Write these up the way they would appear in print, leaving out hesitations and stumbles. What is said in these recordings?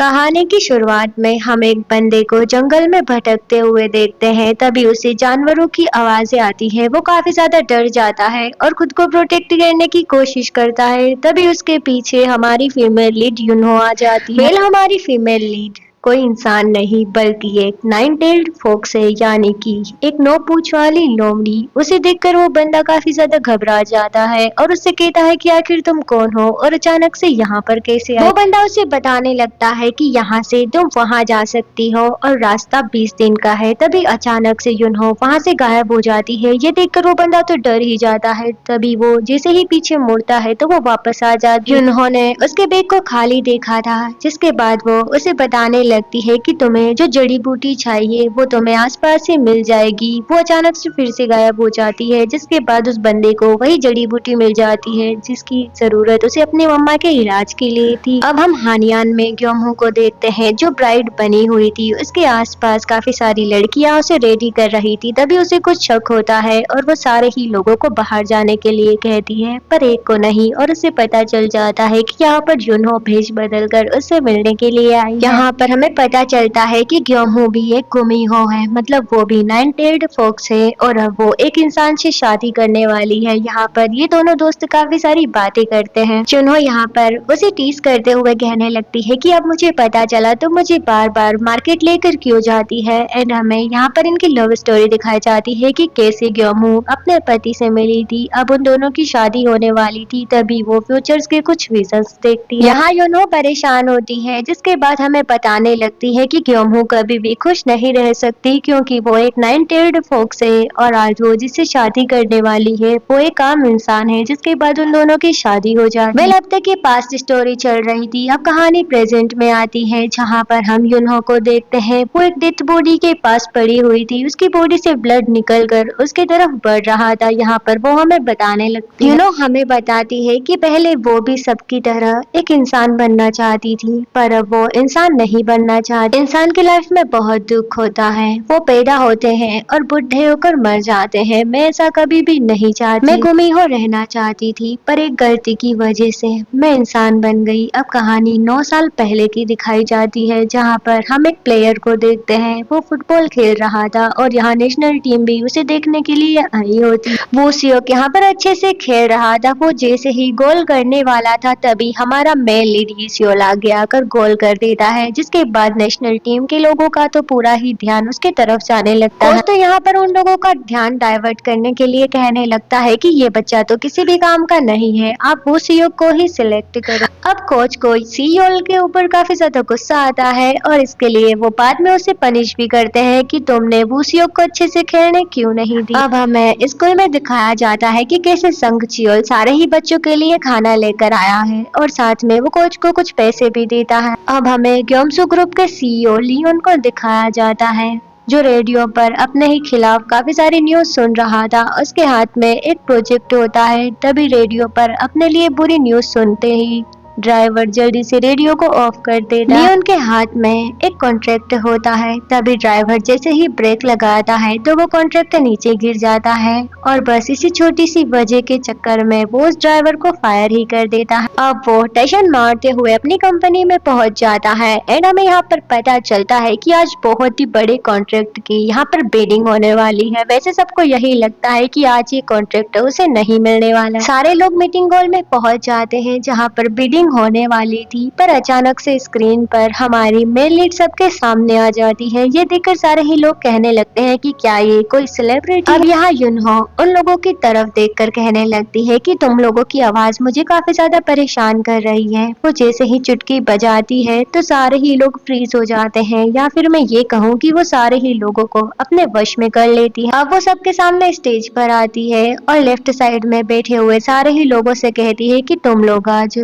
कहानी की शुरुआत में हम एक बंदे को जंगल में भटकते हुए देखते हैं। तभी उसे जानवरों की आवाजें आती है। वो काफी ज्यादा डर जाता है और खुद को प्रोटेक्ट करने की कोशिश करता है। तभी उसके पीछे हमारी फीमेल लीड यूनो आ जाती है। हमारी फीमेल लीड कोई इंसान नहीं बल्कि एक 9 टेल्ड फॉक्स है, यानी कि एक 9 पूंछ वाली लोमड़ी। उसे देखकर वो बंदा काफी ज्यादा घबरा जाता है और उससे कहता है कि आखिर तुम कौन हो और अचानक से यहाँ पर कैसे आए। वो बंदा उसे बताने लगता है कि यहाँ से तुम वहाँ जा सकती हो और रास्ता 20 दिन का है। तभी अचानक से यूनो वहाँ से गायब हो जाती है। ये देखकर वो बंदा तो डर ही जाता है। तभी वो जैसे ही पीछे मुड़ता है तो वो वापस आ जाती है। यूनो ने उसके बैग को खाली देखा था, जिसके बाद वो उसे बताने लगती है कि तुम्हें जो जड़ी बूटी चाहिए वो तुम्हें आसपास से मिल जाएगी। वो अचानक से फिर से गायब हो जाती है, जिसके बाद उस बंदे को वही जड़ी बूटी मिल जाती है जिसकी जरूरत उसे अपनी मम्मा के इलाज के लिए थी। अब हम हानियान में ग्योमहू को देखते हैं, जो ब्राइड बनी हुई थी। उसके आसपास काफी सारी लड़कियां उसे रेडी कर रही थी। तभी उसे कुछ शक होता है और वो सारे ही लोगों को बाहर जाने के लिए कहती है, पर एक को नहीं। और उसे पता चल जाता है कि यहाँ पर यूनो भेष बदल कर उससे मिलने के लिए आई। यहाँ पर हमें पता चलता है कि ग्योमहू भी एक गुमिहो है, मतलब वो भी 9 टेल्ड फॉक्स है और अब वो एक इंसान से शादी करने वाली है। यहाँ पर ये दोनों दोस्त काफी सारी बातें करते हैं। यूनो यहाँ पर उसे टीज करते हुए कहने लगती है कि अब मुझे पता चला तो मुझे बार बार मार्केट लेकर क्यों जाती है। एंड हमें यहाँ पर इनकी लव स्टोरी दिखाई जाती है कि कैसे ग्योमहू अपने पति से मिली थी। अब उन दोनों की शादी होने वाली थी। तभी वो फ्यूचर्स के कुछ विजन्स देखती है। यहाँ यूनो परेशान होती है, जिसके बाद हमें बताने लगती है कि ग्योमहू कभी भी खुश नहीं रह सकती, क्योंकि वो एक 9 टेल्ड फॉक्स है और आज वो जिससे शादी करने वाली है वो एक आम इंसान है। जिसके बाद उन दोनों की शादी हो जाती है। अब तक ये पास्ट स्टोरी चल रही थी। अब कहानी प्रेजेंट में आती है, जहाँ पर हम यूनो को देखते हैं। वो एक डेथ बॉडी के पास पड़ी हुई थी। उसकी बॉडी से ब्लड निकल कर उसके तरफ बढ़ रहा था। यहाँ पर वो हमें बताने लगती है। यूनो हमें बताती है कि पहले वो भी सबकी तरह एक इंसान बनना चाहती थी, पर अब वो इंसान नहीं बनना चाहती। इंसान की लाइफ में बहुत दुख होता है। वो पैदा होते हैं और बुढ़े होकर मर जाते हैं। मैं ऐसा कभी भी नहीं चाहती। मैं गुमिहो रहना चाहती थी, पर एक गलती की वजह से मैं इंसान बन गई। अब कहानी 9 साल पहले की दिखाई जाती है, जहाँ पर हम एक प्लेयर को देखते हैं। वो फुटबॉल खेल रहा था और यहाँ नेशनल टीम भी उसे देखने के लिए आई होती। वो सियोक यहाँ पर अच्छे से खेल रहा था। वो जैसे ही गोल करने वाला था, तभी हमारा मेल लीड सियोल आगे आकर गोल कर देता है, जिसके बाद नेशनल टीम के लोगों का तो पूरा ही ध्यान उसके तरफ जाने लगता है। तो यहाँ पर उन लोगों का ध्यान डाइवर्ट करने के लिए कहने लगता है कि ये बच्चा तो किसी भी काम का नहीं है, आप वो सियोक को ही सिलेक्ट करो। अब कोच को सियोल के ऊपर काफी ज्यादा गुस्सा आता है और इसके लिए वो बाद में उसे पनिश भी करते हैं कि तुमने वो सियोक को अच्छे से खेलने क्यों नहीं दी। अब हमें स्कूल में दिखाया जाता है कि कैसे संग चियोल सारे ही बच्चों के लिए खाना लेकर आया है और साथ में वो कोच को कुछ पैसे भी देता है। अब हमें ग्योमसू ग्रुप के सीईओ लियोन को दिखाया जाता है, जो रेडियो पर अपने ही खिलाफ काफी सारी न्यूज सुन रहा था। उसके हाथ में एक प्रोजेक्ट होता है। तभी रेडियो पर अपने लिए बुरी न्यूज सुनते ही ड्राइवर जल्दी से रेडियो को ऑफ कर देता है। लियोन के हाथ में एक कॉन्ट्रैक्ट होता है। तभी ड्राइवर जैसे ही ब्रेक लगाता है तो वो कॉन्ट्रैक्ट नीचे गिर जाता है और बस इसी छोटी सी वजह के चक्कर में वो उस ड्राइवर को फायर ही कर देता है। अब वो टशन मारते हुए अपनी कंपनी में पहुंच जाता है। एंड हमें यहाँ पर पता चलता है कि आज बहुत ही बड़े कॉन्ट्रैक्ट की यहाँ पर बिडिंग होने वाली है। वैसे सबको यही लगता है कि आज ये कॉन्ट्रैक्ट उसे नहीं मिलने वाला। सारे लोग मीटिंग हॉल में पहुंच जाते हैं, जहाँ पर बिडिंग होने वाली थी, पर अचानक से स्क्रीन पर हमारी मेल लीड सबके सामने आ जाती है। ये देखकर सारे ही लोग कहने लगते हैं कि क्या ये कोई सेलिब्रिटी। अब यहाँ यूनो उन लोगों की तरफ देखकर कहने लगती है कि तुम लोगों की आवाज मुझे काफी ज्यादा परेशान कर रही है। वो जैसे ही चुटकी बजाती है तो सारे ही लोग फ्रीज हो जाते हैं, या फिर मैं ये कहूँ कि वो सारे ही लोगों को अपने वश में कर लेती है। अब वो सबके सामने स्टेज पर आती है और लेफ्ट साइड में बैठे हुए सारे ही लोगों से कहती है कि तुम लोग आज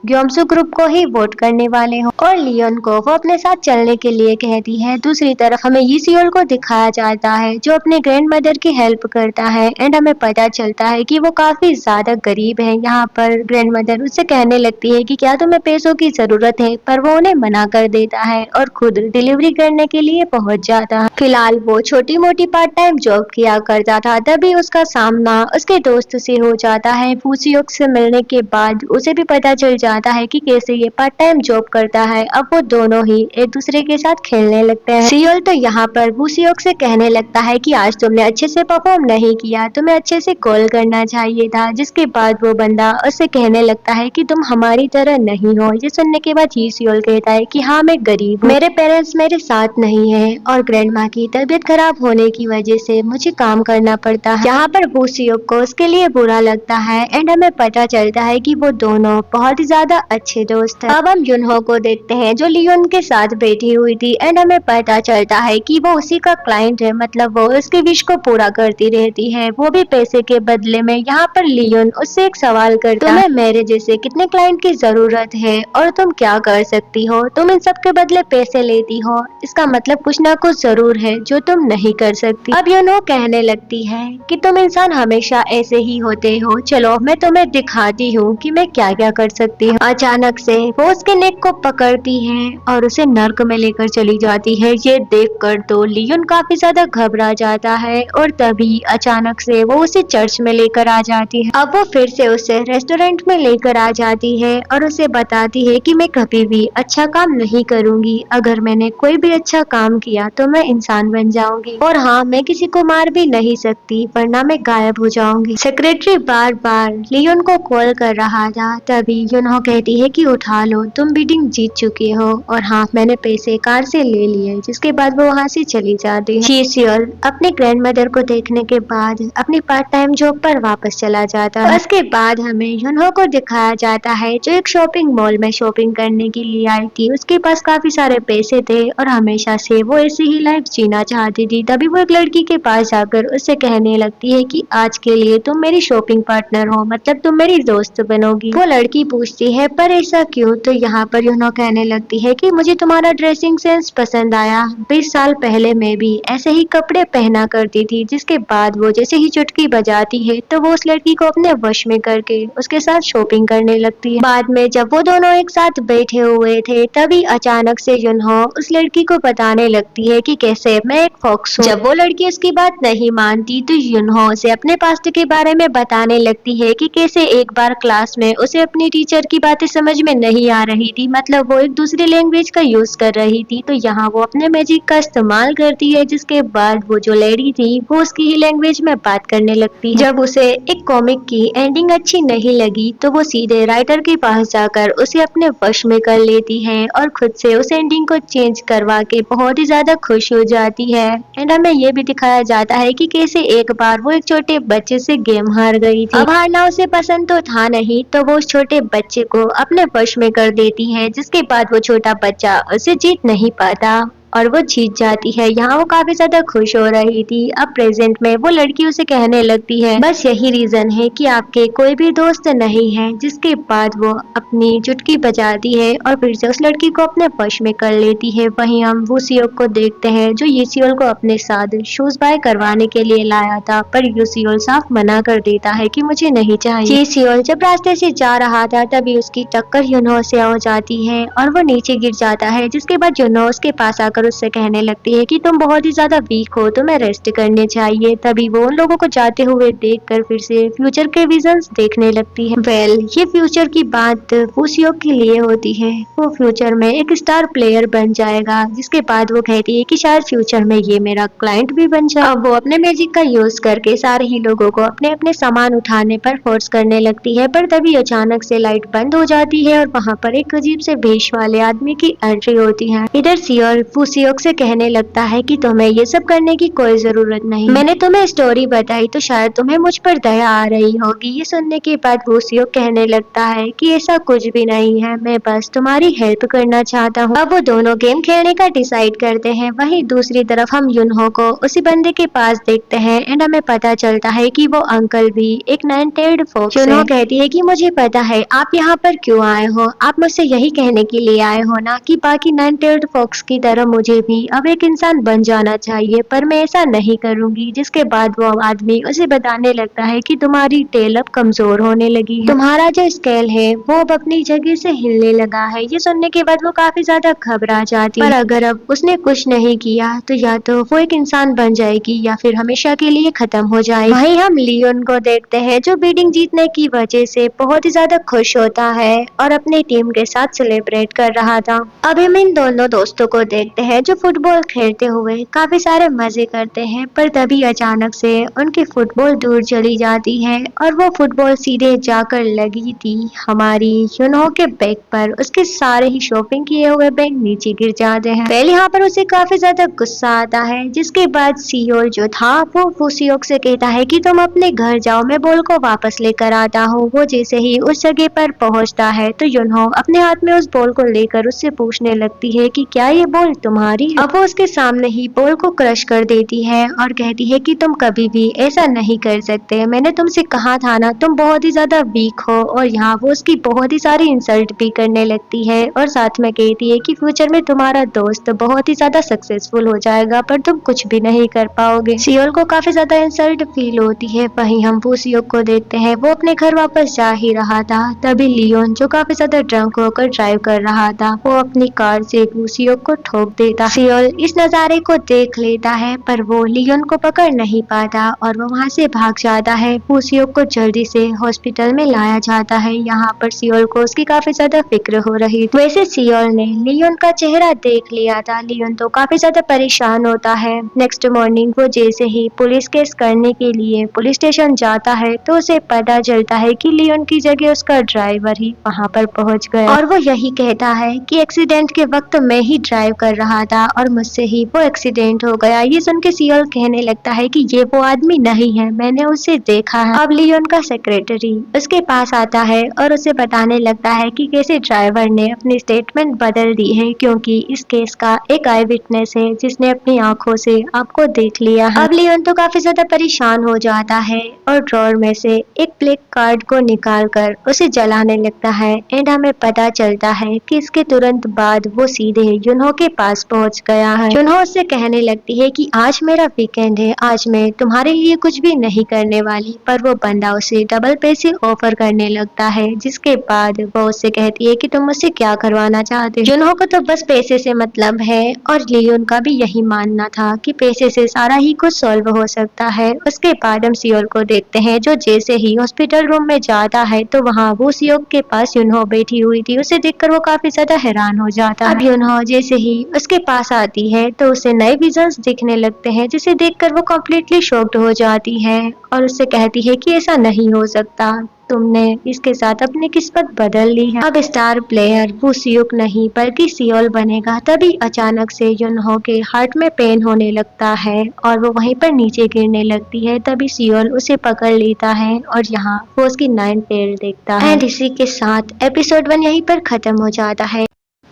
ग्योमसू ग्रुप को ही वोट करने वाले हो, और लियोन को वो अपने साथ चलने के लिए कहती है। दूसरी तरफ हमें ये सियोल को दिखाया जाता है, जो अपने ग्रैंड मदर की हेल्प करता है। एंड हमें पता चलता है कि वो काफी ज्यादा गरीब है। यहाँ पर ग्रैंड मदर उससे कहने लगती है कि क्या तुम्हें पैसों की जरूरत है, पर वो उन्हें मना कर देता है और खुद डिलीवरी करने के लिए पहुंच जाता है। फिलहाल वो छोटी मोटी पार्ट टाइम जॉब किया करता था। तभी उसका सामना उसके दोस्त से हो जाता है। फूसियोक से मिलने के बाद उसे भी पता चल जाता जाता है कि कैसे ये पार्ट टाइम जॉब करता है। अब वो दोनों ही एक दूसरे के साथ खेलने लगते हैं। सियोल तो यहाँ पर वूसियोक से कहने लगता है कि आज तुमने अच्छे से परफॉर्म नहीं किया, तुम्हें अच्छे से कॉल करना चाहिए था। जिसके बाद वो बंदा उससे कहने लगता है कि तुम हमारी तरह नहीं हो। ये सुनने के बाद ये सियोल कहता है कि हाँ, मैं गरीब हूँ, मेरे पेरेंट्स मेरे साथ नहीं है और ग्रैंड माँ की तबीयत खराब होने की वजह से मुझे काम करना पड़ता है। यहाँ पर वूसियोक को उसके लिए बुरा लगता है एंड हमें पता चलता है कि वो दोनों बहुत ही ज्यादा अच्छे दोस्त हैं। अब हम युनहो को देखते हैं जो लियोन के साथ बैठी हुई थी एंड हमें पता चलता है कि वो उसी का क्लाइंट है, मतलब वो उसकी विश को पूरा करती रहती है, वो भी पैसे के बदले में। यहाँ पर लियोन उससे एक सवाल करता है, तुम्हें मेरे जैसे कितने क्लाइंट की जरूरत है और तुम क्या कर सकती हो? तुम इन सब के बदले पैसे लेती हो, इसका मतलब कुछ ना कुछ जरूर है जो तुम नहीं कर सकती। अब युनहो कहने लगती है कि तुम इंसान हमेशा ऐसे ही होते हो, चलो मैं तुम्हें दिखाती हूँ कि मैं क्या क्या कर सकती हूँ। अचानक से वो उसके नेक को पकड़ती है और उसे नर्क में लेकर चली जाती है। ये देखकर तो लियोन काफी ज्यादा घबरा जाता है और तभी अचानक से वो उसे चर्च में लेकर आ जाती है। अब वो फिर से उसे रेस्टोरेंट में लेकर आ जाती है और उसे बताती है कि मैं कभी भी अच्छा काम नहीं करूंगी, अगर मैंने कोई भी अच्छा काम किया तो मैं इंसान बन जाऊंगी और हाँ, मैं किसी को मार भी नहीं सकती वरना मैं गायब हो जाऊंगी। सेक्रेटरी बार बार लियोन को कॉल कर रहा था, तभी युनहो कहती है कि उठा लो, तुम बिडिंग जीत चुके हो और हाँ, मैंने पैसे कार से ले लिए। जिसके बाद वो वहाँ से चली जाती है। जी सियोल अपनी ग्रैंड मदर को देखने के बाद अपनी पार्ट टाइम जॉब पर वापस चला जाता है। उसके बाद हमें युनहो को दिखाया जाता है जो एक शॉपिंग मॉल में शॉपिंग करने के लिए आई थी। उसके पास काफी सारे पैसे थे और हमेशा से वो ऐसी ही लाइफ जीना चाहती थी। तभी वो एक लड़की के पास जाकर उससे कहने लगती है कि आज के लिए तुम मेरी शॉपिंग पार्टनर हो, मतलब तुम मेरी दोस्त बनोगी। वो लड़की पूछती है पर ऐसा क्यों? तो यहाँ पर युनहो कहने लगती है कि मुझे तुम्हारा ड्रेसिंग सेंस पसंद आया, 20 साल पहले मैं भी ऐसे ही कपड़े पहना करती थी। जिसके बाद वो जैसे ही चुटकी बजाती है तो वो उस लड़की को अपने वश में करके उसके साथ शॉपिंग करने लगती है। बाद में जब वो दोनों एक साथ बैठे हुए थे तभी अचानक से युनहो उस लड़की को बताने लगती है कि कैसे मैं एक फॉक्स हूँ। जब वो लड़की उसकी बात नहीं मानती तो युनहो उसे अपने पास्ट के बारे में बताने लगती है कि कैसे एक बार क्लास में उसे अपनी टीचर की बातें समझ में नहीं आ रही थी, मतलब वो एक दूसरी लैंग्वेज का यूज कर रही थी। तो यहाँ वो अपने मैजिक का इस्तेमाल करती है, जिसके बाद वो जो लेडी थी वो उसकी ही लैंग्वेज में बात करने लगती है। जब उसे एक कॉमिक की एंडिंग अच्छी नहीं लगी तो वो सीधे राइटर के पास जाकर उसे अपने वश में कर लेती है और खुद से उस एंडिंग को चेंज करवा के बहुत ही ज्यादा खुश हो जाती है। एंड हमें ये भी दिखाया जाता है कि कैसे एक बार वो एक छोटे बच्चे से गेम हार गई थी। अब हारना उसे पसंद तो था नहीं तो वो उस छोटे बच्चे को अपने वश में कर देती है, जिसके बाद वो छोटा बच्चा उसे जीत नहीं पाता और वो जीत जाती है। यहाँ वो काफी ज्यादा खुश हो रही थी। अब प्रेजेंट में वो लड़की उसे कहने लगती है बस यही रीजन है कि आपके कोई भी दोस्त नहीं है। जिसके बाद वो अपनी चुटकी बजाती है और फिर से उस लड़की को अपने वश में कर लेती है। वहीं हम वूसियोक को देखते हैं जो यूसियोल को अपने साथ शूज बाय करवाने के लिए लाया था, पर यूसियोल साफ मना कर देता है कि मुझे नहीं चाहिए। यूसियोल जब रास्ते से जा रहा था तभी उसकी टक्कर युनहो से हो जाती है और वो नीचे गिर जाता है। जिसके बाद युनहो उसके पास आकर उससे कहने लगती है कि तुम बहुत ही ज्यादा वीक हो, तुम्हें रेस्ट करने चाहिए। तभी वो उन लोगों को जाते हुए देखकर फिर से फ्यूचर के विजन्स देखने लगती है। ये फ्यूचर की बात वूसियोक के लिए होती है। वो फ्यूचर में एक स्टार प्लेयर बन जाएगा। जिसके बाद वो कहती है कि शायद फ्यूचर में ये मेरा क्लाइंट भी बन जाए। अब वो अपने मैजिक का यूज करके सारे ही लोगों को अपने अपने सामान उठाने पर फोर्स करने लगती है, पर तभी अचानक से लाइट बंद हो जाती है और वहाँ पर एक अजीब से भेष वाले आदमी की एंट्री होती है। इधर सियोल वूसियोक से कहने लगता है कि तुम्हें ये सब करने की कोई जरूरत नहीं, मैंने तुम्हें स्टोरी बताई तो शायद तुम्हें मुझ पर दया आ रही होगी। ये सुनने के बाद वूसियोक कहने लगता है कि ऐसा कुछ भी नहीं है, मैं बस तुम्हारी हेल्प करना चाहता हूँ। अब वो दोनों गेम खेलने का डिसाइड करते हैं। वहीं दूसरी तरफ हम युनहो को उसी बंदे के पास देखते हैं एंड हमें पता चलता है कि वो अंकल भी एक नाइन टेल्ड फॉक्स है। युनहो कहती है कि मुझे पता है आप यहाँ पर क्यों आए हो, आप मुझसे यही कहने के लिए आए हो ना कि बाकी नाइन टेल्ड फॉक्स की तरह मुझे भी अब एक इंसान बन जाना चाहिए, पर मैं ऐसा नहीं करूंगी। जिसके बाद वो आदमी उसे बताने लगता है कि तुम्हारी टेल अब कमजोर होने लगी है, तुम्हारा जो स्केल है वो अब अपनी जगह से हिलने लगा है। ये सुनने के बाद वो काफी ज्यादा घबरा जाती है, पर अगर अब उसने कुछ नहीं किया तो या तो वो एक इंसान बन जाएगी या फिर हमेशा के लिए खत्म हो जाएगी। वहीं हम लियोन को देखते हैं जो बीटिंग जीतने की वजह से बहुत ही ज्यादा खुश होता है और अपनी टीम के साथ सेलिब्रेट कर रहा था। अब हम इन दोनों दोस्तों को देखते हैं जो फुटबॉल खेलते हुए काफी सारे मजे करते हैं, पर तभी अचानक से उनकी फुटबॉल दूर चली जाती है और वो फुटबॉल सीधे जाकर लगी थी हमारी यूनहो के बैग पर। उसके सारे ही शॉपिंग किए हुए बैग नीचे गिर जाते हैं। पहले यहाँ पर उसे काफी ज्यादा गुस्सा आता है, जिसके बाद सियोल जो था वो फुसियोक से कहता है कि तुम अपने घर जाओ, मैं बॉल को वापस लेकर आता हूँ। वो जैसे ही उस जगह पर पहुंचता है तो यूनहो अपने हाथ में उस बॉल को लेकर उससे पूछने लगती है कि क्या ये बॉल तुम्हारी है? अब वो उसके सामने ही बॉल को क्रश कर देती है और कहती है कि तुम कभी भी ऐसा नहीं कर सकते, मैंने तुमसे कहा था ना, तुम बहुत ही ज्यादा वीक हो। और यहाँ वो उसकी बहुत ही सारी इंसल्ट भी करने लगती है और साथ में कहती है कि फ्यूचर में तुम्हारा दोस्त बहुत ही ज्यादा सक्सेसफुल हो जाएगा पर तुम कुछ भी नहीं कर पाओगे। सियोल को काफी ज्यादा इंसल्ट फील होती है। वहीं हम फुसियोक को देखते हैं, वो अपने घर वापस जा ही रहा था, तभी लियोन जो काफी ज्यादा ड्रंक होकर ड्राइव कर रहा था वो अपनी कार से फुसियोक को ठोक देता। सियोल इस नजारे को देख लेता है पर वो लियोन को पकड़ नहीं पाता और वो वहाँ से भाग जाता है। फुसियोक को जल्दी से हॉस्पिटल में लाया जाता है। यहाँ पर सियोल को उसकी काफी ज्यादा फिक्र हो रही थी। वैसे सियोल ने लियोन का चेहरा देख लिया था। लियोन तो काफी ज्यादा परेशान होता है। नेक्स्ट मॉर्निंग वो जैसे ही पुलिस केस करने के लिए पुलिस स्टेशन जाता है तो उसे पता चलता है कि लियोन की जगह उसका ड्राइवर ही वहाँ पर पहुँच गया और वो यही कहता है कि एक्सीडेंट के वक्त मैं ही ड्राइव कर रहा था और मुझसे ही वो एक्सीडेंट हो गया। ये सुन के सियोल कहने लगता है कि ये वो आदमी नहीं है, मैंने उसे देखा है। अब लियोन का सेक्रेटरी उसके पास आता है और उसे बताने लगता है कि कैसे ड्राइवर ने अपनी स्टेटमेंट बदल दी है क्योंकि इस केस का एक आई विटनेस है जिसने अपनी आंखों से आपको देख लिया है। अब लियोन तो काफी ज्यादा परेशान हो जाता है और ड्रॉर में से एक ब्लैक कार्ड को निकाल कर उसे जलाने लगता है एंड हमें पता चलता है कि इसके तुरंत बाद वो सीधे यूनहो के पास पहुंच गया है। यूनहो उससे कहने लगती है कि आज मेरा वीकेंड है, आज मैं तुम्हारे लिए कुछ भी नहीं करने वाली, पर वो बंदा उसे डबल पैसे ऑफर करने लगता है। जिसके बाद वो उससे कहती है कि तुम मुझसे क्या करवाना चाहते हो। यूनहो को तो बस पैसे से मतलब है और लियोन का भी यही मानना था कि पैसे से सारा ही कुछ सॉल्व हो सकता है। उसके बाद हम सियोल को देखते हैं जो जैसे ही हॉस्पिटल रूम में जाता है तो वहाँ वो सियोल के पास यूनहो बैठी हुई थी। उसे देखकर वो काफी ज्यादा हैरान हो जाता है। अब यूनहो जैसे ही उसके पास आती है तो उसे नए विजन्स दिखने लगते हैं जिसे देखकर वो कम्प्लीटली शॉक्ड हो जाती है और उससे कहती है कि ऐसा नहीं हो सकता, तुमने इसके साथ अपनी किस्मत बदल ली है। अब स्टार प्लेयर फुसियोक नहीं बल्कि सियोल बनेगा। तभी अचानक से यूनहो के हार्ट में पेन होने लगता है और वो वहीं पर नीचे गिरने लगती है। तभी सियोल उसे पकड़ लेता है और यहाँ वो उसकी 9 पैर देखता है। एंड इसी के साथ एपिसोड 1 यहीं पर खत्म हो जाता है।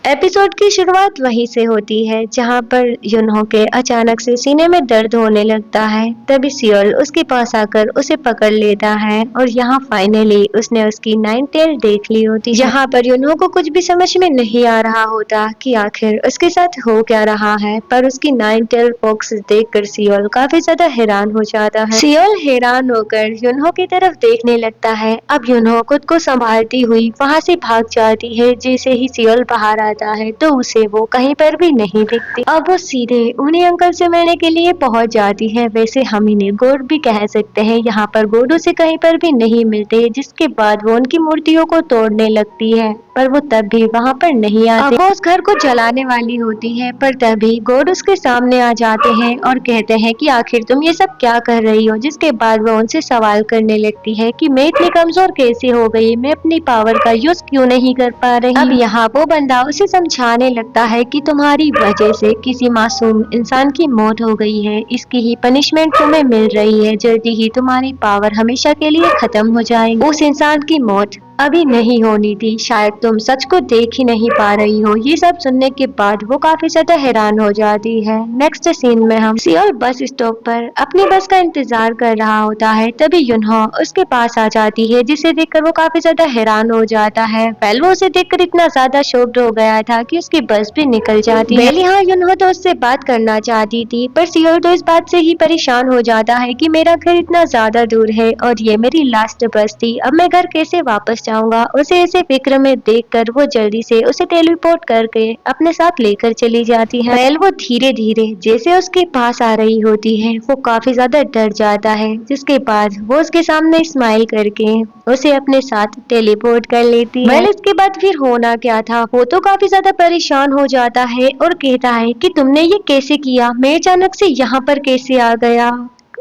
एपिसोड की शुरुआत वहीं से होती है जहां पर यूनहो के अचानक से सीने में दर्द होने लगता है। तभी सियोल उसके पास आकर उसे पकड़ लेता है और यहाँ फाइनली उसने उसकी 9 टेल देख ली होती है। यहाँ पर यूनहो को कुछ भी समझ में नहीं आ रहा होता कि आखिर उसके साथ हो क्या रहा है, पर उसकी 9 टेल फॉक्स देखकर सियोल काफी ज्यादा हैरान हो जाता है। सियोल हैरान होकर यूनहो की तरफ देखने लगता है। अब यूनहो खुद को संभालती हुई वहाँ से भाग जाती है। जैसे ही सियोल बाहर आता है तो उसे वो कहीं पर भी नहीं दिखती। अब वो सीधे उन्हीं अंकल से मिलने के लिए पहुंच जाती है। वैसे हम इन्हें गॉड भी कह सकते हैं। यहाँ पर गॉड उसे कहीं पर भी नहीं मिलते, जिसके बाद वो उनकी मूर्तियों को तोड़ने लगती है, पर वो तब भी वहाँ पर नहीं आते। वो उस घर को जलाने वाली होती है पर तभी गॉड उसके सामने आ जाते हैं और कहते हैं कि आखिर तुम ये सब क्या कर रही हो। जिसके बाद वो उनसे सवाल करने लगती है कि मैं इतनी कमजोर कैसे हो गई, मैं अपनी पावर का यूज क्यों नहीं कर पा रही। अब यहाँ वो बंदा उसे समझाने लगता है कि तुम्हारी वजह से किसी मासूम इंसान की मौत हो गई है, इसकी ही पनिशमेंट तुम्हें मिल रही है। जल्दी ही तुम्हारी पावर हमेशा के लिए खत्म हो जाएगी। उस इंसान की मौत अभी नहीं होनी थी, शायद तुम सच को देख ही नहीं पा रही हो। ये सब सुनने के बाद वो काफी ज्यादा हैरान हो जाती है। नेक्स्ट सीन में हम सियोल बस स्टॉप पर अपनी बस का इंतजार कर रहा होता है। तभी युनहो उसके पास आ जाती है, जिसे देखकर वो काफी ज्यादा हैरान हो जाता है। वेल वो उसे देखकर इतना ज्यादा शॉक्ड हो गया था कि उसकी बस भी निकल जाती है। वेल यहाँ युनहो तो उससे बात करना चाहती थी, पर सियोल तो इस बात से ही परेशान हो जाता है कि मेरा घर इतना ज्यादा दूर है और ये मेरी लास्ट बस थी, अब मैं घर कैसे वापस जाऊंगा। उसे ऐसे फिक्र में देखकर वो जल्दी से उसे टेलीपोर्ट करके अपने साथ लेकर चली जाती है। वेल वो धीरे धीरे जैसे उसके पास आ रही होती है, वो काफी ज्यादा डर जाता है, जिसके बाद वो उसके सामने स्माइल करके उसे अपने साथ टेलीपोर्ट कर लेती है। वेल इसके बाद फिर होना क्या था, वो तो काफी ज्यादा परेशान हो जाता है और कहता है कि तुमने ये कैसे किया, मैं अचानक से यहाँ पर कैसे आ गया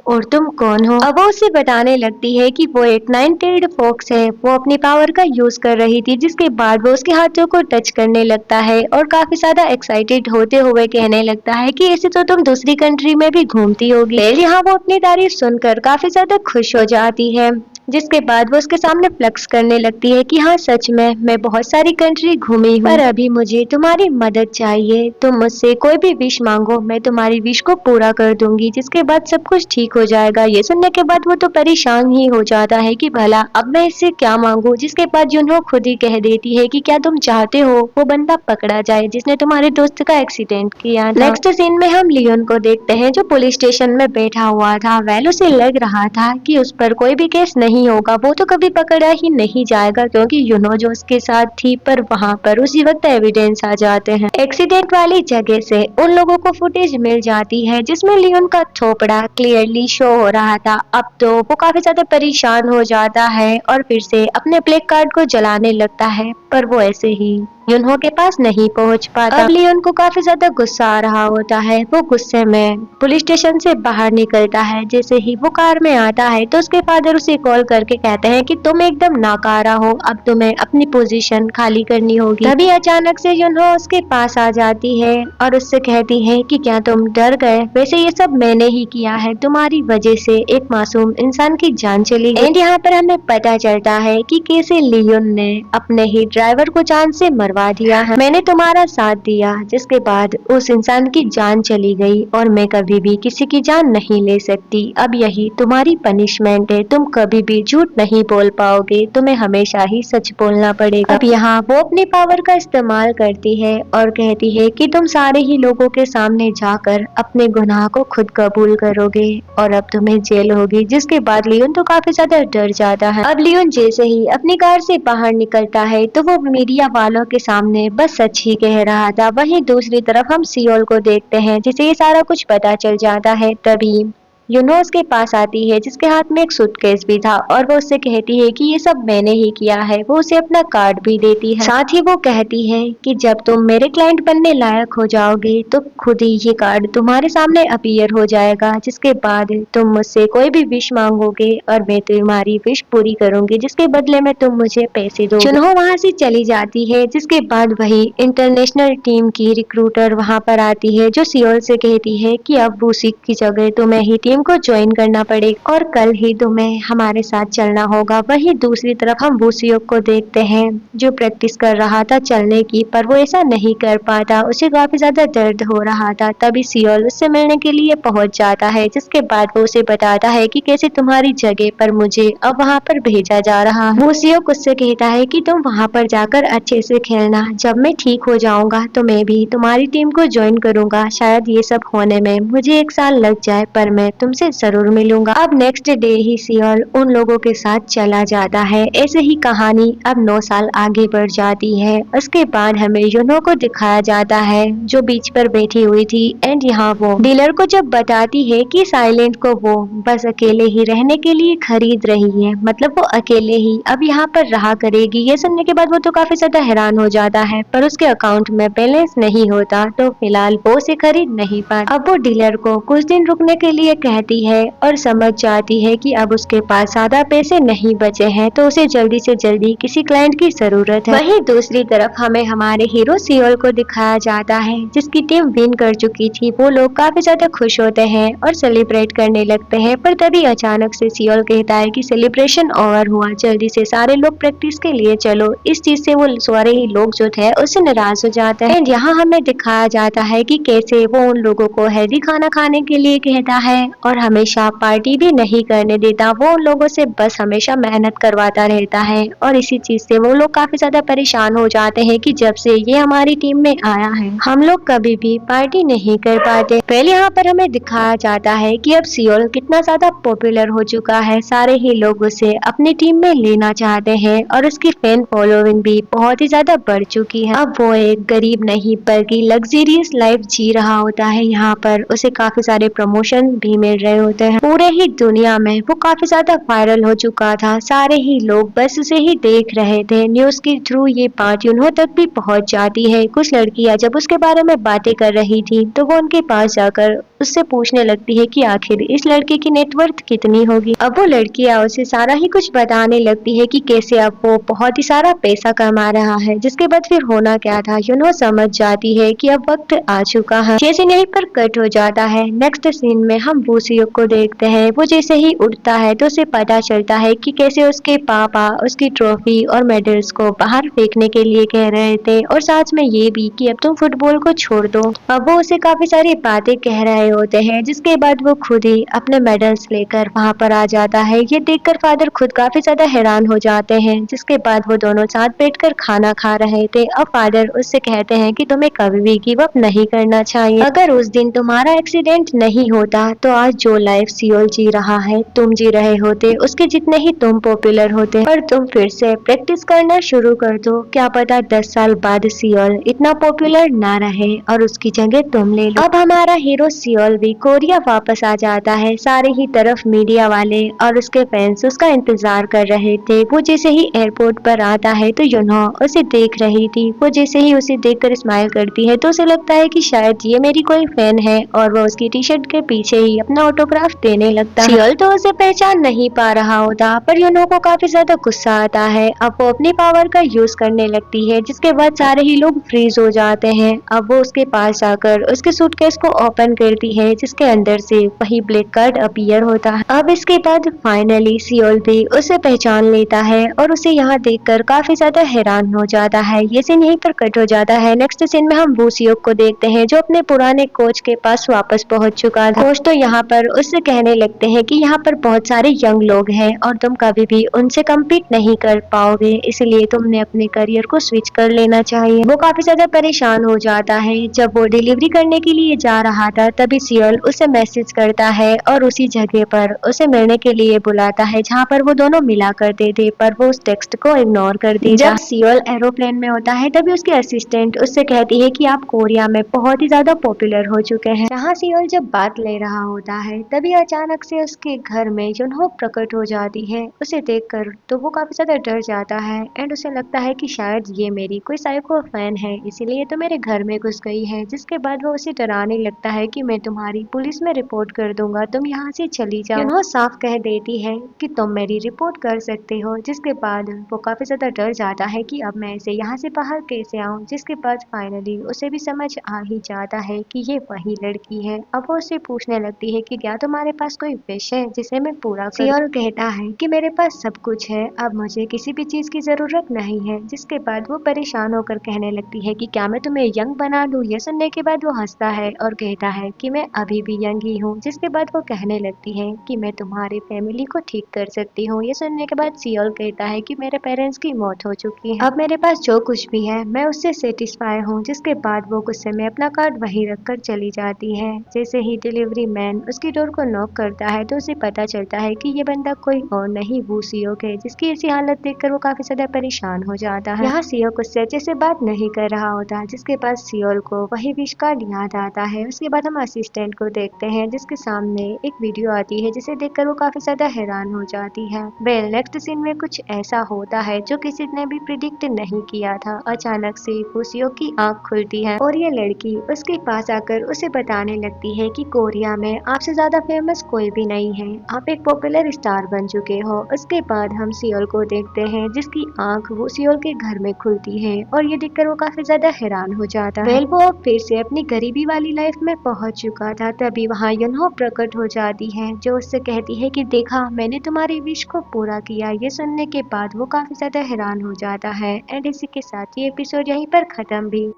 और तुम कौन हो। अब वो उसे बताने लगती है कि वो एक 9-tailed फॉक्स है। वो अपनी पावर का यूज कर रही थी, जिसके बाद वो उसके हाथों को टच करने लगता है और काफी ज्यादा एक्साइटेड होते हुए कहने लगता है कि ऐसे तो तुम दूसरी कंट्री में भी घूमती होगी। यहाँ वो अपनी तारीफ सुनकर काफी ज्यादा खुश हो जाती है, जिसके बाद वो उसके सामने फ्लेक्स करने लगती है कि हाँ सच में मैं बहुत सारी कंट्री घूमी हूँ, पर अभी मुझे तुम्हारी मदद चाहिए। तुम मुझसे कोई भी विश मांगो, मैं तुम्हारी विश को पूरा कर दूंगी, जिसके बाद सब कुछ ठीक हो जाएगा। ये सुनने के बाद वो तो परेशान ही हो जाता है कि भला अब मैं इससे क्या मांगू। जिसके बाद युनहो खुद ही कह देती है कि क्या तुम चाहते हो वो बंदा पकड़ा जाए जिसने तुम्हारे दोस्त का एक्सीडेंट किया था। नेक्स्ट सीन में हम लियोन को देखते हैं, जो पुलिस स्टेशन में बैठा हुआ था। वेल उसे लग रहा था कि उस पर कोई भी केस नहीं होगा, वो तो कभी पकड़ा ही नहीं जाएगा, क्योंकि युनहो जो उसके साथ थी। पर वहाँ पर उसी वक्त एविडेंस आ जाते हैं। एक्सीडेंट वाली जगह से उन लोगों को फुटेज मिल जाती है, जिसमें लियोन का थोपड़ा क्लियरली शो हो रहा था। अब तो वो काफी ज्यादा परेशान हो जाता है और फिर से अपने प्ले कार्ड को जलाने लगता है, पर वो ऐसे ही युनहो के पास नहीं पहुंच पाता। अब लियोन को काफी ज्यादा गुस्सा आ रहा होता है। वो गुस्से में पुलिस स्टेशन से बाहर निकलता है। जैसे ही वो कार में आता है तो उसके फादर उसे कॉल करके कहते हैं कि तुम एकदम नाकारा हो, अब तुम्हें अपनी पोजीशन खाली करनी होगी। तभी अचानक से युनहो उसके पास आ जाती है और उससे कहती है कि क्या तुम डर गए, वैसे ये सब मैंने ही किया है, तुम्हारी वजह से एक मासूम इंसान की जान चली गई। एंड यहाँ पर हमें पता चलता है कि कैसे लियोन ने अपने ही ड्राइवर को जान से मरवा दिया है। मैंने तुम्हारा साथ दिया, जिसके बाद उस इंसान की जान चली गई और मैं कभी भी किसी की जान नहीं ले सकती। अब यही तुम्हारी पनिशमेंट है, तुम कभी भी झूठ नहीं बोल पाओगे, तुम्हें हमेशा ही सच बोलना पड़ेगा। अब यहाँ वो अपनी पावर का इस्तेमाल करती है और कहती है कि तुम सारे ही लोगों के सामने जाकर अपने गुनाह को खुद कबूल करोगे और अब तुम्हें जेल होगी। जिसके बाद लियोन तो काफी ज्यादा डर जाता है। अब लियोन जैसे ही अपनी कार से बाहर निकलता है तो वो मीडिया वालों के सामने बस सच ही कह रहा था। वहीं दूसरी तरफ हम सियोल को देखते हैं, जिसे ये सारा कुछ पता चल जाता है। तभी युनहो उसके पास आती है, जिसके हाथ में एक सूटकेस भी था और वो उससे कहती है कि ये सब मैंने ही किया है। वो उसे अपना कार्ड भी देती है। साथ ही वो कहती है कि जब तुम मेरे क्लाइंट बनने लायक हो जाओगे तो खुद ही ये कार्ड तुम्हारे सामने अपीयर हो जाएगा, जिसके बाद तुम मुझसे कोई भी विश मांगोगे और मैं तुम्हारी विश पूरी करूंगी, जिसके बदले में तुम मुझे पैसे दो। युनहो वहाँ से चली जाती है, जिसके बाद वही इंटरनेशनल टीम की रिक्रूटर वहाँ पर आती है, जो सियोल से कहती है कि अब वूसी की जगह तुम्हें ही टीम को ज्वाइन करना पड़ेगा और कल ही तुम्हें हमारे साथ चलना होगा। वहीं दूसरी तरफ हम वूसियोक को देखते हैं, जो प्रैक्टिस कर रहा था चलने की, पर वो ऐसा नहीं कर पाता, उसे काफी ज्यादा दर्द हो रहा था। तभी सियोल उससे मिलने के लिए पहुंच जाता है, जिसके बाद वो उसे बताता है कि कैसे तुम्हारी जगह पर मुझे अब वहाँ पर भेजा जा रहा है। वूसियोक उससे कहता है कि तुम वहाँ पर जाकर अच्छे से खेलना, जब मैं ठीक हो जाऊंगा तो मैं भी तुम्हारी टीम को ज्वाइन करूंगा। शायद ये सब होने में मुझे 1 साल लग जाए, पर मैं तुमसे जरूर मिलूंगा। अब नेक्स्ट डे ही सियोल उन लोगों के साथ चला जाता है। ऐसे ही कहानी अब 9 साल आगे बढ़ जाती है। उसके बाद हमें युनहो को दिखाया जाता है, जो बीच पर बैठी हुई थी। एंड यहाँ वो डीलर को जब बताती है कि साइलेंट को वो बस अकेले ही रहने के लिए खरीद रही है, मतलब वो अकेले ही अब यहाँ पर रहा करेगी। ये सुनने के बाद वो तो काफी ज्यादा हैरान हो जाता है, पर उसके अकाउंट में बैलेंस नहीं होता, तो फिलहाल वो उसे खरीद नहीं पाता। अब वो डीलर को कुछ दिन रुकने के लिए कहती है और समझ जाती है कि अब उसके पास ज्यादा पैसे नहीं बचे हैं, तो उसे जल्दी से जल्दी किसी क्लाइंट की जरूरत है। वहीं दूसरी तरफ हमें हमारे हीरो सियोल को दिखाया जाता है, जिसकी टीम विन कर चुकी थी। वो लोग काफी ज्यादा खुश होते हैं और सेलिब्रेट करने लगते हैं, पर तभी अचानक से सियोल कहता है कि सेलिब्रेशन ओवर हुआ, जल्दी से सारे लोग प्रैक्टिस के लिए चलो। इस चीज से वो सारे ही लोग जो थे उससे नाराज हो जाते हैं। यहाँ हमें दिखाया जाता है कि कैसे वो उन लोगों को हेल्दी खाना खाने के लिए कहता है और हमेशा पार्टी भी नहीं करने देता। वो उन लोगों से बस हमेशा मेहनत करवाता रहता है और इसी चीज से वो लोग काफी ज्यादा परेशान हो जाते हैं कि जब से ये हमारी टीम में आया है हम लोग कभी भी पार्टी नहीं कर पाते। पहले यहाँ पर हमें दिखाया जाता है कि अब सियोल कितना ज्यादा पॉपुलर हो चुका है, सारे ही लोग उसे अपनी टीम में लेना चाहते हैं और उसकी फैन फॉलोइंग भी बहुत ही ज्यादा बढ़ चुकी है। अब वो एक गरीब नहीं बल्कि लग्जरियस लाइफ जी रहा होता है। यहाँ पर उसे काफी सारे प्रमोशन भी मिल रहे होते हैं। पूरे ही दुनिया में वो काफी ज्यादा वायरल हो चुका था, सारे ही लोग बस उसे ही देख रहे थे। न्यूज के थ्रू ये बात यूनहो तक भी पहुंच जाती है। कुछ लड़कियां जब उसके बारे में बातें कर रही थी तो वो उनके पास जाकर उससे पूछने लगती है कि आखिर इस लड़के की नेटवर्थ कितनी होगी। अब वो लड़कियां उसे सारा ही कुछ बताने लगती है कि कैसे अब वो बहुत ही सारा पैसा कमा रहा है। जिसके बाद फिर होना क्या था, यूनो समझ जाती है कि अब वक्त आ चुका है। जैसे यहीं पर कट हो जाता है। नेक्स्ट सीन में हम वूसियोक को देखते हैं। वो जैसे ही उठता है तो उसे पता चलता है कि कैसे उसके पापा उसकी ट्रॉफी और मेडल्स को बाहर फेंकने के लिए कह रहे थे और साथ में ये भी कि अब तुम फुटबॉल को छोड़ दो। अब वो उसे काफी सारी बातें कह रहे होते हैं, जिसके बाद वो खुद ही अपने मेडल्स लेकर वहां पर आ जाता है। ये देखकर फादर खुद काफी ज्यादा हैरान हो जाते हैं। जिसके बाद वो दोनों साथ बैठकर खाना खा रहे थे। अब फादर उससे कहते हैं कि तुम्हें कभी भी गिव अप नहीं करना चाहिए। अगर उस दिन तुम्हारा एक्सीडेंट नहीं होता तो आज जो लाइफ सियोल जी रहा है तुम जी रहे होते, उसके जितने ही तुम पॉपुलर होते। पर तुम फिर से प्रैक्टिस करना शुरू कर दो, क्या पता 10 साल बाद सियोल इतना पॉपुलर ना रहे और उसकी जगह तुम ले लो। अब हमारा हीरो सियोल भी कोरिया वापस आ जाता है। सारे ही तरफ मीडिया वाले और उसके फैंस उसका इंतजार कर रहे थे। वो जैसे ही एयरपोर्ट पर आता है तो यूनहो उसे देख रही थी। वो जैसे ही उसे देखकर स्माइल करती है तो उसे लगता है कि शायद ये मेरी कोई फैन है और वो उसकी टी शर्ट के पीछे ही अपना ऑटोग्राफ देने लगता है। सियोल तो उसे पहचान नहीं पा रहा होता, पर यूनहो को काफी ज्यादा गुस्सा आता है। अब वो अपनी पावर का यूज करने लगती है, जिसके बाद सारे ही लोग फ्रीज हो जाते हैं। अब वो उसके पास जाकर उसके सूटकेस को ओपन करती है, जिसके अंदर से वही ब्लैक कार्ड अपीयर होता है। अब इसके बाद फाइनली सियोल भी उसे पहचान लेता है और उसे यहाँ देखकर काफी ज्यादा हैरान हो जाता है। ये सीन यहीं पर कट हो जाता है। नेक्स्ट सीन में हम वूसियोक को देखते हैं, जो अपने पुराने कोच के पास वापस पहुंच चुका था। कोच तो यहाँ पर उससे कहने लगते हैं कि यहाँ पर बहुत सारे यंग लोग हैं और तुम कभी भी उनसे कम्पीट नहीं कर पाओगे, इसलिए तुमने अपने करियर को स्विच कर लेना चाहिए। वो काफी ज्यादा परेशान हो जाता है। जब वो डिलीवरी करने के लिए जा रहा था तभी सियोल उसे मैसेज करता है और उसी जगह पर उसे मिलने के लिए बुलाता है जहाँ पर वो दोनों मिला करते थे, पर वो उस टेक्स्ट को इग्नोर कर दी। जब सियोल एरोप्लेन में होता है तभी उसकी असिस्टेंट उससे कहती है कि आप कोरिया में बहुत ही ज्यादा पॉपुलर हो चुके हैं। जहाँ सियोल जब बात ले रहा होता है तभी अचानक से उसके घर में यूनहो प्रकट हो जाती है। उसे देखकर तो वो काफी ज्यादा डर जाता है एंड उसे लगता है कि शायद ये मेरी कोई साइको फैन है, इसीलिए तो मेरे घर में घुस गई है। जिसके बाद वो उसे डराने लगता है कि मैं तुम्हारी पुलिस में रिपोर्ट कर दूंगा, तुम यहाँ से चली जाओ। यूनहो साफ कह देती है कि तुम मेरी रिपोर्ट कर सकते हो। जिसके बाद वो काफी ज्यादा डर जाता है कि अब मैं इसे यहाँ से बाहर कैसे आऊँ। जिसके बाद फाइनली उसे भी समझ आ ही जाता है कि ये वही लड़की है। अब वो उससे पूछने लगती है कि क्या तुम्हारे पास कोई विश है जिसे मैं पूरा करूं? सियोल कहता है कि मेरे पास सब कुछ है, अब मुझे किसी भी चीज की जरूरत नहीं है। जिसके बाद वो परेशान होकर कहने लगती है कि क्या मैं तुम्हें यंग बना दूं? ये सुनने के बाद वो हंसता है और कहता है कि मैं अभी भी यंग ही हूँ। जिसके बाद वो कहने लगती है कि मैं तुम्हारी फैमिली को ठीक कर सकती हूँ। ये सुनने के बाद सियोल कहता है कि मेरे पेरेंट्स की मौत हो चुकी है, अब मेरे पास जो कुछ भी है मैं उससे सेटिस्फाई हूँ। जिसके बाद वो गुस्से में अपना कार्ड वहीं रखकर चली जाती है। जैसे ही डिलीवरी मैन उसकी डोर को नॉक करता है तो उसे पता चलता है कि ये बंदा कोई और नहीं वूसियोक है, जिसकी ऐसी हालत देखकर वो काफी ज्यादा परेशान हो जाता है। यहाँ सियोल उससे अच्छे से बात नहीं कर रहा होता, जिसके बाद सियोल को वही विश कार्ड याद आता है। उसके बाद हम असिस्टेंट को देखते हैं जिसके सामने एक वीडियो आती है जिसे देखकर वो काफी ज्यादा हैरान हो जाती है। वेल नेक्स्ट सीन में कुछ ऐसा होता है जो किसी ने भी प्रिडिक्ट नहीं किया था। अचानक से फूसियो की आंख खुलती है और ये लड़की उसके पास आकर उसे बताने लगती है कि कोरिया में आपसे ज्यादा फेमस कोई भी नहीं है, आप एक पॉपुलर स्टार बन चुके हो। उसके बाद हम सियोल को देखते हैं जिसकी आंख वो सियोल के घर में खुलती है और ये देखकर वो काफी ज्यादा हैरान हो जाता है। वेल वो अब फिर से अपनी गरीबी वाली लाइफ में पहुंच चुका था। तभी वहाँ युनहो प्रकट हो जाती है जो उससे कहती है कि देखा मैंने तुम्हारी विश को पूरा किया। ये सुनने के बाद वो काफी ज्यादा हैरान हो जाता है। एंड इसी के साथ ये एपिसोड यहीं पर खत्म भी।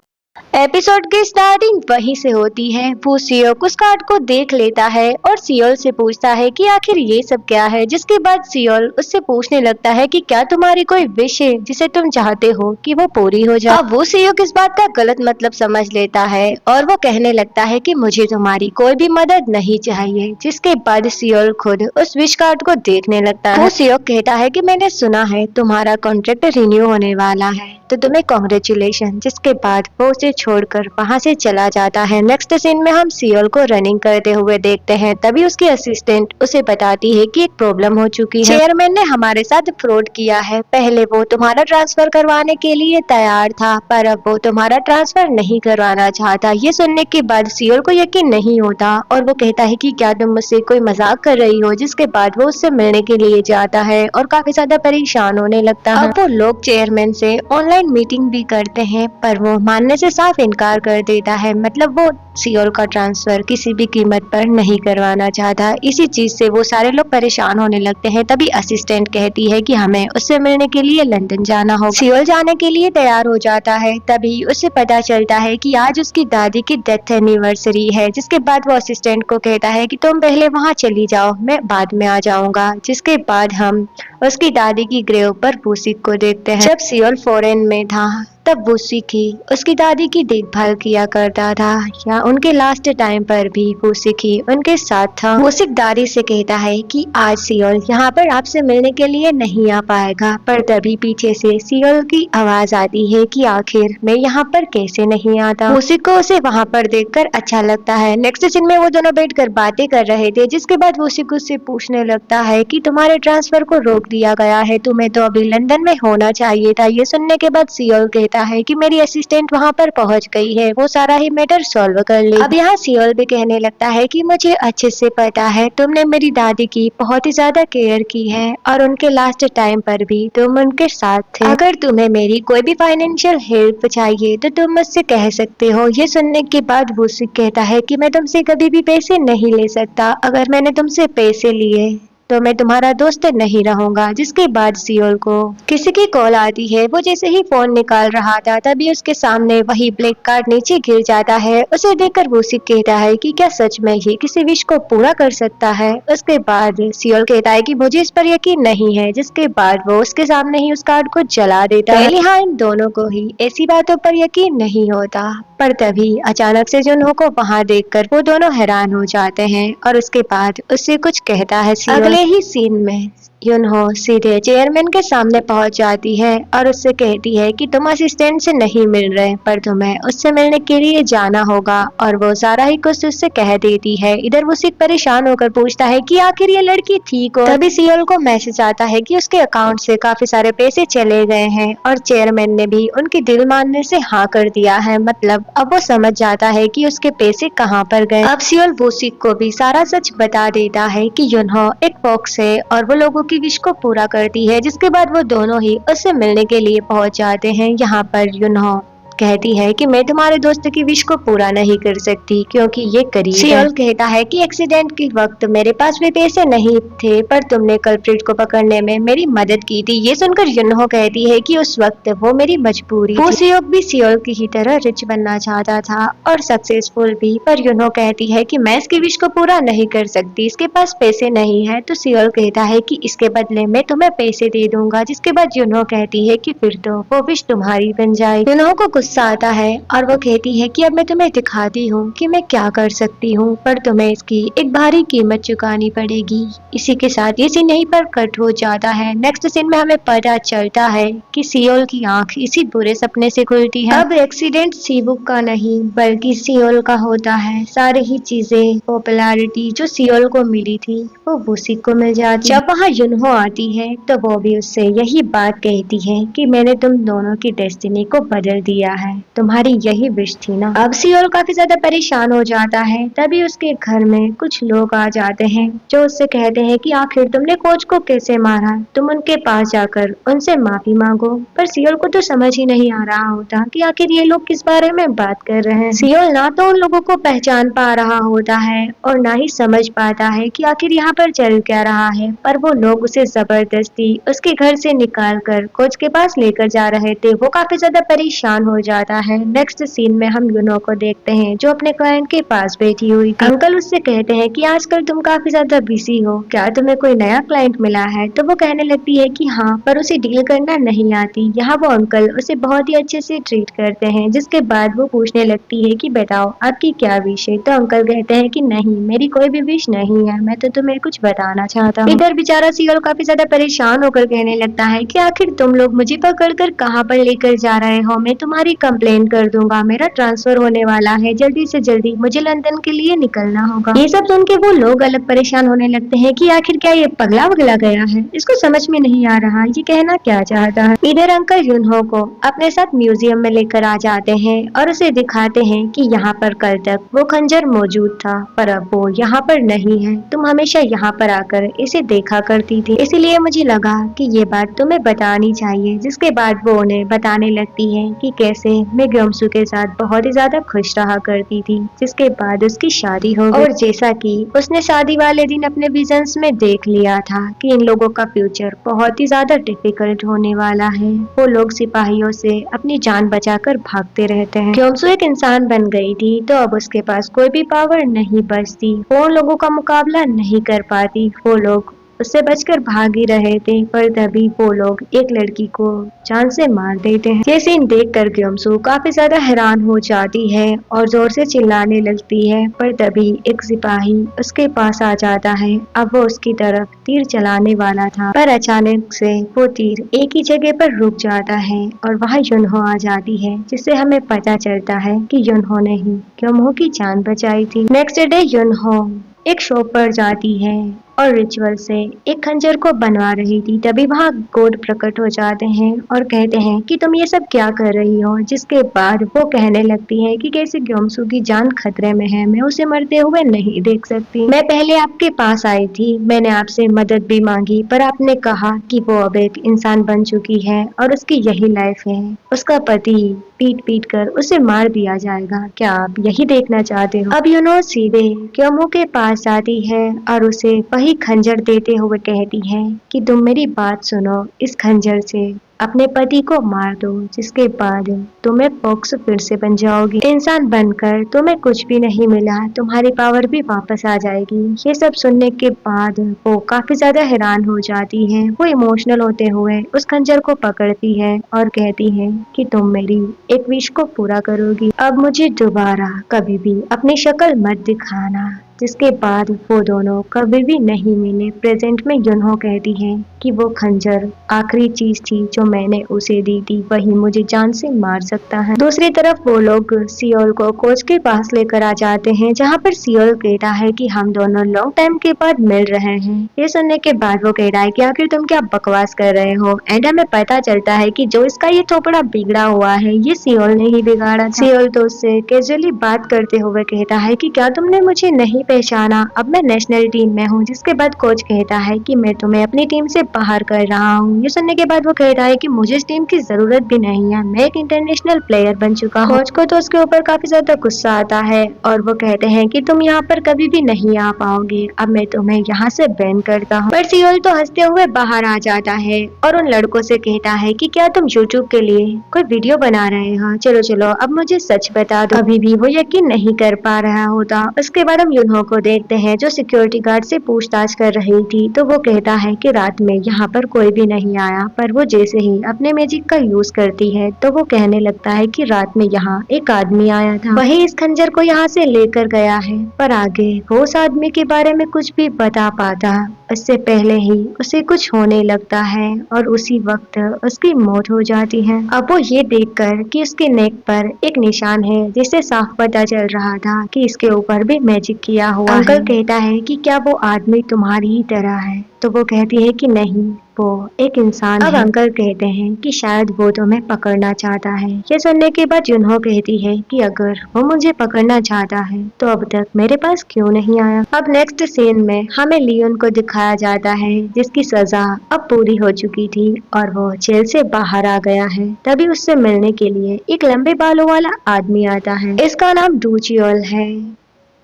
एपिसोड की स्टार्टिंग वहीं से होती है। वो सियोल उस कार्ड को देख लेता है और सियोल से पूछता है कि आखिर ये सब क्या है, जिसके बाद सियोल उससे पूछने लगता है कि क्या तुम्हारी कोई विश है जिसे तुम चाहते हो कि वो पूरी हो जाए। अब वो सियोल इस बात का गलत मतलब समझ लेता है और वो कहने लगता है कि मुझे तुम्हारी कोई भी मदद नहीं चाहिए, जिसके बाद सियोल खुद उस विश कार्ड को देखने लगता है। वो सियोल कहता है कि मैंने सुना है तुम्हारा कॉन्ट्रैक्ट रिन्यू होने वाला है, तो तुम्हें कॉन्ग्रेचुलेशन। जिसके बाद वो उसे छोड़कर वहां से चला जाता है। नेक्स्ट सीन में हम सियोल को रनिंग करते हुए देखते हैं। तभी उसकी असिस्टेंट उसे बताती है कि एक प्रॉब्लम हो चुकी है, चेयरमैन ने हमारे साथ फ्रॉड किया है। पहले वो तुम्हारा ट्रांसफर करवाने के लिए तैयार था, पर अब वो तुम्हारा ट्रांसफर नहीं करवाना चाहता। ये सुनने के बाद सियोल को यकीन नहीं होता और वो कहता है कि क्या तुम मुझसे कोई मजाक कर रही हो। जिसके बाद वो उससे मिलने के लिए जाता है और काफी ज्यादा परेशान होने लगता है। अब वो लोग चेयरमैन से ऑनलाइन मीटिंग भी करते हैं, पर वो मानने से साफ इनकार कर देता है। मतलब वो सियोल का ट्रांसफर किसी भी कीमत पर नहीं करवाना चाहता। इसी चीज से वो सारे लोग परेशान होने लगते हैं। तभी असिस्टेंट कहती है कि हमें उससे मिलने के लिए लंदन जाना होगा। सियोल जाने के लिए तैयार हो जाता है। तभी उसे पता चलता है कि आज उसकी दादी की डेथ एनिवर्सरी है। जिसके बाद वो असिस्टेंट को कहता है कि तुम पहले वहाँ चली जाओ, मैं बाद में आ जाऊंगा। जिसके बाद हम उसकी दादी की ग्रेव पर वूसिक को देखते हैं। जब सियोल फॉरेन में था तब वूसिक ही उसकी दादी की देखभाल किया करता था, या उनके लास्ट टाइम पर भी वूसिक ही उनके साथ था। वूसिक दादी से कहता है कि आज सियोल यहाँ पर आपसे मिलने के लिए नहीं आ पाएगा, पर तभी पीछे से सियोल की आवाज आती है कि आखिर मैं यहाँ पर कैसे नहीं आता। वूसिक को उसे वहाँ पर देखकर अच्छा लगता है। नेक्स्ट सीन में वो दोनों बैठकर बातें कर रहे थे। जिसके बाद वूसिक उससे पूछने लगता है कि तुम्हारे ट्रांसफर को रोक दिया गया है, तुम्हें तो अभी लंदन में होना चाहिए था। ये सुनने के बाद सियोल कहता है कि मेरी असिस्टेंट वहां पर पहुंच गई है, वो सारा ही मैटर सॉल्व कर ले। अब यहाँ सियोल भी कहने लगता है कि मुझे अच्छे से पता है तुमने मेरी दादी की बहुत ही ज्यादा केयर की है और उनके लास्ट टाइम पर भी तुम उनके साथ थे। अगर तुम्हें मेरी कोई भी फाइनेंशियल हेल्प चाहिए तो तुम मुझसे कह सकते हो। ये सुनने के बाद वूसिक कहता है कि मैं तुमसे कभी भी पैसे नहीं ले सकता, अगर मैंने तुमसे पैसे लिए तो मैं तुम्हारा दोस्त नहीं रहूंगा। जिसके बाद सियोल को किसी की कॉल आती है। वो जैसे ही फोन निकाल रहा था तभी उसके सामने वही ब्लैक कार्ड नीचे गिर जाता है। उसे देखकर वूसिक कहता है कि क्या सच में ही किसी विश को पूरा कर सकता है। उसके बाद सियोल कहता है कि मुझे इस पर यकीन नहीं है। जिसके बाद वो उसके सामने ही उस कार्ड को जला देता है। हाँ, इन दोनों को ही ऐसी बातों पर यकीन नहीं होता, पर तभी अचानक से जुनहो को वहां देखकर वो दोनों हैरान हो जाते हैं और उसके बाद उससे कुछ कहता है सियोल। अगले ही सीन में युनहो सीधे चेयरमैन के सामने पहुंच जाती है और उससे कहती है कि तुम असिस्टेंट से नहीं मिल रहे, पर तुम्हें उससे मिलने के लिए जाना होगा, और वो सारा ही कुछ उससे कह देती है। इधर वो सिख परेशान होकर पूछता है कि आखिर ये लड़की ठीक हो। तभी सियोल को मैसेज आता है कि उसके अकाउंट से काफी सारे पैसे चले गए हैं और चेयरमैन ने भी उनकी दिल मानने से हाँ कर दिया है। मतलब अब वो समझ जाता है कि उसके पैसे कहाँ पर गए। अब सियोल वूसिक को भी सारा सच बता देता है कि युनहो एक फॉक्स है और वो लोगों की विश को पूरा करती है। जिसके बाद वो दोनों ही उससे मिलने के लिए पहुंच जाते हैं। यहाँ पर युनहो कहती है कि मैं तुम्हारे दोस्त की विश को पूरा नहीं कर सकती क्योंकि ये करीब है। सियोल कहता है कि एक्सीडेंट के वक्त मेरे पास भी पैसे नहीं थे, पर तुमने कल्प्रिट को पकड़ने में मेरी मदद की थी। ये सुनकर युनहो कहती है कि उस वक्त वो मेरी मजबूरी थी। सियोल भी सियोल की ही तरह रिच बनना चाहता था और सक्सेसफुल भी, पर युनहो कहती है कि मैं इसकी विश को पूरा नहीं कर सकती, इसके पास पैसे नहीं है। तो सियोल कहता है कि इसके बदले मैं तुम्हें पैसे दे दूंगा। जिसके बाद युनहो कहती है कि फिर तो वो विश तुम्हारी बन जाए। युनहो को गुस्सा आता है और वो कहती है कि अब मैं तुम्हें दिखाती हूँ कि मैं क्या कर सकती हूँ, पर तुम्हें इसकी एक भारी कीमत चुकानी पड़ेगी। इसी के साथ ये सीन यहीं पर कट हो जाता है। नेक्स्ट सीन में हमें पता चलता है कि सियोल की आंख इसी बुरे सपने से खुलती है। अब एक्सीडेंट सीवुक का नहीं बल्कि सियोल का होता है। सारी ही चीजें, पॉपुलैरिटी जो सियोल को मिली थी वो वूसिक को मिल जाती है। जब वहाँ युनहो आती है तो वो भी उससे यही बात कहती है कि मैंने तुम दोनों की डेस्टिनी को बदल दिया है, तुम्हारी यही विश थी ना। अब सियोल काफी ज्यादा परेशान हो जाता है। तभी उसके घर में कुछ लोग आ जाते हैं जो उससे कहते हैं कि आखिर तुमने कोच को कैसे मारा, तुम उनके पास जाकर उनसे माफी मांगो। पर सियोल को तो समझ ही नहीं आ रहा होता कि आखिर ये लोग किस बारे में बात कर रहे हैं। सियोल ना तो उन लोगों को पहचान पा रहा होता है और ना ही समझ पाता है कि आखिर यहाँ पर चल क्या रहा है। पर वो लोग उसे जबरदस्ती उसके घर से निकाल कर कोच के पास लेकर जा रहे थे। वो काफी ज्यादा परेशान हो जाता है। नेक्स्ट सीन में हम युनो को देखते हैं जो अपने क्लाइंट के पास बैठी हुई थी। अंकल उससे कहते हैं कि आजकल तुम काफी ज्यादा बिजी हो, क्या तुम्हें कोई नया क्लाइंट मिला है? तो वो कहने लगती है कि हाँ, पर उसे डील करना नहीं आती। यहाँ वो अंकल उसे बहुत ही अच्छे से ट्रीट करते हैं। जिसके बाद वो पूछने लगती है कि बताओ आपकी क्या विश है? तो अंकल कहते हैं कि नहीं, मेरी कोई भी विश नहीं है, मैं तो तुम्हें कुछ बताना चाहता हूँ। इधर बेचारा सियोल काफी ज्यादा परेशान होकर कहने लगता है कि आखिर तुम लोग मुझे पकड़कर कहाँ पर लेकर जा रहे हो? मैं तुम्हारी कंप्लेन कर दूंगा, मेरा ट्रांसफर होने वाला है, जल्दी से जल्दी मुझे लंदन के लिए निकलना होगा। ये सब सुन के वो लोग अलग परेशान होने लगते हैं कि आखिर क्या ये पगला वगला गया है, इसको समझ में नहीं आ रहा ये कहना क्या चाहता है। इधर अंकल युनहो को अपने साथ म्यूजियम में लेकर आ जाते हैं और उसे दिखाते हैं कि यहाँ पर कल तक वो खंजर मौजूद था पर अब वो यहाँ पर नहीं है। तुम हमेशा यहाँ पर आकर इसे देखा करती थी, इसीलिए मुझे लगा कि ये बात तुम्हें बतानी चाहिए। जिसके बाद वो उन्हें बताने लगती है कि कैसे मैं ग्योमसू के साथ बहुत ही ज्यादा खुश रहा करती थी, जिसके बाद उसकी शादी हो गई। और जैसा कि उसने शादी वाले दिन अपने विजन्स में देख लिया था कि इन लोगों का फ्यूचर बहुत ही ज्यादा डिफिकल्ट होने वाला है। वो लोग सिपाहियों से अपनी जान बचाकर भागते रहते हैं। ग्योमसू एक इंसान बन गई थी तो अब उसके पास कोई भी पावर नहीं बचती, वो उन लोगों का मुकाबला नहीं कर पाती। वो लोग उससे बचकर भाग ही रहे थे पर तभी वो लोग एक लड़की को जान से मार देते हैं। ये सीन देखकर ग्योमसू काफी ज्यादा हैरान हो जाती है और जोर से चिल्लाने लगती है। पर तभी एक सिपाही उसके पास आ जाता है। अब वो उसकी तरफ तीर चलाने वाला था पर अचानक से वो तीर एक ही जगह पर रुक जाता है और वहाँ युनहो आ जाती है, जिससे हमें पता चलता है कि युनहो ने ही ग्योमहो की जान बचाई थी। नेक्स्ट डे युनहो एक शॉप पर जाती है और रिचुअल से एक खंजर को बनवा रही थी। तभी वहाँ गॉड प्रकट हो जाते हैं और कहते हैं कि तुम ये सब क्या कर रही हो। जिसके बाद वो कहने लगती है कि कैसे ग्योमसू की जान खतरे में है, मैं उसे मरते हुए नहीं देख सकती। मैं पहले आपके पास आई थी, मैंने आपसे मदद भी मांगी पर आपने कहा कि वो अब एक इंसान बन चुकी है और उसकी यही लाइफ है, उसका पति पीट पीट कर उसे मार दिया जाएगा, क्या आप यही देखना चाहते हो? अब युनो सीधे ग्योमो के पास आती है और उसे वही खंजर देते हुए कहती है कि तुम मेरी बात सुनो, इस खंजर से अपने पति को मार दो, जिसके बाद तुम्हें फॉक्स फिर से बन जाओगी। इंसान बनकर तुम्हें कुछ भी नहीं मिला, तुम्हारी पावर भी वापस आ जाएगी। ये सब सुनने के बाद वो काफी ज्यादा हैरान हो जाती है। वो इमोशनल होते हुए उस खंजर को पकड़ती है और कहती है कि तुम मेरी एक विश को पूरा करोगी, अब मुझे दोबारा कभी भी अपनी शक्ल मत दिखाना। जिसके बाद वो दोनों कभी भी नहीं मिले। प्रेजेंट में युनहो कहती है कि वो खंजर आखिरी चीज थी जो मैंने उसे दी थी, वही मुझे जान से मार सकता है। दूसरी तरफ वो लोग सियोल को कोच के पास लेकर आ जाते हैं, जहाँ पर सियोल कहता है कि हम दोनों लॉन्ग टाइम के बाद मिल रहे हैं। ये सुनने के बाद वो कहता है कि आखिर तुम क्या बकवास कर रहे हो। एंड हमें पता चलता है कि जो इसका ये थोपड़ा बिगड़ा हुआ है ये सियोल ने ही बिगाड़ा था। सियोल तो उससे कैजुअली बात करते हुए कहता है कि क्या तुमने मुझे नहीं पहचाना, अब मैं नेशनल टीम में हूँ। जिसके बाद कोच कहता है कि मैं तुम्हें अपनी टीम से बाहर कर रहा हूँ। ये सुनने के बाद वो कहता है कि मुझे इस टीम की जरूरत भी नहीं है, मैं एक इंटरनेशनल प्लेयर बन चुका हूँ। कोच को तो उसके ऊपर काफी ज्यादा गुस्सा आता है और वो कहते हैं कि तुम यहाँ पर कभी भी नहीं आ पाओगे, अब मैं तुम्हें यहाँ से बैन करता हूँ। पर सियोल तो हंसते हुए बाहर आ जाता है और उन लड़कों से कहता है कि क्या तुम यूट्यूब के लिए कोई वीडियो बना रहे हो, चलो चलो अब मुझे सच बता दो। अभी भी वो यकीन नहीं कर पा रहा होता। उसके बाद हम युनहो युनहो को देखते हैं जो सिक्योरिटी गार्ड से पूछताछ कर रही थी। तो वो कहता है कि रात में यहाँ पर कोई भी नहीं आया, पर वो जैसे ही अपने मैजिक का यूज करती है तो वो कहने लगता है कि रात में यहाँ एक आदमी आया था, वही इस खंजर को यहाँ से लेकर गया है। पर आगे वो उस आदमी के बारे में कुछ भी बता पाता, उससे पहले ही उसे कुछ होने लगता है और उसी वक्त उसकी मौत हो जाती है। अब वो ये देखकर कि उसके नेक पर एक निशान है जिससे साफ पता चल रहा था कि इसके ऊपर भी मैजिक किया हुआ है। अंकल कहता है कि क्या वो आदमी तुम्हारी ही तरह है? तो वो कहती है कि नहीं, वो एक इंसान है। अब अंकल कहते हैं कि शायद वो तुम्हें पकड़ना चाहता है। ये सुनने के बाद युनहो कहती है कि अगर वो मुझे पकड़ना चाहता है तो अब तक मेरे पास क्यों नहीं आया। अब नेक्स्ट सीन में हमें लियोन को दिखाया जाता है जिसकी सजा अब पूरी हो चुकी थी और वो जेल से बाहर आ गया है। तभी उससे मिलने के लिए एक लंबे बालों वाला आदमी आता है। इसका नाम डूचियोल है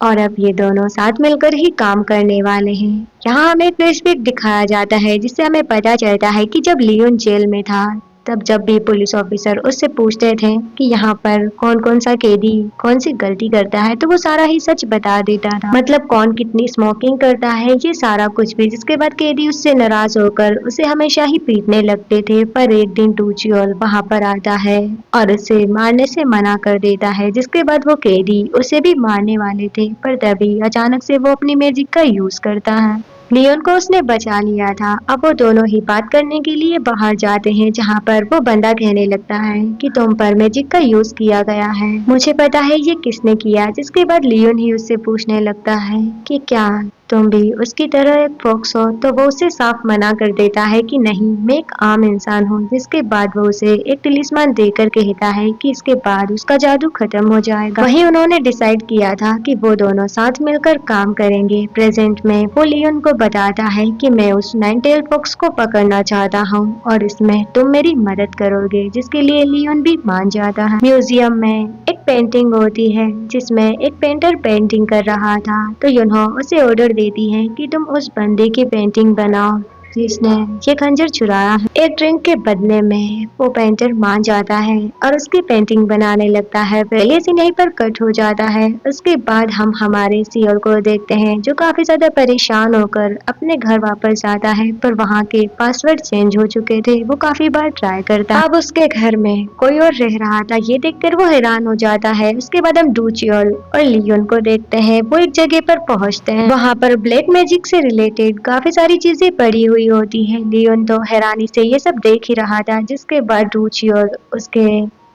और अब ये दोनों साथ मिलकर ही काम करने वाले हैं। यहाँ हमें फ्लैशबैक दिखाया जाता है जिससे हमें पता चलता है कि जब लियोन जेल में था तब जब भी पुलिस ऑफिसर उससे पूछते थे कि यहाँ पर कौन कौन सा कैदी कौन सी गलती करता है तो वो सारा ही सच बता देता था। मतलब कौन कितनी स्मोकिंग करता है, ये सारा कुछ भी। जिसके बाद कैदी उससे नाराज होकर उसे हमेशा ही पीटने लगते थे। पर एक दिन डूचियोल वहाँ पर आता है और उसे मारने से मना कर देता है। जिसके बाद वो कैदी उसे भी मारने वाले थे, पर तभी अचानक से वो अपनी मैजिक का यूज करता है। लियोन को उसने बचा लिया था। अब वो दोनों ही बात करने के लिए बाहर जाते हैं जहाँ पर वो बंदा कहने लगता है कि तुम पर मैजिक का यूज किया गया है, मुझे पता है ये किसने किया। जिसके बाद लियोन ही उससे पूछने लगता है कि क्या तुम भी उसकी तरह एक फॉक्स हो? तो वो उसे साफ मना कर देता है कि नहीं, मैं एक आम इंसान हूँ। जिसके बाद वो उसे एक टिलिस्मान देकर कहता है कि इसके बाद उसका जादू खत्म हो जाएगा। वहीं उन्होंने डिसाइड किया था कि वो दोनों साथ मिलकर काम करेंगे। प्रेजेंट में वो लियोन को बताता है कि मैं उस नाइन टेल फॉक्स को पकड़ना चाहता हूँ और इसमें तुम मेरी मदद करोगे। जिसके लिए लियोन भी मान जाता है। म्यूजियम में एक पेंटिंग होती है जिसमें एक पेंटर पेंटिंग कर रहा था। तो युनहो उसे ऑर्डर देती है कि तुम उस बंदे की पेंटिंग बनाओ जिसने ये खंजर चुराया है। एक ड्रिंक के बदले में वो पेंटर मान जाता है और उसकी पेंटिंग बनाने लगता है। पहले से यहीं पर कट हो जाता है। उसके बाद हम हमारे सियोल को देखते हैं जो काफी ज्यादा परेशान होकर अपने घर वापस जाता है, पर वहाँ के पासवर्ड चेंज हो चुके थे। वो काफी बार ट्राई करता। अब उसके घर में कोई और रह रहा था, ये देखकर वो हैरान हो जाता है। उसके बाद हम डूचियोल और लियोन को देखते हैं। वो एक जगह पर पहुँचते हैं, वहाँ पर ब्लैक मैजिक से रिलेटेड काफी सारी चीजें पड़ी हुई होती है। लियोन तो हैरानी से ये सब देख ही रहा था। जिसके बाद डूचियोल उसके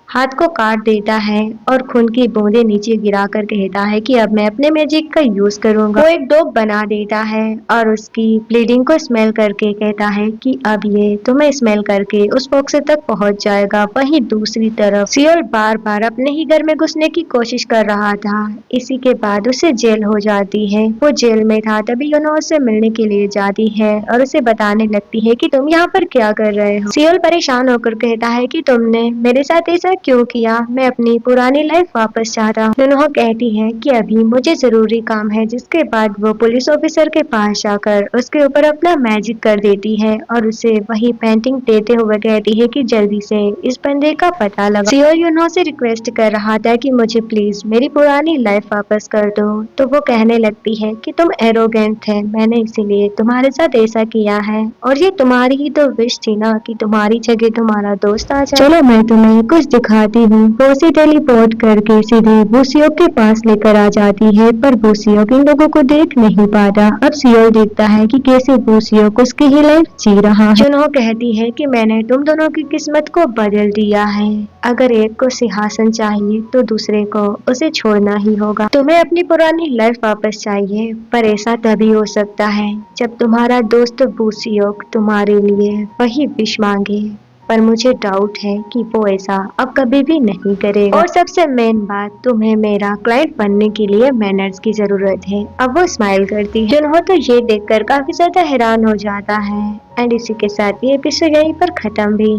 हाथ को काट देता है और खून की बूंदें नीचे गिरा कर कहता है कि अब मैं अपने मैजिक का यूज करूंगा। वो एक डॉग बना देता है और उसकी ब्लीडिंग को स्मेल करके कहता है कि अब ये तुम्हें स्मेल करके उस फॉक्स तक पहुंच जाएगा। वहीं दूसरी तरफ सियोल बार बार अपने ही घर में घुसने की कोशिश कर रहा था। इसी के बाद उसे जेल हो जाती है। वो जेल में था तभी युनहो उससे मिलने के लिए जाती है और उसे बताने लगती है कि तुम यहाँ पर क्या कर रहे हो। सियोल परेशान होकर कहता है कि तुमने मेरे साथ ऐसा क्यों किया, मैं अपनी पुरानी लाइफ वापस चाहता हूँ। युनहो कहती है कि अभी मुझे जरूरी काम है। जिसके बाद वो पुलिस ऑफिसर के पास जाकर उसके ऊपर अपना मैजिक कर देती है और उसे वही पेंटिंग देते हुए कहती है कि जल्दी से इस बंदे का पता लगा। सियोल युनहो से रिक्वेस्ट कर रहा था कि मुझे प्लीज मेरी पुरानी लाइफ वापस कर दो। तो वो कहने लगती है कि तुम एरोगेंट थे, मैंने इसीलिए तुम्हारे साथ ऐसा किया है और ये तुम्हारी ही तो विश थी ना कि तुम्हारी जगह तुम्हारा दोस्त आ जाए। चलो मैं तुम्हें कुछ दिखाती हूँ। वो उसे टेलीपोर्ट करके सीधे बुसियोक के पास लेकर आ जाती है, पर बुसियोक इन लोगों को देख नहीं पाता। अब सियोल देखता है कि कैसे बुसियोक उसकी ही लाइफ जी रहा है। युनहो कहती है कि मैंने तुम दोनों की किस्मत को बदल दिया है। अगर एक को सिंहासन चाहिए तो दूसरे को उसे छोड़ना ही होगा। तुम्हें अपनी पुरानी लाइफ वापस चाहिए, पर ऐसा तभी हो सकता है जब तुम्हारा दोस्त बुसियोक तुम्हारे लिए वही विश मांगे। पर मुझे डाउट है कि वो ऐसा अब कभी भी नहीं करेगा। और सबसे मेन बात, तुम्हें मेरा क्लाइंट बनने के लिए मैनर्स की जरूरत है। अब वो स्माइल करती है। युनहो तो ये देखकर काफी ज्यादा हैरान हो जाता है। एंड इसी के साथ ये एपिसोड यहीं पर खत्म भी।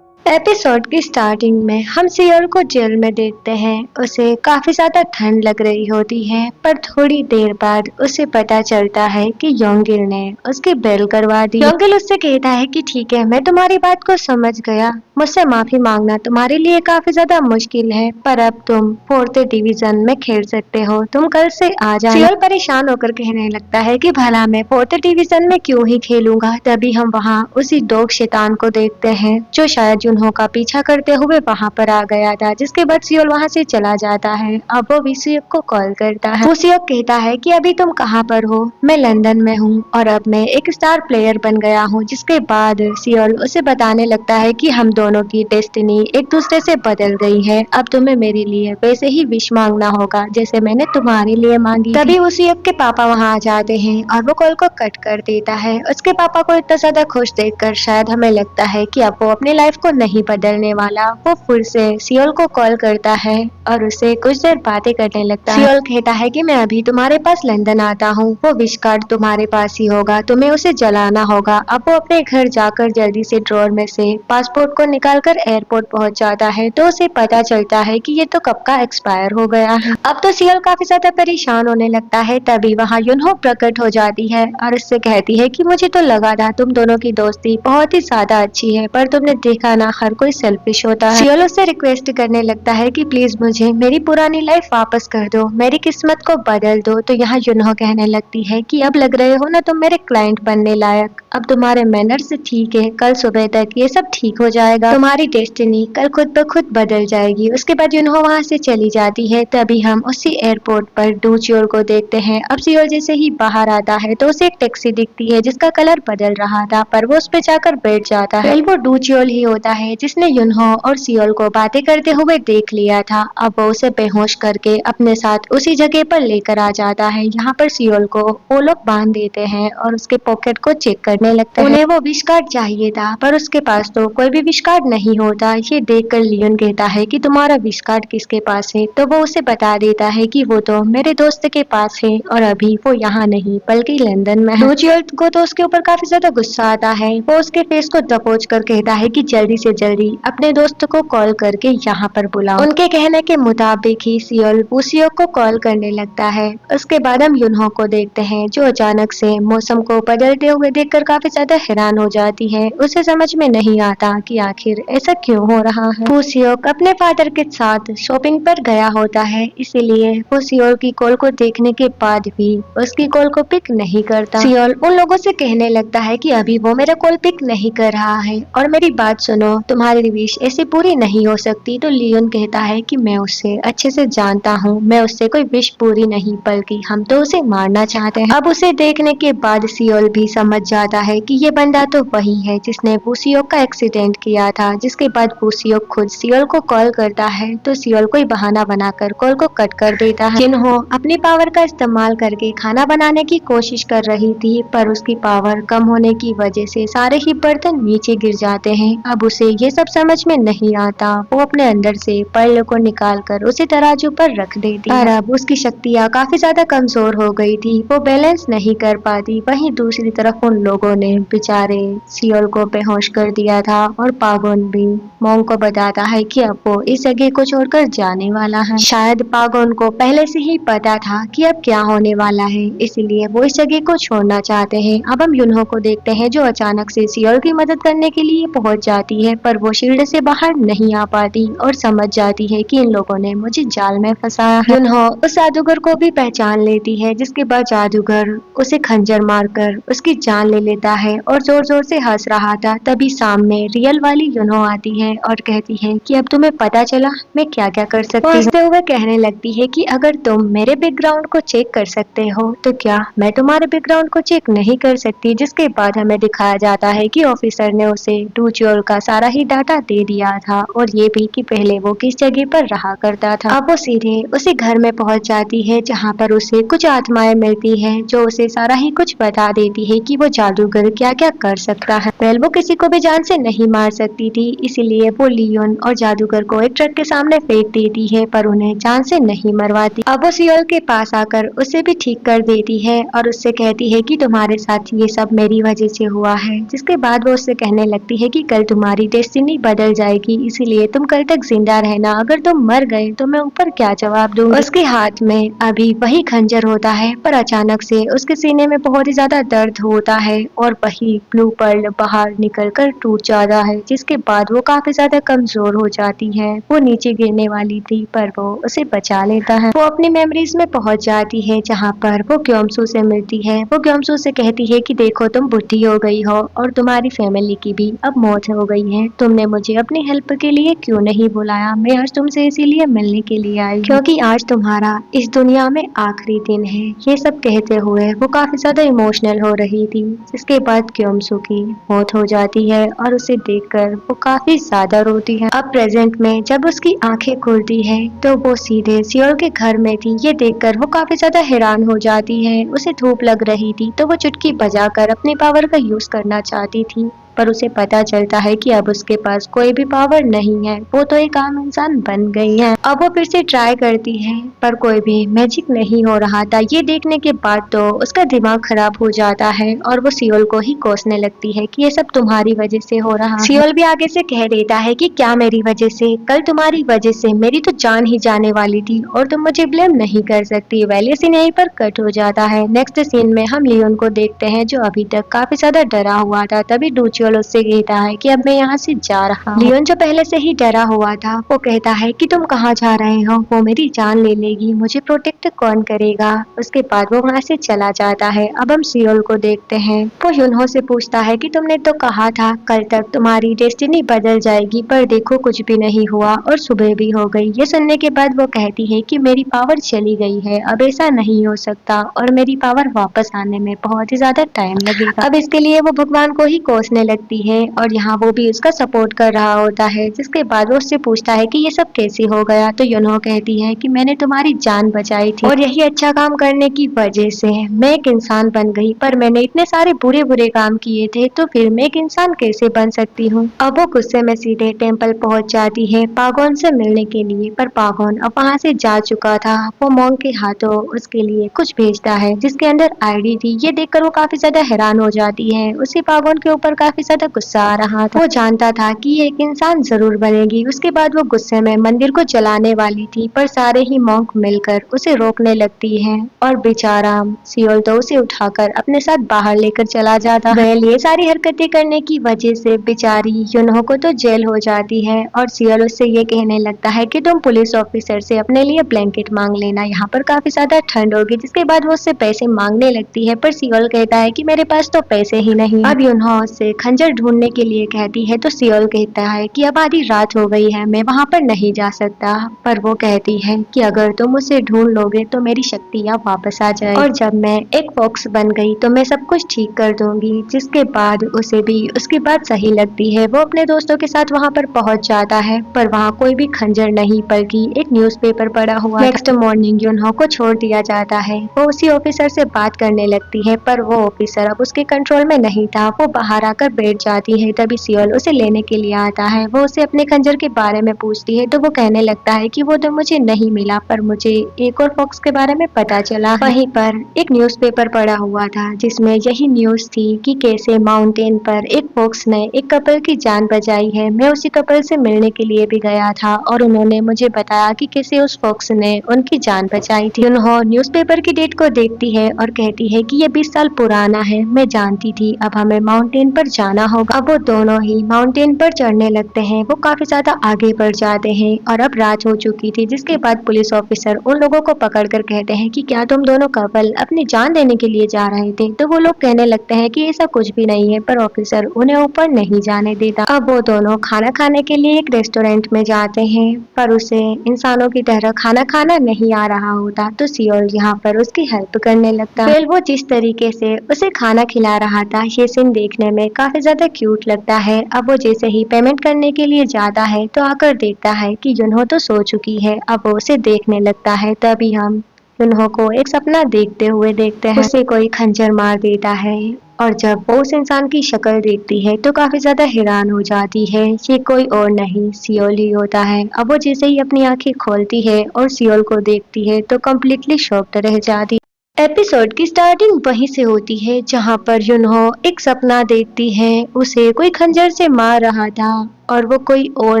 एपिसोड की स्टार्टिंग में हम सियोल को जेल में देखते हैं। उसे काफी ज्यादा ठंड लग रही होती है, पर थोड़ी देर बाद उसे पता चलता है कि योंगिल ने उसकी बेल करवा दी। योंगिल उससे कहता है कि ठीक है, मैं तुम्हारी बात को समझ गया, मुझसे माफी मांगना तुम्हारे लिए काफी ज्यादा मुश्किल है, पर अब तुम 4th डिवीजन में खेल सकते हो, तुम कल से आ जाना। सियोल परेशान होकर कहने लगता है कि भला मैं 4th डिवीजन में क्यों ही खेलूंगा। तभी हम वहाँ उसी डॉग शैतान को देखते हैं जो शायद जुनहो का पीछा करते हुए वहाँ पर आ गया था, जिसके बाद सियोल वहाँ से चला जाता है। अब वो विसियक को कॉल करता है। विसियक कहता है कि अभी तुम कहाँ पर हो। मैं लंदन में हूँ और अब मैं एक स्टार प्लेयर बन गया हूँ। जिसके बाद सियोल उसे बताने लगता है कि हम दोनों की डेस्टिनी एक दूसरे से बदल गई है, अब तुम्हें मेरे लिए वैसे ही विश मांगना होगा जैसे मैंने तुम्हारे लिए मांगी। तभी विसियक के पापा वहाँ आ जाते हैं और वो कॉल को कट कर देता है। उसके पापा को इतना ज्यादा खुश देखकर शायद हमें लगता है कि अब वो अपनी लाइफ को नहीं बदलने वाला। वो फिर से सियोल को कॉल करता है और उसे कुछ देर बातें करने लगता है। सियोल कहता है कि मैं अभी तुम्हारे पास लंदन आता हूँ, वो विश कार्ड तुम्हारे पास ही होगा, तुम्हें उसे जलाना होगा। अब वो अपने घर जाकर जल्दी से ड्रॉर में से पासपोर्ट को निकालकर एयरपोर्ट पहुंच जाता है, तो उसे पता चलता है कि ये तो कब का एक्सपायर हो गया है। अब तो सियोल काफी ज्यादा परेशान होने लगता है। तभी वहाँ युनहो प्रकट हो जाती है और उससे कहती है कि मुझे तो लगा था तुम दोनों की दोस्ती बहुत ही ज्यादा अच्छी है, पर तुमने देखा ना, हर कोई सेल्फिश होता है। सियोल उससे रिक्वेस्ट करने लगता है कि प्लीज मुझे मेरी पुरानी लाइफ वापस कर दो, मेरी किस्मत को बदल दो। तो यहाँ युनहो कहने लगती है कि अब लग रहे हो ना तुम मेरे क्लाइंट बनने लायक, अब तुम्हारे मैनर्स ठीक है, कल सुबह तक ये सब ठीक हो जाएगा, तुम्हारी डेस्टिनी कल खुद ब खुद बदल जाएगी। उसके बाद युनहो वहाँ से चली जाती है। तभी हम उसी एयरपोर्ट पर डू सियोल को देखते हैं। अब सियोल जैसे ही बाहर आता है तो उसे एक टैक्सी दिखती है जिसका कलर बदल रहा था, पर वो उस पे जाकर बैठ जाता है। वो डू सियोल ही होता है जिसने युनहो और सियोल को बातें करते हुए देख लिया था। अब वो उसे बेहोश करके अपने साथ उसी जगह पर लेकर आ जाता है। यहाँ पर सियोल को वो लोग बांध देते हैं और उसके पॉकेट को चेक करने लगते हैं। उन्हें वो विश कार्ड चाहिए था, पर उसके पास तो कोई भी विश कार्ड नहीं होता। ये देखकर लियोन कहता है कि तुम्हारा विश कार्ड किसके पास है, तो वो उसे बता देता है कि वो तो मेरे दोस्त के पास है और अभी वो यहाँ नहीं बल्कि लंदन में है। सियोल को तो उसके ऊपर काफी ज्यादा गुस्सा आता है। वो उसके फेस को दबोच कर कहता है कि जल्दी से जल्दी अपने दोस्त को कॉल करके यहाँ पर बुलाओ। उनके कहने के मुताबिक ही सियोल वुसियोक को कॉल करने लगता है। उसके बाद हम युनहो को देखते हैं जो अचानक से मौसम को बदलते हुए देखकर काफी ज्यादा हैरान हो जाती है। उसे समझ में नहीं आता कि आखिर ऐसा क्यों हो रहा है। वुसियोक अपने फादर के साथ शॉपिंग पर गया होता है, इसीलिए वो सियोल की कॉल को देखने के बाद भी उसकी कॉल को पिक नहीं करता। सियोल उन लोगों से कहने लगता है कि अभी वो मेरा कॉल पिक नहीं कर रहा है और मेरी बात सुनो, तुम्हारी विश ऐसे पूरी नहीं हो सकती। तो लियोन कहता है कि मैं उससे अच्छे से जानता हूँ, मैं उससे कोई विश पूरी नहीं बल्कि हम तो उसे मारना चाहते हैं। अब उसे देखने के बाद सियोल भी समझ जाता है कि ये बंदा तो वही है जिसने वुसियोक का एक्सीडेंट किया था। जिसके बाद वुसियोक खुद सियोल को कॉल करता है तो सियोल कोई बहाना बनाकर कॉल को कट कर देता है। युनहो अपनी पावर का इस्तेमाल करके खाना बनाने की कोशिश कर रही थी, पर उसकी पावर कम होने की वजह से सारे ही बर्तन नीचे गिर जाते हैं। अब उसे ये सब समझ में नहीं आता। वो अपने अंदर से पर्ल को निकाल कर उसे तराजू पर रख देती है। अब उसकी शक्तियाँ काफी ज्यादा कमजोर हो गई थी, वो बैलेंस नहीं कर पाती। वहीं दूसरी तरफ उन लोगों ने बेचारे सियोल को बेहोश कर दिया था और पागोन भी मोंग को बताता है कि अब वो इस जगह को छोड़कर जाने वाला है। शायद पागोन को पहले से ही पता था कि अब क्या होने वाला है, इसलिए वो इस जगह को छोड़ना चाहते हैं। अब हम युनहो को देखते हैं जो अचानक से सियोल की मदद करने के लिए पहुंच जाती है, पर वो शील्ड से बाहर नहीं आ पाती और समझ जाती है कि इन लोगों ने मुझे जाल में फंसाया है। युनहो उस जादूगर को भी पहचान लेती है, जिसके बाद जादूगर उसे खंजर मारकर उसकी जान ले लेता है और जोर जोर से हंस रहा था। तभी सामने रियल वाली युनहो आती है और कहती है कि अब तुम्हें पता चला मैं क्या क्या कर सकती हूँ। हंसते हुए कहने लगती है कि अगर तुम मेरे बैकग्राउंड को चेक कर सकते हो तो क्या मैं तुम्हारे बैकग्राउंड को चेक नहीं कर सकती। जिसके बाद हमें दिखाया जाता है कि ऑफिसर ने उसे डू सियोल का सारा ही डाटा दे दिया था और ये भी कि पहले वो किस जगह पर रहा करता था। अब वो सीधे उसी घर में पहुंच जाती है जहाँ पर उसे कुछ आत्माएं मिलती है जो उसे सारा ही कुछ बता देती है कि वो जादूगर क्या क्या कर सकता है। पहले वो किसी को भी जान से नहीं मार सकती थी, इसीलिए वो लियोन और जादूगर को एक ट्रक के सामने फेंक देती है, पर उन्हें जान से नहीं मरवाती। अब वो सियोल के पास आकर उसे भी ठीक कर देती है और उससे कहती है कि तुम्हारे साथ ये सब मेरी वजह से हुआ है। जिसके बाद वो उससे कहने लगती है कि कल तुम्हारी डेस्टिनी बदल जाएगी, इसीलिए तुम कल तक जिंदा रहना, अगर तुम मर गए तो मैं ऊपर क्या जवाब दूंगी। उसके हाथ में अभी वही खंजर होता है, पर अचानक से उसके सीने में बहुत ही ज्यादा दर्द होता है और वही ब्लू पर्ल बाहर निकलकर टूट जाता है, जिसके बाद वो काफी ज्यादा कमजोर हो जाती है। वो नीचे गिरने वाली थी पर वो उसे बचा लेता है। वो अपनी मेमोरीज में पहुंच जाती है जहाँ पर वो क्योमसू से मिलती है। वो क्योमसू से कहती है कि देखो तुम बुढ़ी हो गई हो और तुम्हारी फैमिली की भी अब मौत हो गई है, तुमने मुझे अपनी हेल्प के लिए क्यों नहीं बुलाया। मैं आज तुमसे इसीलिए मिलने के लिए आई क्योंकि आज तुम्हारा इस दुनिया में आखिरी दिन है। ये सब कहते हुए वो काफी ज्यादा इमोशनल हो रही थी, जिसके बाद क्योमसू की मौत हो जाती है और उसे देखकर वो काफी ज्यादा रोती है। अब प्रेजेंट में जब उसकी आंखें खुलती है तो वो सीधे सियोल के घर में थी। ये देखकर वो काफी ज्यादा हैरान हो जाती है। उसे धूप लग रही थी तो वो चुटकी बजाकर अपने पावर का यूज करना चाहती थी, पर उसे पता चलता है कि अब उसके पास कोई भी पावर नहीं है, वो तो एक आम इंसान बन गई है। अब वो फिर से ट्राई करती है पर कोई भी मैजिक नहीं हो रहा था। ये देखने के बाद तो उसका दिमाग खराब हो जाता है और वो सियोल को ही कोसने लगती है कि ये सब तुम्हारी वजह से हो रहा है। सियोल भी आगे से कह देता है कि क्या मेरी वजह से, कल तुम्हारी वजह से मेरी तो जान ही जाने वाली थी और तुम मुझे ब्लेम नहीं कर सकती। वैले सीन यहीं पर कट हो जाता है। नेक्स्ट सीन में हम लियोन को देखते हैं जो अभी तक काफी ज्यादा डरा हुआ था। तभी डूचियो उससे कहता है कि अब मैं यहाँ से जा रहा हूँ। लियोन जो पहले से ही डरा हुआ था वो कहता है कि तुम कहाँ जा रहे हो, वो मेरी जान ले लेगी, मुझे प्रोटेक्ट कौन करेगा। उसके बाद वो वहाँ से चला जाता है। अब हम सियोल को देखते हैं। वो युनहो से पूछता है कि तुमने तो कहा था कल तक तुम्हारी डेस्टिनी बदल जाएगी, पर देखो कुछ भी नहीं हुआ और सुबह भी हो गई। ये सुनने के बाद वो कहती है कि मेरी पावर चली गई है, अब ऐसा नहीं हो सकता और मेरी पावर वापस आने में बहुत ही ज्यादा टाइम लगेगा। अब इसके लिए वो भगवान को ही कोसने लगती है और यहाँ वो भी उसका सपोर्ट कर रहा होता है। जिसके बाद वो उससे पूछता है कि ये सब कैसे हो गया, तो युनहो कहती है कि मैंने तुम्हारी जान बचाई थी और यही अच्छा काम करने की वजह से मैं एक इंसान बन गई, पर मैंने इतने सारे बुरे बुरे काम किए थे तो फिर मैं एक इंसान कैसे बन सकती हूँ। अब वो गुस्से में सीधे टेम्पल पहुंच जाती है पागोन से मिलने के लिए, पर पागोन अब वहाँ से जा चुका था। वो मॉन्क के हाथों उसके लिए कुछ भेजता है जिसके अंदर आईडी थी। ये देखकर वो काफी ज्यादा हैरान हो जाती है। उसी पागोन के ऊपर काफी ज्यादा गुस्सा आ रहा था। वो जानता था कि ये एक इंसान जरूर बनेगी। उसके बाद वो गुस्से में मंदिर को जलाने वाली थी, पर सारे ही मॉन्क मिलकर उसे रोकने लगती हैं और बेचारा सियोल तो उसे उठाकर अपने साथ बाहर लेकर चला जाता है। ये सारी हरकतें करने की वजह से बेचारी युनहो को तो जेल हो जाती है और सियोल उससे ये कहने लगता है कि तुम पुलिस ऑफिसर से अपने लिए ब्लैंकेट मांग लेना, यहाँ पर काफी ज्यादा ठंड होगी। जिसके बाद वो उससे पैसे मांगने लगती है, पर सियोल कहता है कि मेरे पास तो पैसे ही नहीं। अब युनहो उससे खंजर ढूंढने के लिए कहती है तो सियोल कहता है कि अब आधी रात हो गई है, मैं वहाँ पर नहीं जा सकता। पर वो कहती है कि अगर तुम उसे ढूंढ लोगे तो मेरी शक्तियाँ वापस आ जाए और जब मैं एक फॉक्स बन गई तो मैं सब कुछ ठीक कर दूंगी। जिसके बाद उसे भी उसकी बात सही लगती है। वो अपने दोस्तों के साथ वहाँ पर पहुँच जाता है, पर वहाँ कोई भी खंजर नहीं बल्कि एक न्यूज़पेपर पड़ा हुआ। नेक्स्ट मॉर्निंग युनहो को छोड़ दिया जाता है। वो उसी ऑफिसर से बात करने लगती है, पर वो ऑफिसर अब उसके कंट्रोल में नहीं था। वो बाहर आकर बैठ जाती है। तभी सियोल उसे लेने के लिए आता है। वो उसे अपने खंजर के बारे में पूछती है तो वो कहने लगता है कि वो तो मुझे नहीं मिला, पर मुझे एक और फॉक्स के बारे में पता चला। वहीं पर एक न्यूज़पेपर पड़ा हुआ था जिसमें यही न्यूज़ थी कि कैसे माउंटेन पर एक फॉक्स ने एक कपल की जान बचाई है। मैं उसी कपल से मिलने के लिए भी गया था और उन्होंने मुझे बताया कि कैसे उस फॉक्स ने उनकी जान बचाई थी। युनहो न्यूज़पेपर की डेट को देखती है और कहती है कि ये 20 साल पुराना है। मैं जानती थी अब हमें माउंटेन पर जाना होगा। अब वो दोनों ही माउंटेन पर चढ़ने लगते हैं। वो काफी ज्यादा आगे बढ़ जाते हैं और अब रात हो चुकी थी। जिसके बाद पुलिस ऑफिसर उन लोगों को पकड़कर कहते हैं कि क्या तुम दोनों कपल अपनी जान देने के लिए जा रहे थे। तो वो लोग कहने लगते हैं कि ऐसा कुछ भी नहीं है, पर ऑफिसर उन्हें ऊपर नहीं जाने देता। अब वो दोनों खाना खाने के लिए एक रेस्टोरेंट में जाते हैं, पर उसे इंसानों की तरह खाना खाना नहीं आ रहा होता। तो सियोल यहाँ पर उसकी हेल्प करने लगता है। फिर वो जिस तरीके से उसे खाना खिला रहा था ये सीन देखने में काफी ज्यादा क्यूट लगता है। अब वो जैसे ही पेमेंट करने के लिए जाता है तो आकर देखता है कि युनहो तो सो चुकी है। अब वो उसे देखने लगता है। तभी हम युनहो को एक सपना देखते हुए देखते हैं। उसे कोई खंजर मार देता है और जब वो उस इंसान की शक्ल देखती है तो काफी ज्यादा हैरान हो जाती है। ये कोई और नहीं सियोल ही होता है। अब वो जैसे ही अपनी आंखें खोलती है और सियोल को देखती है तो कम्प्लीटली शॉक्ड रह जाती है। एपिसोड की स्टार्टिंग वहीं से होती है जहां पर युनहो एक सपना देखती है। उसे कोई खंजर से मार रहा था और वो कोई और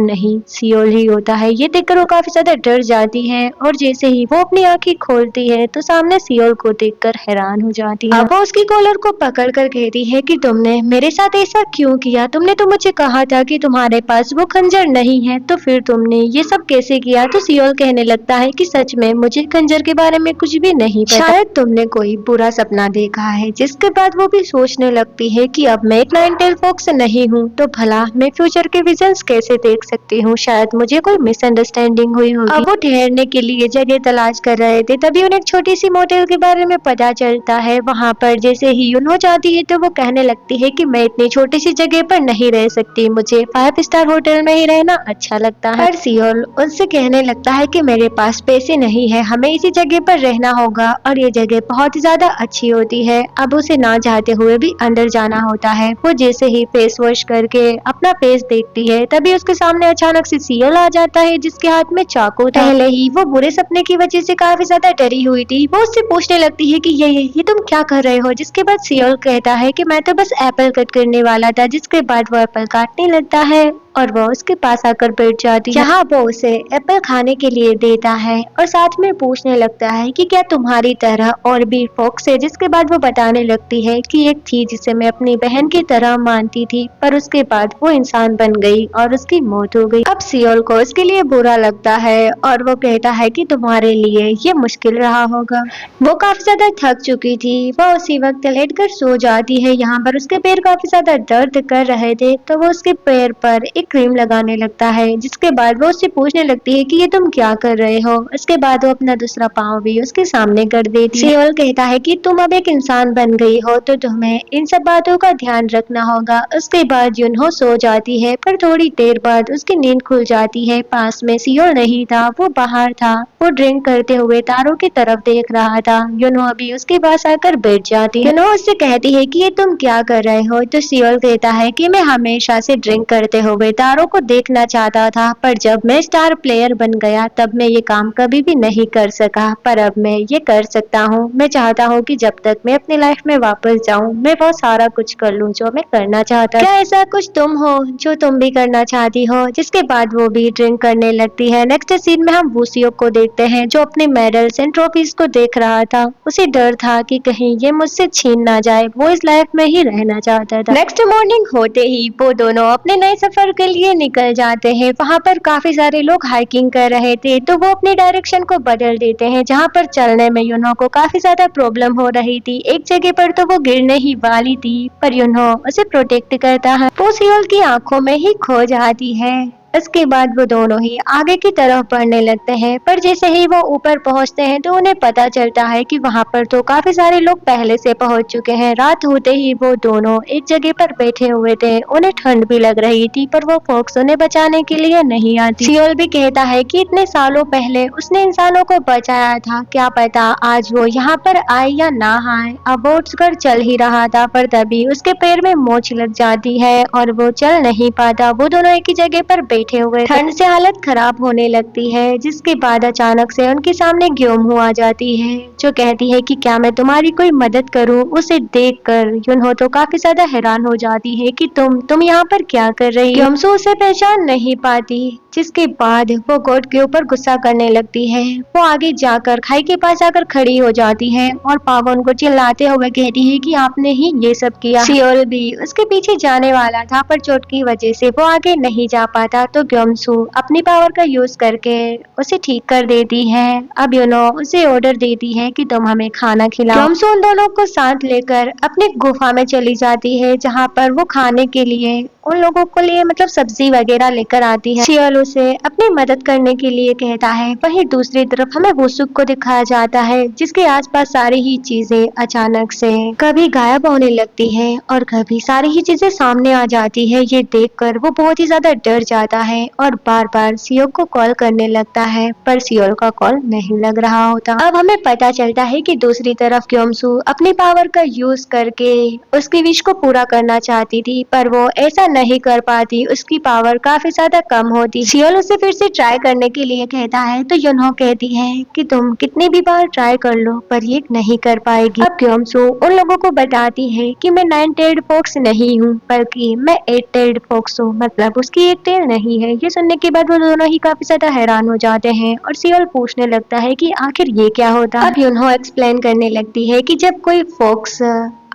नहीं सियोल ही होता है। ये देखकर वो काफी ज्यादा डर जाती है और जैसे ही वो अपनी आंखें खोलती है तो सामने सियोल को देखकर हैरान हो जाती है। अब वो उसकी कॉलर को पकड़ कर कहती है कि तुमने मेरे साथ ऐसा क्यों किया? तुमने तो मुझे कहा था कि तुम्हारे पास वो खंजर नहीं है, तो फिर तुमने ये सब कैसे किया? तो सियोल कहने लगता है कि सच में मुझे खंजर के बारे में कुछ भी नहीं पता, शायद तुमने कोई बुरा सपना देखा है। जिसके बाद वो भी सोचने लगती है कि अब मैं एक नाइन टेल फॉक्स नहीं हूँ तो भला मैं फ्यूचर के विजन्स कैसे देख सकती हूँ? शायद मुझे कोई मिसअंडरस्टैंडिंग हुई होगी। अब वो ठहरने के लिए जगह तलाश कर रहे थे, तभी उन्हें एक छोटी सी मोटेल के बारे में पता चलता है। वहाँ पर जैसे ही यूनो जाती है तो वो कहने लगती है कि मैं इतनी छोटी सी जगह पर नहीं रह सकती, मुझे 5 स्टार होटल में ही रहना अच्छा लगता है। पर सियोल उनसे कहने लगता है कि मेरे पास पैसे नहीं है, हमें इसी जगह पर रहना होगा और ये जगह बहुत ही ज्यादा अच्छी होती है। अब उसे ना चाहते हुए भी अंदर जाना होता है। वो जैसे ही फेस वॉश करके अपना फेस देखती है तभी उसके सामने अचानक से सियोल आ जाता है जिसके हाथ में चाकू था। पहले ही वो बुरे सपने की वजह से काफी ज्यादा डरी हुई थी। वो उससे पूछने लगती है कि ये तुम क्या कर रहे हो? जिसके बाद सियोल कहता है कि मैं तो बस एप्पल कट करने वाला था। जिसके बाद वो एप्पल काटने लगता है और वो उसके पास आकर बैठ जाती है। यहाँ वो उसे एप्पल खाने के लिए देता है और साथ में पूछने लगता है कि क्या तुम्हारी तरह और भी फॉक्स है? जिसके बाद वो बताने लगती है कि एक थी जिसे मैं अपनी बहन की तरह मानती थी, पर उसके बाद वो इंसान बन गई और उसकी मौत हो गई। अब सियोल को उसके लिए बुरा लगता है और वो कहता है कि तुम्हारे लिए ये मुश्किल रहा होगा। वो काफी ज्यादा थक चुकी थी। वो उसी वक्त लेटकर सो जाती है। यहाँ पर उसके पैर काफी ज्यादा दर्द कर रहे थे तो वो उसके पैर पर एक क्रीम लगाने लगता है। जिसके बाद वो उससे पूछने लगती है कि ये तुम क्या कर रहे हो? उसके बाद वो अपना दूसरा पाँव भी उसके सामने कर देती है। सियोल कहता है कि तुम अब एक इंसान बन गई हो तो तुम्हें इन सब बातों का ध्यान रखना होगा। उसके बाद यूनहो सो जाती है, पर थोड़ी देर बाद उसकी नींद खुल जाती है। पास में सियोल नहीं था, वो बाहर था। वो ड्रिंक करते हुए तारों की तरफ देख रहा था। यूनहो भी उसके पास आकर बैठ जाती है। यूनहो उससे कहती है कि ये तुम क्या कर रहे हो? तो सियोल कहता है कि मैं हमेशा से ड्रिंक करते हुए तारों को देखना चाहता था, पर जब मैं स्टार प्लेयर बन गया तब मैं ये काम कभी भी नहीं कर सका, पर अब मैं ये कर सकता हूँ। मैं चाहता हूँ कि जब तक मैं अपनी लाइफ में वापस जाऊँ मैं वो सारा कुछ कर लूँ जो मैं करना चाहता। क्या ऐसा कुछ तुम हो जो तुम भी करना चाहती हो? जिसके बाद वो भी ड्रिंक करने लगती है। नेक्स्ट सीन में हम वूसियो को देखते हैं जो अपने मेडल्स एंड ट्रॉफीज को देख रहा था। उसे डर था कि कहीं ये मुझसे छीन ना जाए। वो इस लाइफ में ही रहना चाहता था। नेक्स्ट मॉर्निंग होते ही वो दोनों अपने नए सफर के लिए निकल जाते हैं। वहाँ पर काफी सारे लोग हाइकिंग कर रहे थे तो वो अपनी डायरेक्शन को बदल देते हैं। जहाँ पर चलने में यूनो को काफी ज्यादा प्रॉब्लम हो रही थी। एक जगह पर तो वो गिरने ही वाली थी, पर यूनो उसे प्रोटेक्ट करता है। वो सियोल की आंखों में ही खो जाती है। इसके बाद वो दोनों ही आगे की तरफ बढ़ने लगते हैं, पर जैसे ही वो ऊपर पहुंचते हैं तो उन्हें पता चलता है कि वहां पर तो काफी सारे लोग पहले से पहुंच चुके हैं। रात होते ही वो दोनों एक जगह पर बैठे हुए थे। उन्हें ठंड भी लग रही थी, पर वो फॉक्स उन्हें बचाने के लिए नहीं आती। सियोल भी कहता है कि इतने सालों पहले उसने इंसानों को बचाया था, क्या पता आज वो यहाँ पर आए या ना आए। अब वो उठकर चल ही रहा था, पर तभी उसके पैर में मोच लग जाती है और वो चल नहीं पाता। वो दोनों एक ही जगह पर बैठे हुए ठंड से हालत खराब होने लगती है। जिसके बाद अचानक से उनके सामने ग्योमहू आ जाती है जो कहती है कि क्या मैं तुम्हारी कोई मदद करूं। उसे देखकर यूनहो तो काफी ज्यादा हैरान हो जाती है कि तुम यहाँ पर क्या कर रही हो। ग्योमसू उसे पहचान नहीं पाती। जिसके बाद वो गॉड के ऊपर गुस्सा करने लगती है। वो आगे जाकर खाई के पास आकर खड़ी हो जाती है और पावन को चिल्लाते हुए कहती है कि आपने ही ये सब किया। सियोल भी उसके पीछे जाने वाला था, पर चोट की वजह से वो आगे नहीं जा पाता तो ग्योमसू अपनी पावर का यूज करके उसे ठीक कर देती है। अब यूनो उसे ऑर्डर देती है कि तुम हमें खाना खिलाओ। ग्योमसू उन दोनों को साथ लेकर अपनी गुफा में चली जाती है जहाँ पर वो खाने के लिए उन लोगों को लिए मतलब सब्जी वगैरह लेकर आती है। सियोल उसे अपनी मदद करने के लिए कहता है। वहीं दूसरी तरफ हमें वुसुक को दिखाया जाता है जिसके आसपास सारी ही चीजें अचानक से कभी गायब होने लगती है और कभी सारी ही चीजें सामने आ जाती है। ये देखकर वो बहुत ही ज्यादा डर जाता है और बार बार सियोल को कॉल करने लगता है, पर सियोल का कॉल नहीं लग रहा होता। अब हमें पता चलता है कि दूसरी तरफ ग्योमसू अपनी पावर का यूज करके उसकी विश को पूरा करना चाहती थी, पर वो ऐसा नहीं कर पाती, उसकी पावर काफी ज्यादा कम होती। सियोल उसे फिर से ट्राई करने के लिए कहता है तो युनहो कहती है कि तुम कितनी भी बार ट्राई कर लो पर ये नहीं कर पाएगी। अब ग्योमसू उन लोगों को बताती है कि मैं 9-tailed फॉक्स नहीं हूँ बल्कि मैं 8-tailed फॉक्स हूँ, मतलब उसकी एक टेल नहीं है। ये सुनने के बाद वो दोनों ही काफी ज्यादा हैरान हो जाते हैं और सियोल पूछने लगता है कि आखिर ये क्या होता है। अब युनहो एक्सप्लेन करने लगती है कि जब कोई फॉक्स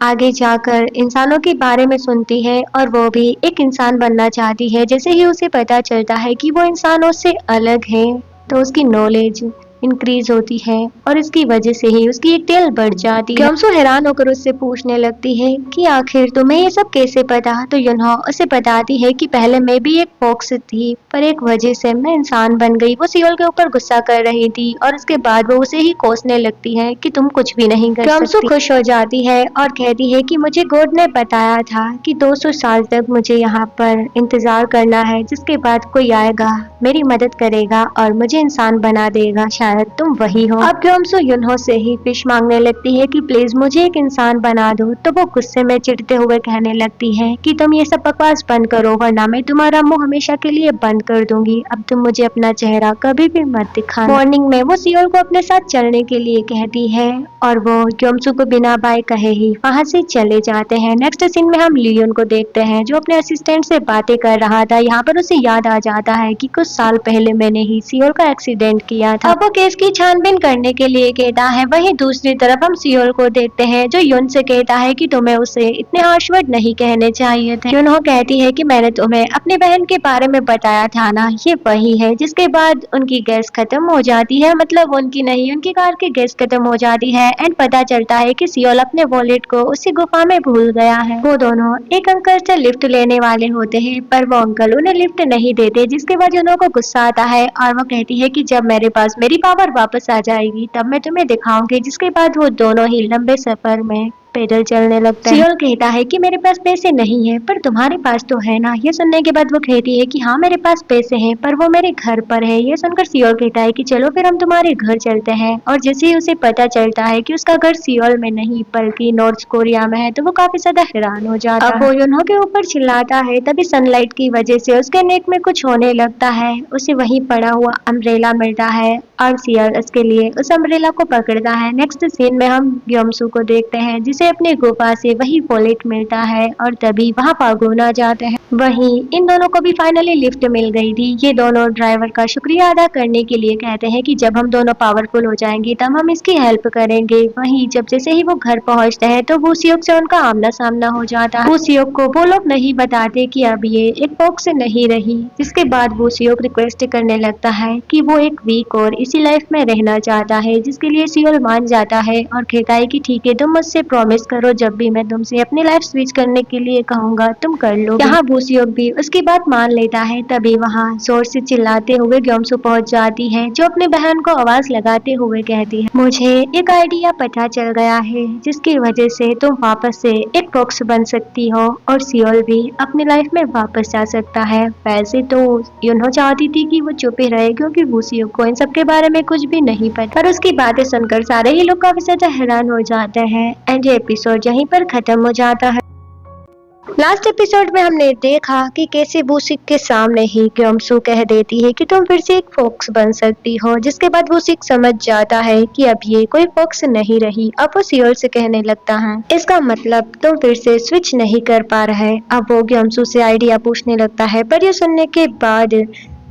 आगे जाकर इंसानों के बारे में सुनती है और वो भी एक इंसान बनना चाहती है, जैसे ही उसे पता चलता है कि वो इंसानों से अलग है तो उसकी नॉलेज इंक्रीज होती है और इसकी वजह से ही उसकी एक टेल बढ़ जाती है। ग्योमसू हैरान होकर उससे पूछने लगती है कि आखिर तुम्हें ये सब कैसे पता। तो युनहो उसे बताती है कि पहले मैं भी एक फॉक्स थी पर एक वजह से मैं इंसान बन गई। वो सियोल के ऊपर गुस्सा कर रही थी और उसके बाद वो उसे ही कोसने लगती है कि तुम कुछ भी नहीं कर सकती। ग्योमसू खुश हो जाती है और कहती है कि मुझे गॉड ने बताया था कि 200 साल तक मुझे यहाँ पर इंतजार करना है, जिसके बाद कोई आएगा मेरी मदद करेगा और मुझे इंसान बना देगा, शायद तुम वही हो। अब ग्योमसू युनहो से ही फिश मांगने लगती है कि प्लीज मुझे एक इंसान बना दो। तो वो गुस्से में चिढ़ते हुए कहने लगती है कि तुम ये सब बकवास बंद करो वरना मैं तुम्हारा मुंह हमेशा के लिए बंद कर दूंगी। अब तुम मुझे अपना चेहरा कभी भी मत दिखाना। मॉर्निंग में वो सियोल को अपने साथ चलने के लिए कहती है और वो ग्योमसू को बिना बाय कहे ही वहाँ से चले जाते हैं। नेक्स्ट सीन में हम लियोन को देखते हैं जो अपने असिस्टेंट से बातें कर रहा था। यहाँ पर उसे याद आ जाता है कि कुछ साल पहले मैंने ही सियोल का एक्सीडेंट किया था। अब वो केस की छानबीन करने के लिए कहता है। वहीं दूसरी तरफ हम सियोल को देखते हैं जो युन से कहता है कि तुम्हें उसे इतने हार्श वर्ड नहीं कहने चाहिए थे। युनहो कहती है कि मैंने तुम्हें अपनी बहन के बारे में बताया था ना, ये वही है। जिसके बाद उनकी गैस खत्म हो जाती है, मतलब उनकी नहीं, उनकी कार की गैस खत्म हो जाती है एंड पता चलता है कि सियोल अपने वॉलेट को उसी गुफा में भूल गया है। वो दोनों एक अंकल से लिफ्ट लेने वाले होते हैं पर वो अंकल उन्हें लिफ्ट नहीं देते, जिसके बाद युनहो को गुस्सा आता है और वो कहती है कि जब मेरे पास मेरी पावर वापस आ जाएगी तब मैं तुम्हें दिखाऊंगी। जिसके बाद वो दोनों ही लंबे सफर में पैदल चलने लगता है। सियोल कहता है कि मेरे पास पैसे नहीं है पर तुम्हारे पास तो है ना। ये सुनने के बाद वो कहती है कि हाँ मेरे पास पैसे हैं पर वो मेरे घर पर है। ये सुनकर सियोल कहता है कि चलो फिर हम तुम्हारे घर चलते हैं। और जैसे ही उसे पता चलता है कि उसका घर सियोल में नहीं बल्कि नॉर्थ कोरिया में है तो वो काफी ज्यादा हैरान हो जाता है। अब वो युनहो के ऊपर चिल्लाता है, तभी सनलाइट की वजह से उसके नेक में कुछ होने लगता है। उसे वहीं पड़ा हुआ अम्ब्रेला मिलता है और सियोल उसके लिए उस अम्ब्रेला को पकड़ता है। नेक्स्ट सीन में हम ग्योमसू को देखते हैं जिसे अपने गुफा से वही वॉलेट मिलता है और तभी वहाँ पागोन आ जाते हैं। वहीं इन दोनों को भी फाइनली लिफ्ट मिल गई थी। ये दोनों ड्राइवर का शुक्रिया अदा करने के लिए कहते हैं कि जब हम दोनों पावरफुल हो जाएंगे तब हम इसकी हेल्प करेंगे। वहीं जब जैसे ही वो घर पहुंचते हैं तो वूसियोक से उनका आमना सामना हो जाता है। वूसियोक को वो लोग नहीं बताते कि अब ये एक फॉक्स नहीं रही, जिसके बाद वूसियोक रिक्वेस्ट करने लगता है कि वो एक वीक और इसी लाइफ में रहना चाहता है, जिसके लिए सियोल मान जाता है और कहता है कि ठीक है तुम मुझसे प्रॉमिस करो जब भी मैं तुमसे अपनी लाइफ स्विच करने के लिए कहूंगा तुम कर लो। यहाँ वूसियोक भी उसकी बात मान लेता है। तभी वहाँ जोर से चिल्लाते हुए ग्योमसू पहुंच जाती है जो अपनी बहन को आवाज लगाते हुए कहती है मुझे एक आइडिया पता चल गया है जिसकी वजह से तुम वापस से एक फॉक्स बन सकती हो और सियोल भी अपनी लाइफ में वापस जा सकता है। वैसे तो युनहो चाहती थी कि वो चुप ही रहे क्योंकि वूसियोक को इन सब के बारे में कुछ भी नहीं पता, पर उसकी बातें सुनकर सारे ही लोग काफी ज्यादा हैरान हो जाते हैं एंड ये एपिसोड यहीं पर खत्म हो जाता है। लास्ट एपिसोड में हमने देखा कि कैसे वूसिक के सामने ही ग्योमसू कह देती है कि तुम फिर से एक फॉक्स बन सकती हो, जिसके बाद वूसिक समझ जाता है कि अब ये कोई फॉक्स नहीं रही। अब वो सियोल से कहने लगता है इसका मतलब तुम फिर से स्विच नहीं कर पा रहे। अब वो ग्योमसू से आइडिया पूछने लगता है पर ये सुनने के बाद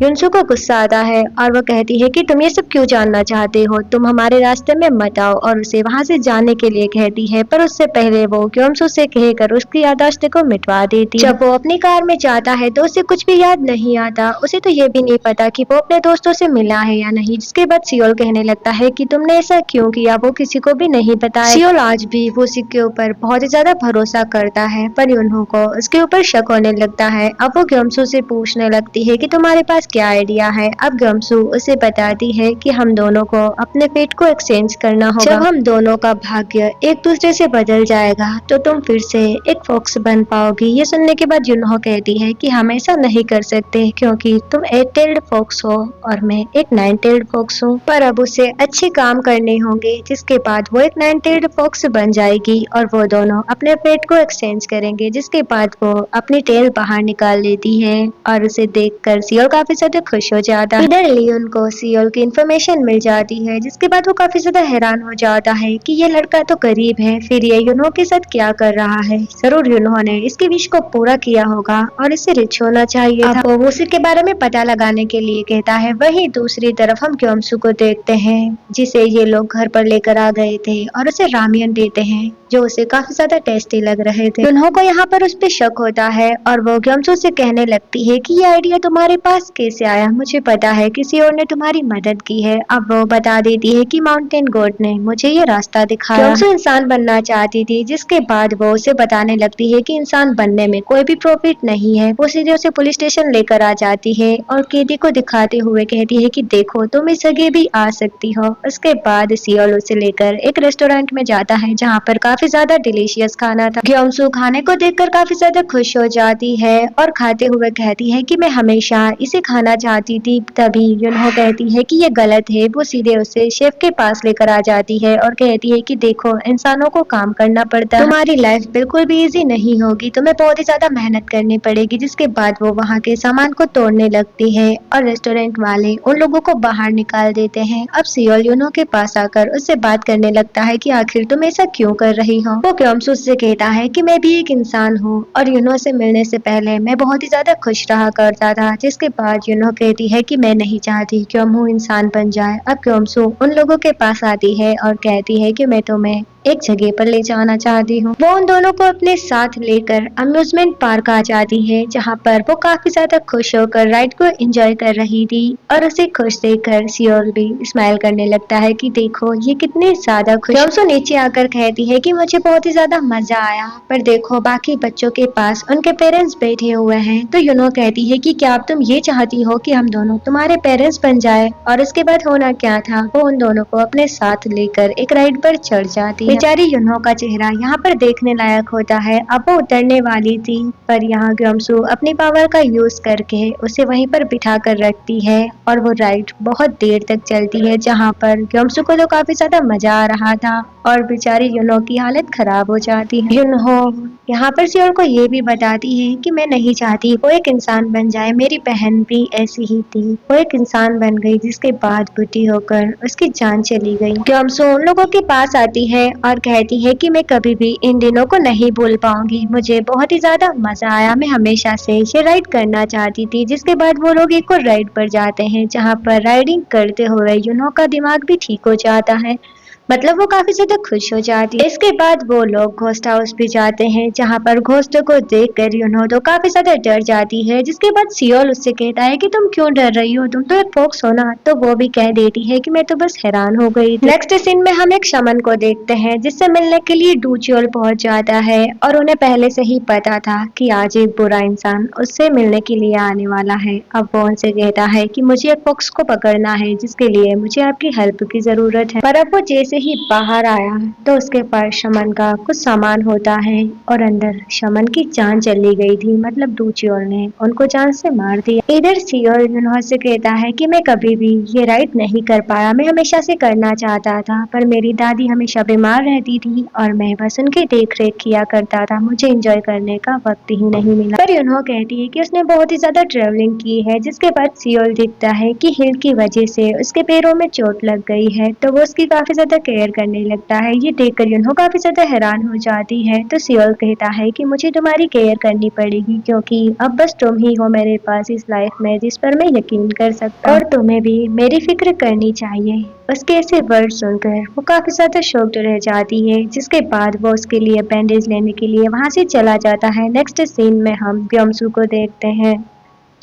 युनसू को गुस्सा आता है और वो कहती है कि तुम ये सब क्यों जानना चाहते हो, तुम हमारे रास्ते में मत आओ और उसे वहाँ से जाने के लिए कहती है। पर उससे पहले वो ग्योमसू से कहकर उसकी याददाश्त को मिटवा देती है। जब वो अपनी कार में जाता है तो उसे कुछ भी याद नहीं आता। उसे तो ये भी नहीं पता कि वो अपने दोस्तों से मिला है या नहीं। जिसके बाद सियोल कहने लगता है कि तुमने ऐसा क्यों किया, वो किसी को भी नहीं बताया। सियोल आज भी वूसिक के ऊपर बहुत ही ज्यादा भरोसा करता है पर युनहो को उसके ऊपर शक होने लगता है। अब वो ग्योमसू से पूछने लगती है कि तुम्हारे पास क्या आइडिया है। अब ग्योमसू उसे बताती है कि हम दोनों को अपने फेट को एक्सचेंज करना होगा। जब हम दोनों का भाग्य एक दूसरे से बदल जाएगा तो तुम फिर से एक फॉक्स बन पाओगी। ये सुनने के बाद युनहो कहती है कि हम ऐसा नहीं कर सकते क्योंकि तुम 8 टेल्ड फॉक्स हो और मैं एक 9 टेल्ड फॉक्स हूँ। पर अब उसे अच्छे काम करने होंगे जिसके बाद वो एक 9 टेल्ड फॉक्स बन जाएगी और वो दोनों अपने फेट को एक्सचेंज करेंगे। जिसके बाद वो अपनी टेल बाहर निकाल लेती है और उसे देखकर सियोल काफी ज्यादा खुश हो जाता है। इधर लियोन को सियोल की इन्फॉर्मेशन मिल जाती है जिसके बाद वो काफी ज्यादा हैरान हो जाता है कि ये लड़का तो गरीब है, फिर ये युनहो के साथ क्या कर रहा है। जरूर युनहो ने इसकी विश को पूरा किया होगा और इसे रिच होना चाहिए था। वो उसी के बारे में पता लगाने के लिए कहता है। वहीं दूसरी तरफ हम ग्योमसू को देखते हैं जिसे ये लोग घर पर लेकर आ गए थे और उसे रामियन देते हैं जो उसे काफी ज्यादा टेस्टी लग रहे थे। युनहो को यहाँ पर उस पे शक होता है और वो ग्योमसू से कहने लगती है कि ये आइडिया तुम्हारे पास कैसे आया। मुझे पता है किसी और ने तुम्हारी मदद की है। अब वो बता देती है कि माउंटेन गॉड ने मुझे ये रास्ता दिखाया। ग्योमसू इंसान बनना चाहती थी जिसके बाद वो उसे बताने लगती है कि इंसान बनने में कोई भी प्रॉफिट नहीं है। वो सीधे उसे पुलिस स्टेशन लेकर आ जाती है और कैदी को दिखाते हुए कहती है कि देखो तुम इस जगह भी आ सकती हो। उसके बाद सियोल उसे लेकर एक रेस्टोरेंट में जाता है जहाँ पर काफी ज्यादा डिलीशियस खाना था। ग्योमसू खाने को देखकर काफी ज्यादा खुश हो जाती है और खाते हुए कहती है कि मैं हमेशा इसे खाना चाहती थी। तभी युनहो कहती है कि ये गलत है। वो सीधे उसे शेफ के पास लेकर आ जाती है और कहती है कि देखो इंसानों को काम करना पड़ता है, तुम्हारी लाइफ बिल्कुल भी इजी नहीं होगी, तुम्हें बहुत ही ज्यादा मेहनत करनी पड़ेगी। जिसके बाद वो वहाँ के सामान को तोड़ने लगती है और रेस्टोरेंट वाले उन लोगों को बाहर निकाल देते हैं। अब सियोल युनहो के पास आकर उससे बात करने लगता है कि आखिर तुम ऐसा क्यों कर रही हो। वो ग्योमसू से कहता है कि मैं भी एक इंसान हूँ और युनहो से मिलने से पहले मैं बहुत ही ज्यादा खुश रहा करता था। जिसके बाद युनहो कहती है कि मैं नहीं चाहती ग्योमहू इंसान बन जाए। अब ग्योमसू उन लोगों के पास आती है और कहती है कि मैं तुम्हें एक जगह पर ले जाना चाहती हूँ। वो उन दोनों को अपने साथ लेकर अम्यूजमेंट पार्क आ जाती है जहाँ पर वो काफी ज्यादा खुश होकर राइड को एंजॉय कर रही थी और उसे खुश देखकर सियोल भी स्माइल करने लगता है कि देखो ये कितने ज्यादा खुश। ग्योमसू नीचे आकर कहती है कि मुझे बहुत ही ज्यादा मजा आया, पर देखो बाकी बच्चों के पास उनके पेरेंट्स बैठे हुए हैं। तो युनहो कहती है कि क्या अब तुम ये चाहती हो कि हम दोनों तुम्हारे पेरेंट्स बन जाए। और उसके बाद होना क्या था, वो उन दोनों को अपने साथ लेकर एक राइड पर चढ़ जाती है। बेचारी युनहो का चेहरा यहाँ पर देखने लायक होता है। अब वो उतरने वाली थी पर यहाँ ग्योमसू अपनी पावर का यूज करके उसे वहीं पर बिठा कर रखती है और वो राइड बहुत देर तक चलती है जहाँ पर ग्योमसू को तो काफी ज्यादा मजा आ रहा था और बेचारी युनहो की हालत खराब हो जाती है। युनहो यहाँ पर सियोल को ये भी बताती है कि मैं नहीं चाहती वो एक इंसान बन जाए, मेरी बहन भी ऐसी ही थी, वो एक इंसान बन गई जिसके बाद बुढ़ी होकर उसकी जान चली गई। ग्योमसू उन लोगों के पास आती है और कहती है कि मैं कभी भी इन दिनों को नहीं भूल पाऊंगी, मुझे बहुत ही ज्यादा मजा आया, मैं हमेशा से ये राइड करना चाहती थी। जिसके बाद वो लोग एक और राइड पर जाते हैं जहाँ पर राइडिंग करते हुए युनहो का दिमाग भी ठीक हो जाता है, मतलब वो काफी ज्यादा खुश हो जाती है। इसके बाद वो लोग घोस्ट हाउस भी जाते हैं जहाँ पर घोस्टों को देखकर युनहो तो काफी ज्यादा डर जाती है। जिसके बाद सियोल उससे कहता है कि तुम क्यों डर रही हो, तुम तो एक फॉक्स हो ना। तो वो भी कह देती है कि मैं तो बस हैरान हो गई थी। नेक्स्ट सीन में हम एक शमन को देखते हैं जिससे मिलने के लिए डूचियोल पहुंच जाता है और उन्हें पहले से ही पता था कि आज एक बुरा इंसान उससे मिलने के लिए आने वाला है। अब वो उनसे कहता है कि मुझे एक फॉक्स को पकड़ना है जिसके लिए मुझे आपकी हेल्प की जरूरत है। पर अब वो जैसे ही बाहर आया तो उसके पास शमन का कुछ सामान होता है और अंदर शमन की जान चली गई थी, मतलब डूचियोल ने उनको जान से मार दिया। इधर सियोल युनहो से कहता है कि मैं कभी भी ये राइड नहीं कर पाया, मैं हमेशा से करना चाहता था पर मेरी दादी हमेशा बीमार रहती थी और मैं बस उनकी देख रेख किया करता था, मुझे एंजॉय करने का वक्त ही नहीं मिला। पर युनहो कहती है कि उसने बहुत ही ज्यादा ट्रेवलिंग की है। जिसके बाद सियोल दिखता है कि हिल की वजह से उसके पैरों में चोट लग गई है तो वो उसकी काफी ज्यादा केयर करने लगता है। ये देखकर युनहो काफी ज्यादा हैरान हो जाती है। तो सियोल कहता है कि मुझे तुम्हारी केयर करनी पड़ेगी क्योंकि अब बस तुम ही हो मेरे पास इस लाइफ में जिस पर मैं यकीन कर सकता हूँ और तुम्हें भी मेरी फिक्र करनी चाहिए। उसके ऐसे वर्ड सुनकर वो काफी ज्यादा शॉक्ड रह जाती है। जिसके बाद वो उसके लिए बैंडेज लेने के लिए वहां से चला जाता है। नेक्स्ट सीन में हम ग्योमसू को देखते हैं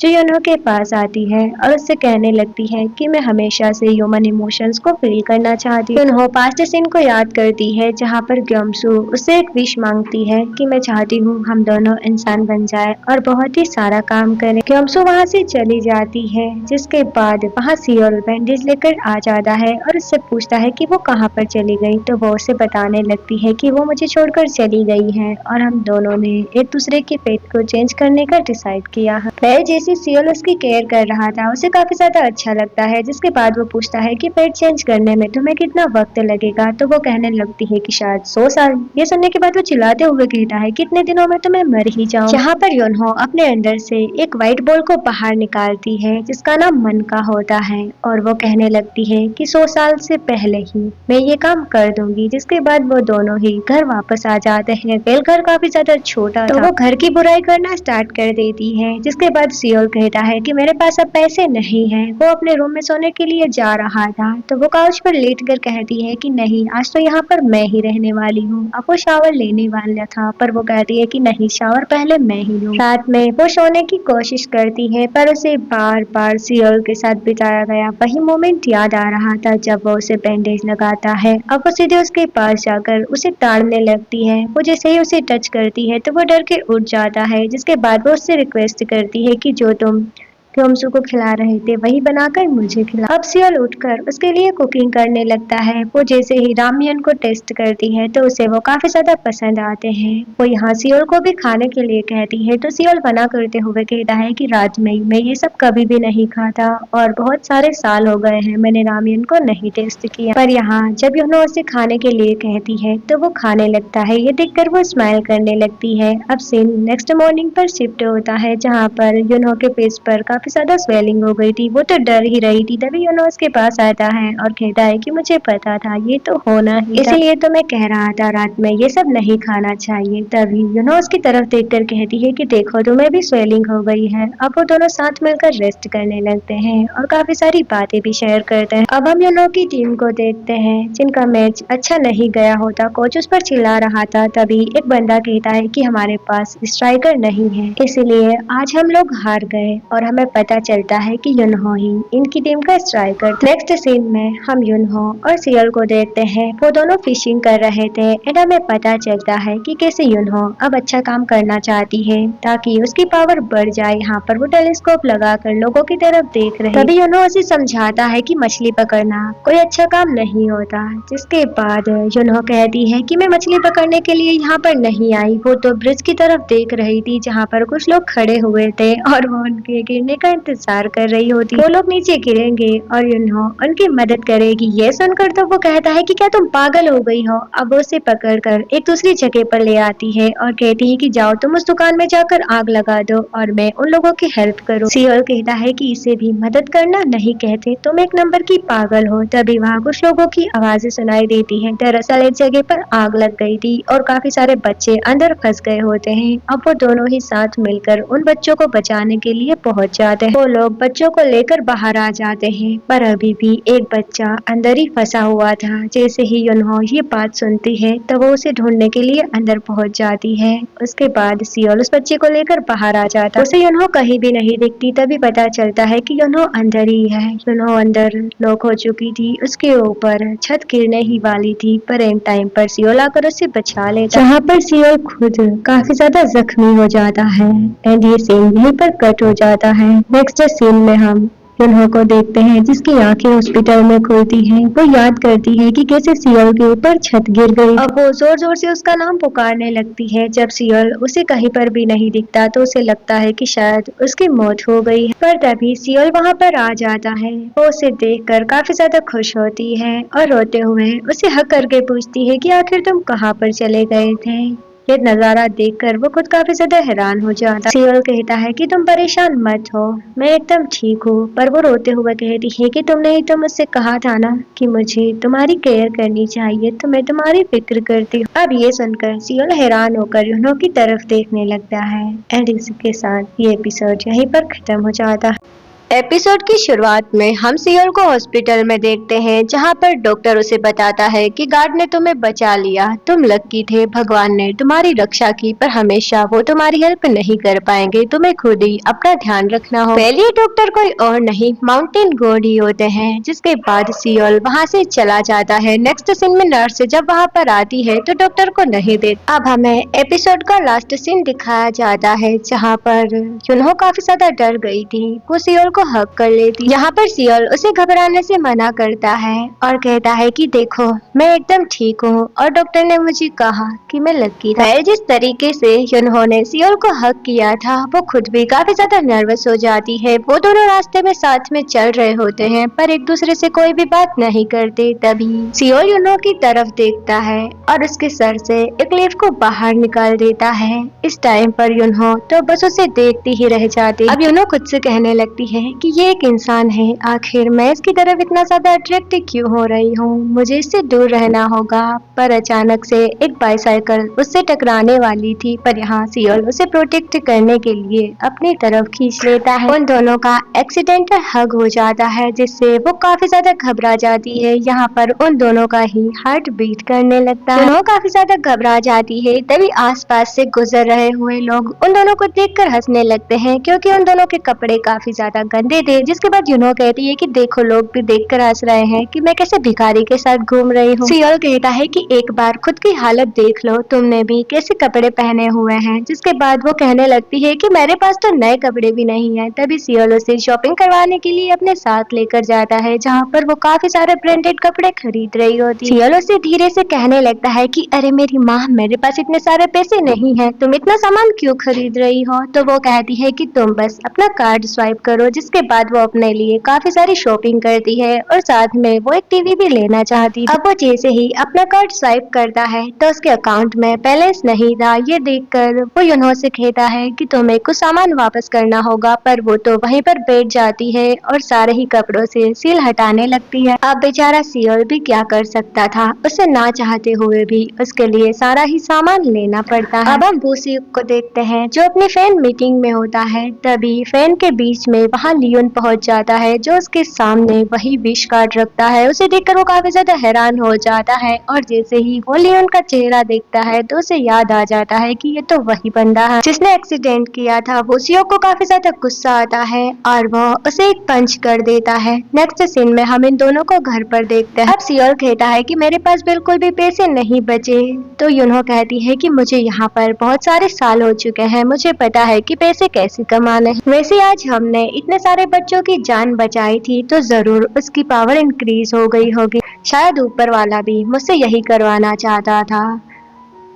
जो युनहो के पास आती है और उससे कहने लगती है कि मैं हमेशा से ह्यूमन इमोशंस को फील करना चाहती हूँ। युनहो पास्ट सीन को याद करती है जहाँ पर ग्योमसू उससे एक विश मांगती है कि मैं चाहती हूँ हम दोनों इंसान बन जाए और बहुत ही सारा काम करें। ग्योमसू वहाँ से चली जाती है, जिसके बाद वहाँ सियोल बैंडेज लेकर आ जाता है और उससे पूछता है कि वो कहाँ पर चली गई। तो वो उसे बताने लगती है कि वो मुझे छोड़कर चली गई है और हम दोनों ने एक दूसरे के पेट को चेंज करने का डिसाइड किया है। पहले जैसे सियोल उसकी केयर कर रहा था उसे काफी ज्यादा अच्छा लगता है, जिसके बाद वो पूछता है कि पेट चेंज करने में तुम्हें कितना वक्त लगेगा। तो वो कहने लगती है कि शायद 100 साल। ये सुनने के बाद वो चिल्लाते हुए कहता है कितने दिनों में तो मैं मर ही जाऊं। जहाँ पर युनहो अपने अंदर से एक व्हाइट बॉल को बाहर निकालती है जिसका नाम मन का होता है और वो कहने लगती है कि 100 साल से पहले ही मैं ये काम कर दूंगी। जिसके बाद वो दोनों ही घर वापस आ जाते हैं। वेल घर काफी ज्यादा छोटा था तो वो घर की बुराई करना स्टार्ट कर देती है। जिसके बाद सियोल कहता है कि मेरे पास अब पैसे नहीं हैं। वो अपने रूम में सोने के लिए जा रहा था तो वो काउच पर लेटकर कहती है कि नहीं, आज तो यहाँ पर मैं ही रहने वाली हूँ। अब वो शावर लेने वाला था पर वो कहती है कि नहीं, शावर पहले मैं ही लूँ। रात में वो सोने की कोशिश करती है पर उसे बार बार सियोल के साथ बिताया गया वही मोमेंट याद आ रहा था जब वो उसे बैंडेज लगाता है। अब वो सीधे उसके पास जाकर उसे ताड़ने लगती है। वो जैसे ही उसे टच करती है तो वो डर के उठ जाता है। जिसके बाद वो उससे रिक्वेस्ट करती है कि जो तुम ग्योमसू को खिला रहे थे वही बनाकर मुझे खिला। अब सियोल उठकर उसके लिए कुकिंग करने लगता है। वो जैसे ही रामियन को टेस्ट करती है तो उसे वो काफी ज्यादा पसंद आते हैं। वो यहाँ सियोल को भी खाने के लिए कहती है तो सियोल मना करते हुए कहता है कि रात में मैं ये सब कभी भी नहीं खाता और बहुत सारे साल हो गए हैं मैंने रामियन को नहीं टेस्ट किया। पर यहाँ जब युनहो उसे खाने के लिए कहती है तो वो खाने लगता है। ये देखकर वो स्माइल करने लगती है। अब सीन नेक्स्ट मॉर्निंग पर शिफ्ट होता है जहाँ पर युनहो के फेस पर काफी ज्यादा स्वेलिंग हो गई थी। वो तो डर ही रही थी। तभी युनहो उसके पास आता है और कहता है कि मुझे पता था ये तो होना ही था, इसीलिए तो मैं कह रहा था रात में ये सब नहीं खाना चाहिए। तभी युनहो उसकी तरफ देखकर कहती है कि देखो तुम्हें भी स्वेलिंग हो गई है। अब वो दोनों साथ मिलकर रेस्ट करने लगते हैं और काफी सारी बातें भी शेयर करते हैं। अब हम युनहो की टीम को देखते हैं जिनका मैच अच्छा नहीं गया होता। कोच उस पर चिल्ला रहा था। तभी एक बंदा कहता है कि हमारे पास स्ट्राइकर नहीं है, इसलिए आज हम लोग हार गए और हमें पता चलता है कि युनहो ही इनकी टीम का स्ट्राइकर था। नेक्स्ट सीन में हम युनहो और सियोल को देखते हैं। वो दोनों फिशिंग कर रहे थे एंड हमें पता चलता है कि कैसे युनहो अब अच्छा काम करना चाहती है ताकि उसकी पावर बढ़ जाए। यहाँ पर वो टेलीस्कोप लगाकर लोगों की तरफ देख रहे। तभी युनहो उसे समझाता है कि मछली पकड़ना कोई अच्छा काम नहीं होता। जिसके बाद युनहो कहती है कि मैं मछली पकड़ने के लिए यहाँ पर नहीं आई। वो तो ब्रिज की तरफ देख रही थी जहाँ पर कुछ लोग खड़े हुए थे और वो उनके गिरने का इंतजार कर रही होती। वो लोग नीचे गिरेंगे और युनहो उनकी मदद करेगी। ये सुनकर तो वो कहता है कि क्या तुम पागल हो गई हो। अब वो उसे पकड़कर एक दूसरी जगह पर ले आती है और कहती है कि जाओ तुम उस दुकान में जाकर आग लगा दो और मैं उन लोगों की हेल्प करूँ। सियोल कहता है कि इसे भी मदद करना नहीं कहते, तुम एक नंबर की पागल हो। तभी वहाँ कुछ लोगों की आवाजें सुनाई देती है। दरअसल एक जगह पर आग लग गई थी और काफी सारे बच्चे अंदर फंस गए होते हैं। अब वो दोनों ही साथ मिलकर उन बच्चों को बचाने के लिए पहुंच जाते हैं। वो लोग बच्चों को लेकर बाहर आ जाते हैं पर अभी भी एक बच्चा अंदर ही फंसा हुआ था। जैसे ही युनहो ये बात सुनती है तो वो उसे ढूंढने के लिए अंदर पहुंच जाती है। उसके बाद सियोल उस बच्चे को लेकर बाहर आ जाता है। उसे युनहो कहीं भी नहीं दिखती। तभी पता चलता है कि युनहो अंदर ही है। युनहो अंदर लॉक हो चुकी थी। उसके ऊपर छत गिरने ही वाली थी पर एंड टाइम पर सियोल आकर उसे बचा लेता, जहाँ पर सियोल खुद काफी ज्यादा जख्मी हो जाता है एंड ये सीन यहीं पर कट हो जाता है। नेक्स्ट सीन में हम युनहो को देखते हैं जिसकी आंखें हॉस्पिटल में खुलती हैं। वो याद करती है कि कैसे सियोल के ऊपर छत गिर गई। अब वो जोर जोर से उसका नाम पुकारने लगती है। जब सियोल उसे कहीं पर भी नहीं दिखता तो उसे लगता है कि शायद उसकी मौत हो गई है। पर तभी सियोल वहाँ पर आ जाता है। वो उसे देखकर काफी ज्यादा खुश होती है और रोते हुए उसे हक करके पूछती है कि आखिर तुम कहाँ पर चले गए थे। ये नजारा देखकर वो खुद काफी ज्यादा हैरान हो जाता है। सियोल कहता है कि तुम परेशान मत हो, मैं एकदम ठीक हूँ। पर वो रोते हुए कहती है कि तुमने ही तो मुझसे कहा था ना कि मुझे तुम्हारी केयर करनी चाहिए, तो मैं तुम्हारी फिक्र करती हूँ। अब ये सुनकर सियोल हैरान होकर युनहो की तरफ देखने लगता है एंड इसी के साथ ये एपिसोड यहीं पर खत्म हो जाता है। एपिसोड की शुरुआत में हम सियोल को हॉस्पिटल में देखते हैं, जहां पर डॉक्टर उसे बताता है कि गार्ड ने तुम्हें बचा लिया, तुम लकी थे, भगवान ने तुम्हारी रक्षा की, पर हमेशा वो तुम्हारी हेल्प नहीं कर पाएंगे, तुम्हें खुद ही अपना ध्यान रखना हो। पहले डॉक्टर कोई और नहीं, माउंटेन गॉड ही होते हैं। जिसके बाद सियोल वहां से चला जाता है। नेक्स्ट सीन में नर्स जब वहां पर आती है तो डॉक्टर को नहीं देती। अब हमें एपिसोड का लास्ट सीन दिखाया जाता है, जहाँ पर यूनहो काफी ज्यादा डर गई थी। वो सियोल को हक कर लेती। यहाँ पर सियोल उसे घबराने से मना करता है और कहता है कि देखो मैं एकदम ठीक हूँ और डॉक्टर ने मुझे कहा कि मैं लकी था। जिस तरीके से यूनहो ने सियोल को हक किया था, वो खुद भी काफी ज्यादा नर्वस हो जाती है। वो दोनों रास्ते में साथ में चल रहे होते हैं, पर एक दूसरे से कोई भी बात नहीं करते। तभी सियोल यूनहो की तरफ देखता है और उसके सर से एक लीफ को बाहर निकाल देता है। इस टाइम पर यूनहो तो बस उसे देखती ही रह जाती। अब यूनहो खुद से कहने लगती है कि ये एक इंसान है, आखिर मैं इसकी तरफ इतना ज्यादा अट्रैक्ट क्यों हो रही हूँ, मुझे इससे दूर रहना होगा। पर अचानक से एक बाईसाइकिल उससे टकराने वाली थी, पर यहाँ सियोल उसे प्रोटेक्ट करने के लिए अपनी तरफ खींच लेता है। उन दोनों का एक्सीडेंटल हग हो जाता है, जिससे वो काफी ज्यादा घबरा जाती है। यहाँ पर उन दोनों का ही हार्ट बीट करने लगता है। दोनों काफी ज्यादा घबरा जाती है। तभी आसपास से गुजर रहे हुए लोग उन दोनों को देखकर हंसने लगते हैं, क्योंकि उन दोनों के कपड़े काफी ज्यादा गंदे थे। जिसके बाद यूनो कहती है कि देखो लोग भी देखकर हंस रहे हैं कि मैं कैसे भिखारी के साथ घूम रही हूँ। सियोल कहता है कि एक बार खुद की हालत देख लो, तुमने भी कैसे कपड़े पहने हुए हैं। जिसके बाद वो कहने लगती है कि मेरे पास तो नए कपड़े भी नहीं है। तभी सियोल उसे शॉपिंग करवाने के लिए अपने साथ लेकर जाता है, जहाँ पर वो काफी सारे ब्रांडेड कपड़े खरीद रही होती है। सियोल उसे धीरे से कहने लगता है कि अरे मेरी माँ, मेरे पास इतने सारे पैसे नहीं है, तुम इतना सामान क्यों खरीद रही हो। तो वो कहती है कि तुम बस अपना कार्ड स्वाइप करो। जिसके बाद वो अपने लिए काफी सारी शॉपिंग करती है और साथ में वो एक टीवी भी लेना चाहती है। अब वो जैसे ही अपना कार्ड स्वाइप करता है तो उसके अकाउंट में बैलेंस नहीं था। ये देखकर वो यूनो से कहता है कि तुम्हें कुछ सामान वापस करना होगा, पर वो तो वहीं पर बैठ जाती है और सारे ही कपड़ों से सील हटाने लगती है। अब बेचारा सियोल भी क्या कर सकता था, उसे ना चाहते हुए भी उसके लिए सारा ही सामान लेना पड़ता है। अब हम बूसियुक को देखते हैं, जो अपनी फैन मीटिंग में होता है। तभी फैन के बीच में वहाँ लियोन पहुंच जाता है, जो उसके सामने वही विश कार्ड रखता है। उसे देखकर वो काफी ज्यादा हैरान हो जाता है और जैसे ही वो लियोन का चेहरा देखता है तो उसे याद आ जाता है कि ये तो वही बंदा है जिसने एक्सीडेंट किया था। बूसियुक को काफी ज्यादा गुस्सा आता है और वो उसे एक पंच कर देता है। नेक्स्ट सीन में हम इन दोनों को घर पर देखते हैं। अब सियोल कहता है कि मेरे पास बिल्कुल भी पैसे नहीं बचे। तो यूनो कहती है कि मुझे यहाँ पर बहुत सारे साल हो चुके हैं, मुझे पता है कि पैसे कैसे कमाने हैं। वैसे आज हमने इतने सारे बच्चों की जान बचाई थी तो जरूर उसकी पावर इंक्रीज हो गई होगी। शायद ऊपर वाला भी मुझसे यही करवाना चाहता था।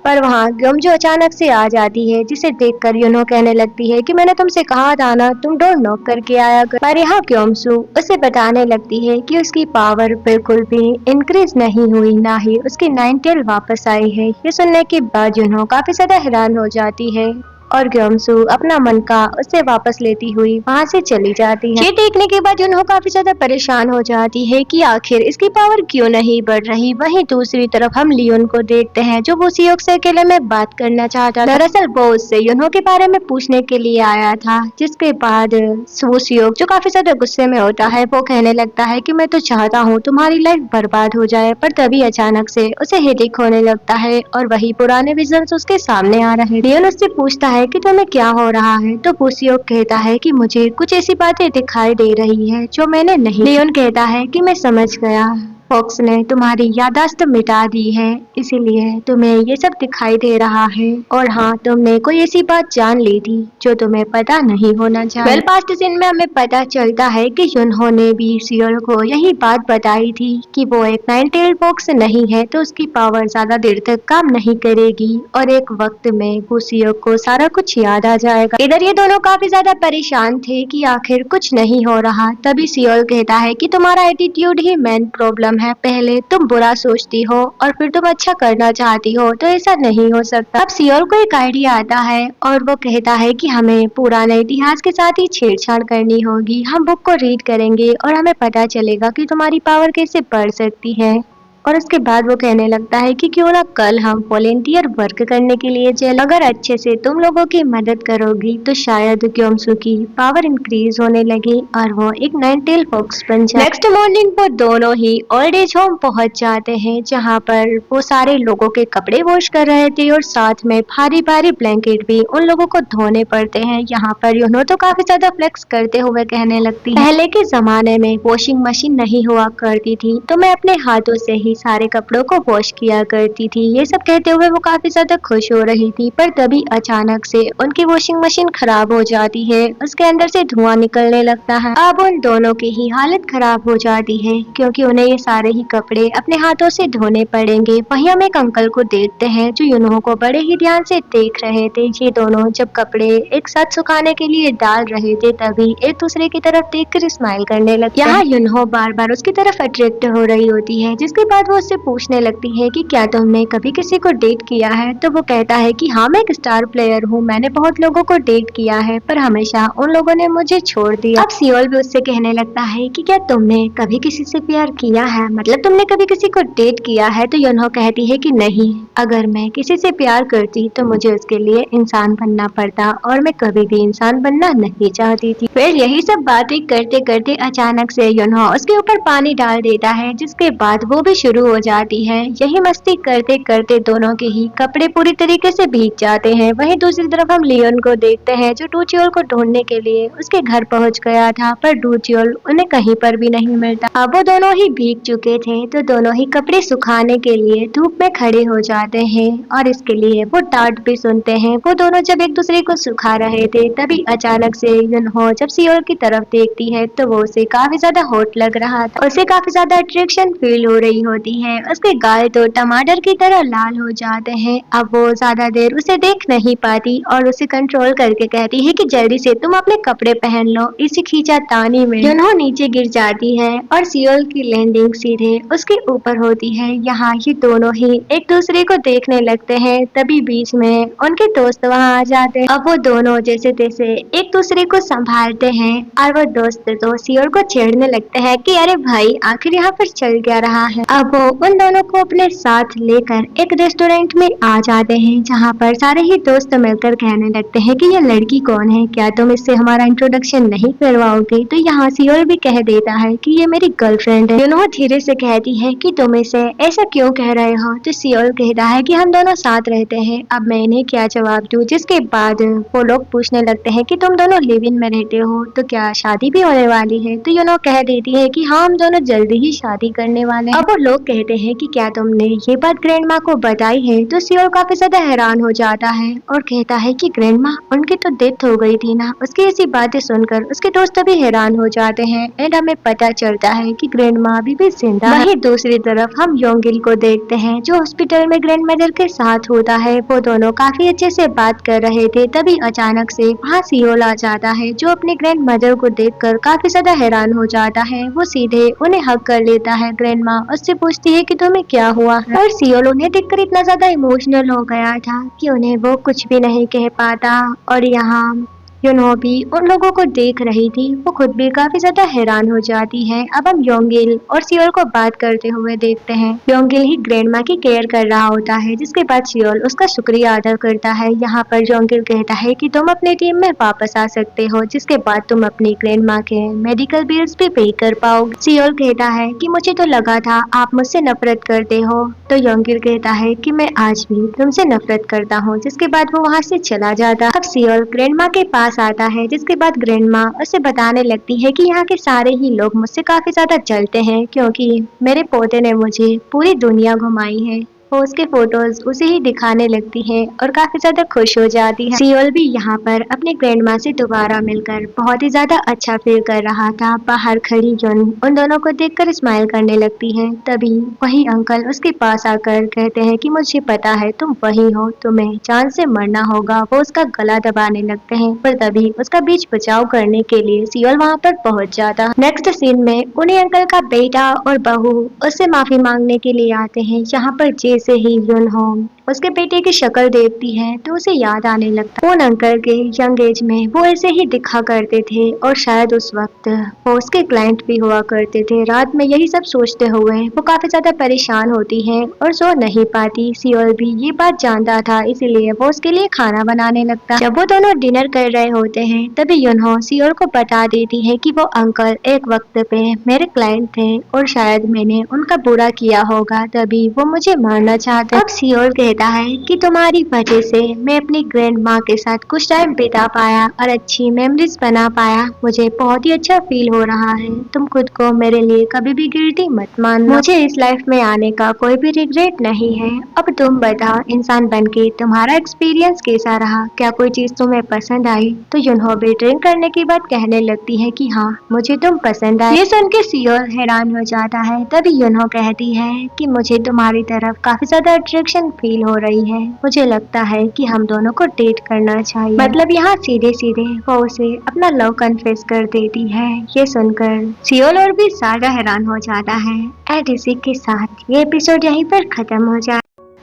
पर वहाँ ग्योमजू अचानक से आ जाती है, जिसे देखकर यूनो कहने लगती है कि मैंने तुमसे कहा था ना, तुम डोर नॉक करके आया कर। पर यहाँ ग्योमजू उसे बताने लगती है कि उसकी पावर बिल्कुल भी इंक्रीज नहीं हुई, ना ही उसकी 9 टेल वापस आई है। ये सुनने के बाद यूनो काफी ज्यादा हैरान हो जाती है और ग्योमसू अपना मन का उससे वापस लेती हुई वहाँ से चली जाती है। ये देखने के बाद यूनो काफी ज्यादा परेशान हो जाती है कि आखिर इसकी पावर क्यों नहीं बढ़ रही। वहीं दूसरी तरफ हम लियोन को देखते हैं, जो बूसियुक से अकेले में बात करना चाहता था। दरअसल वो उससे यूनो के बारे में पूछने के लिए आया था। जिसके बाद बूसियुक, जो काफी ज्यादा गुस्से में होता है, वो कहने लगता है कि मैं तो चाहता हूँ तुम्हारी लाइफ बर्बाद हो जाए। पर तभी अचानक से उसे हेडेक होने लगता है और वही पुराने विजन्स उसके सामने आ रहे हैं। लियोन उससे पूछता है कि तुम्हें क्या हो रहा है। तो बूसियुक कहता है कि मुझे कुछ ऐसी बातें दिखाई दे रही है जो मैंने नहीं। लियोन कहता है कि मैं समझ गया, फॉक्स ने तुम्हारी याददाश्त मिटा दी है, इसीलिए तुम्हें ये सब दिखाई दे रहा है। और हाँ, तुमने कोई ऐसी बात जान ली थी जो तुम्हें पता नहीं होना चाहिए। वेल पास्ट सीन में हमें पता चलता है कि यूनहो ने भी सियोल को यही बात बताई थी कि वो एक 9 टेल फॉक्स नहीं है तो उसकी पावर ज्यादा देर तक काम नहीं करेगी और एक वक्त में बूसियुक को सारा कुछ याद आ जाएगा। इधर ये दोनों काफी ज्यादा परेशान थे कि आखिर कुछ नहीं हो रहा। तभी सियोल कहता है कि तुम्हारा एटीट्यूड ही मेन प्रॉब्लम है, पहले तुम बुरा सोचती हो और फिर तुम अच्छा करना चाहती हो, तो ऐसा नहीं हो सकता। अब सियोल को एक आइडिया आता है और वो कहता है कि हमें पुराने इतिहास के साथ ही छेड़छाड़ करनी होगी। हम बुक को रीड करेंगे और हमें पता चलेगा कि तुम्हारी पावर कैसे बढ़ सकती है। और उसके बाद वो कहने लगता है कि क्यों ना कल हम वॉलेंटियर वर्क करने के लिए चले। अगर अच्छे से तुम लोगों की मदद करोगी तो शायद क्योमसू की पावर इंक्रीज होने लगी और वो एक नाइन टेल फॉक्स बन जाए। नेक्स्ट मॉर्निंग वो दोनों ही ओल्ड एज होम पहुंच जाते हैं, जहाँ पर वो सारे लोगों के कपड़े वॉश कर रहे थे और साथ में भारी भारी ब्लैंकेट भी उन लोगों को धोने पड़ते हैं। यहाँ पर यूनो तो काफी ज्यादा फ्लेक्स करते हुए कहने लगती है, पहले के जमाने में वॉशिंग मशीन नहीं हुआ करती थी तो मैं अपने हाथों से ही सारे कपड़ों को वॉश किया करती थी। ये सब कहते हुए वो काफी ज्यादा खुश हो रही थी, पर तभी अचानक से उनकी वॉशिंग मशीन खराब हो जाती है, उसके अंदर से धुआं निकलने लगता है। अब उन दोनों की ही हालत खराब हो जाती है क्योंकि उन्हें ये सारे ही कपड़े अपने हाथों से धोने पड़ेंगे। वहीं हम एक अंकल को देखते हैं जो यूनो को बड़े ही ध्यान से देख रहे थे। ये दोनों जब कपड़े एक साथ सुखाने के लिए डाल रहे थे तभी एक दूसरे की तरफ देखकर स्माइल करने लगते हैं। यहाँ यूनो बार बार उसकी तरफ अट्रैक्ट हो रही होती है, जिसके बाद वो उससे पूछने लगती है कि क्या तुमने कभी किसी को डेट किया है। तो वो कहता है कि हाँ, मैं एक स्टार प्लेयर हूँ, मैंने बहुत लोगों को डेट किया है पर हमेशा उन लोगों ने मुझे छोड़ दिया। अब सियोल भी उससे कहने लगता है कि क्या तुमने कभी किसी से प्यार किया है, मतलब तुमने कभी किसी को डेट किया है। तो यूनो कहती है कि नहीं, अगर मैं किसी से प्यार करती तो मुझे उसके लिए इंसान बनना पड़ता और मैं कभी भी इंसान बनना नहीं चाहती थी। फिर यही सब बातें करते करते अचानक से यूनो उसके ऊपर पानी डाल देता है, जिसके बाद वो भी शुरू हो जाती है। यही मस्ती करते करते दोनों के ही कपड़े पूरी तरीके से भीग जाते हैं। वहीं दूसरी तरफ हम लियोन को देखते हैं जो डूचियोल को ढूंढने के लिए उसके घर पहुंच गया था, पर डूचियोल उन्हें कहीं पर भी नहीं मिलता। अब वो दोनों ही भीग चुके थे तो दोनों ही कपड़े सुखाने के लिए धूप में खड़े हो जाते हैं और इसके लिए वो डांट भी सुनते हैं। वो दोनों जब एक दूसरे को सुखा रहे थे तभी अचानक से यूनहो जब सियोल की तरफ देखती है तो वो उसे काफी ज्यादा हॉट लग रहा था, उसे काफी ज्यादा अट्रैक्शन फील हो रही होती है। उसके गाल तो टमाटर की तरह लाल हो जाते हैं। अब वो ज्यादा देर उसे देख नहीं पाती और उसे कंट्रोल करके कहती है कि जल्दी से तुम अपने कपड़े पहन लो। इसी खींचातानी में यूनहो नीचे गिर जाती है और सियोल की लैंडिंग सीधे उसके ऊपर होती है। यहाँ ये दोनों ही एक दूसरे को देखने लगते हैं, तभी बीच में उनके दोस्त वहाँ आ जाते हैं। अब वो दोनों जैसे तैसे एक दूसरे को संभालते हैं और वो दोस्त तो सियोल को छेड़ने लगते हैं कि अरे भाई, आखिर यहाँ पर चल क्या रहा है। अब वो उन दोनों को अपने साथ लेकर एक रेस्टोरेंट में आ जाते हैं, जहाँ पर सारे ही दोस्त मिलकर कहने लगते हैं कि ये लड़की कौन है, क्या तुम इससे हमारा इंट्रोडक्शन नहीं करवाओगे। तो यहाँ सियोल भी कह देता है कि ये मेरी गर्लफ्रेंड है। यूनो धीरे से कहती है कि तुम इसे ऐसा क्यों कह रहे हो। तो सियोल कहता है कि हम दोनों साथ रहते हैं, अब मैं इन्हें क्या जवाब दूं। जिसके बाद वो लोग पूछने लगते हैं कि तुम दोनों लिव इन में रहते हो तो क्या शादी भी होने वाली है। तो यूनो कह देती है कि हाँ, हम दोनों जल्दी ही शादी करने वाले हैं। अब वो लोग कहते हैं कि क्या तुमने ये बात ग्रैंड माँ को बताई है। तो सियोल काफी ज्यादा हैरान हो जाता है और कहता है कि ग्रैंड माँ, उनकी तो डेथ हो गई थी ना। उसकी ऐसी बातें सुनकर उसके दोस्त भी हैरान हो जाते हैं एंड हमें पता चलता है कि ग्रैंड माँ अभी भी जिंदा है। वहीं दूसरी तरफ हम योंगिल को देखते हैं जो हॉस्पिटल में ग्रैंड मदर के साथ होता है। वो दोनों काफी अच्छे से बात कर रहे थे, तभी अचानक से वहाँ सियोल आ जाता है जो अपने ग्रैंड मदर को देखकर काफी ज्यादा हैरान हो जाता है। वो सीधे उन्हें हक कर लेता है। ग्रैंड माँ उससे पूछती है कि तुम्हें क्या हुआ है, और सियोल उन्हें देखकर इतना ज्यादा इमोशनल हो गया था कि उन्हें वो कुछ भी नहीं कह पाता। और यहाँ यूनो भी उन लोगों को देख रही थी, वो खुद भी काफी ज्यादा हैरान हो जाती है। अब हम योंगिल और सियोल को बात करते हुए देखते हैं। योंगिल ही ग्रैंडमा की केयर कर रहा होता है, जिसके बाद सियोल उसका शुक्रिया अदा करता है। यहाँ पर योंगिल कहता है कि तुम अपनी टीम में वापस आ सकते हो, जिसके बाद तुम अपनी ग्रैंडमा के मेडिकल बिल्स भी पे कर पाओगे। सियोल कहता है कि मुझे तो लगा था आप मुझसे नफरत करते हो। तो योंगिल कहता है कि मैं आज भी तुमसे नफरत करता हूँ, जिसके बाद वो वहाँ से चला जाता। अब सियोल ग्रैंडमा के पास आता है, जिसके बाद ग्रैंडमा उसे बताने लगती है कि यहाँ के सारे ही लोग मुझसे काफी ज्यादा जलते हैं क्योंकि मेरे पोते ने मुझे पूरी दुनिया घुमाई है। वो उसके फोटोज उसे ही दिखाने लगती है और काफी ज्यादा खुश हो जाती है। सियोल भी यहाँ पर अपने ग्रैंडमा से दोबारा मिलकर बहुत ही ज्यादा अच्छा फील कर रहा था। बाहर खड़ी युन उन दोनों को देखकर स्माइल करने लगती है। तभी वही अंकल उसके पास आकर कहते हैं कि मुझे पता है तुम वही हो, तुम्हें जान से मरना होगा। वो उसका गला दबाने लगते हैं, पर तभी उसका बीच बचाव करने के लिए सियोल वहाँ पर पहुँच जाता। नेक्स्ट सीन में उन्हीं अंकल का बेटा और बहू उससे माफी मांगने के लिए आते हैं। यहाँ पर से ही यूनहो उसके बेटे की शक्ल देखती है तो उसे याद आने लगता है उन अंकल के यंग एज में वो ऐसे ही दिखा करते थे और शायद उस वक्त वो उसके क्लाइंट भी हुआ करते थे। रात में यही सब सोचते हुए वो काफी ज्यादा परेशान होती है और सो नहीं पाती। सियोल भी ये बात जानता था, इसीलिए वो उसके लिए खाना बनाने लगता। जब वो दोनों डिनर कर रहे होते हैं तभी युनहो सियोल को बता देती है कि वो अंकल एक वक्त पे मेरे क्लाइंट थे और शायद मैंने उनका बुरा किया होगा, तभी वो मुझे मारना चाहते। अब सियोल कहता है कि तुम्हारी वजह से मैं अपनी ग्रैंड माँ के साथ कुछ टाइम बिता पाया और अच्छी मेमोरीज बना पाया। मुझे बहुत ही अच्छा फील हो रहा है। तुम खुद को मेरे लिए कभी भी गिल्टी मत मानना। मुझे इस लाइफ में आने का कोई भी रिग्रेट नहीं है। अब तुम बताओ, इंसान बनके तुम्हारा एक्सपीरियंस कैसा रहा? क्या कोई चीज तुम्हें पसंद आई? तो युनहो भी ड्रिंक करने के बाद कहने लगती है कि हाँ, मुझे तुम पसंद आए। ये सुन के सियोल हैरान हो जाता है। तभी युनहो कहती है कि मुझे तुम्हारी तरफ काफी ज्यादा अट्रैक्शन फील हो रही है। मुझे लगता है कि हम दोनों को डेट करना चाहिए। मतलब यहाँ सीधे सीधे वो उसे अपना लव कन्फेस कर देती है। ये सुनकर सियोल और भी ज्यादा हैरान हो जाता है। एंड इसी के साथ ये एपिसोड यहीं पर खत्म हो जाता है।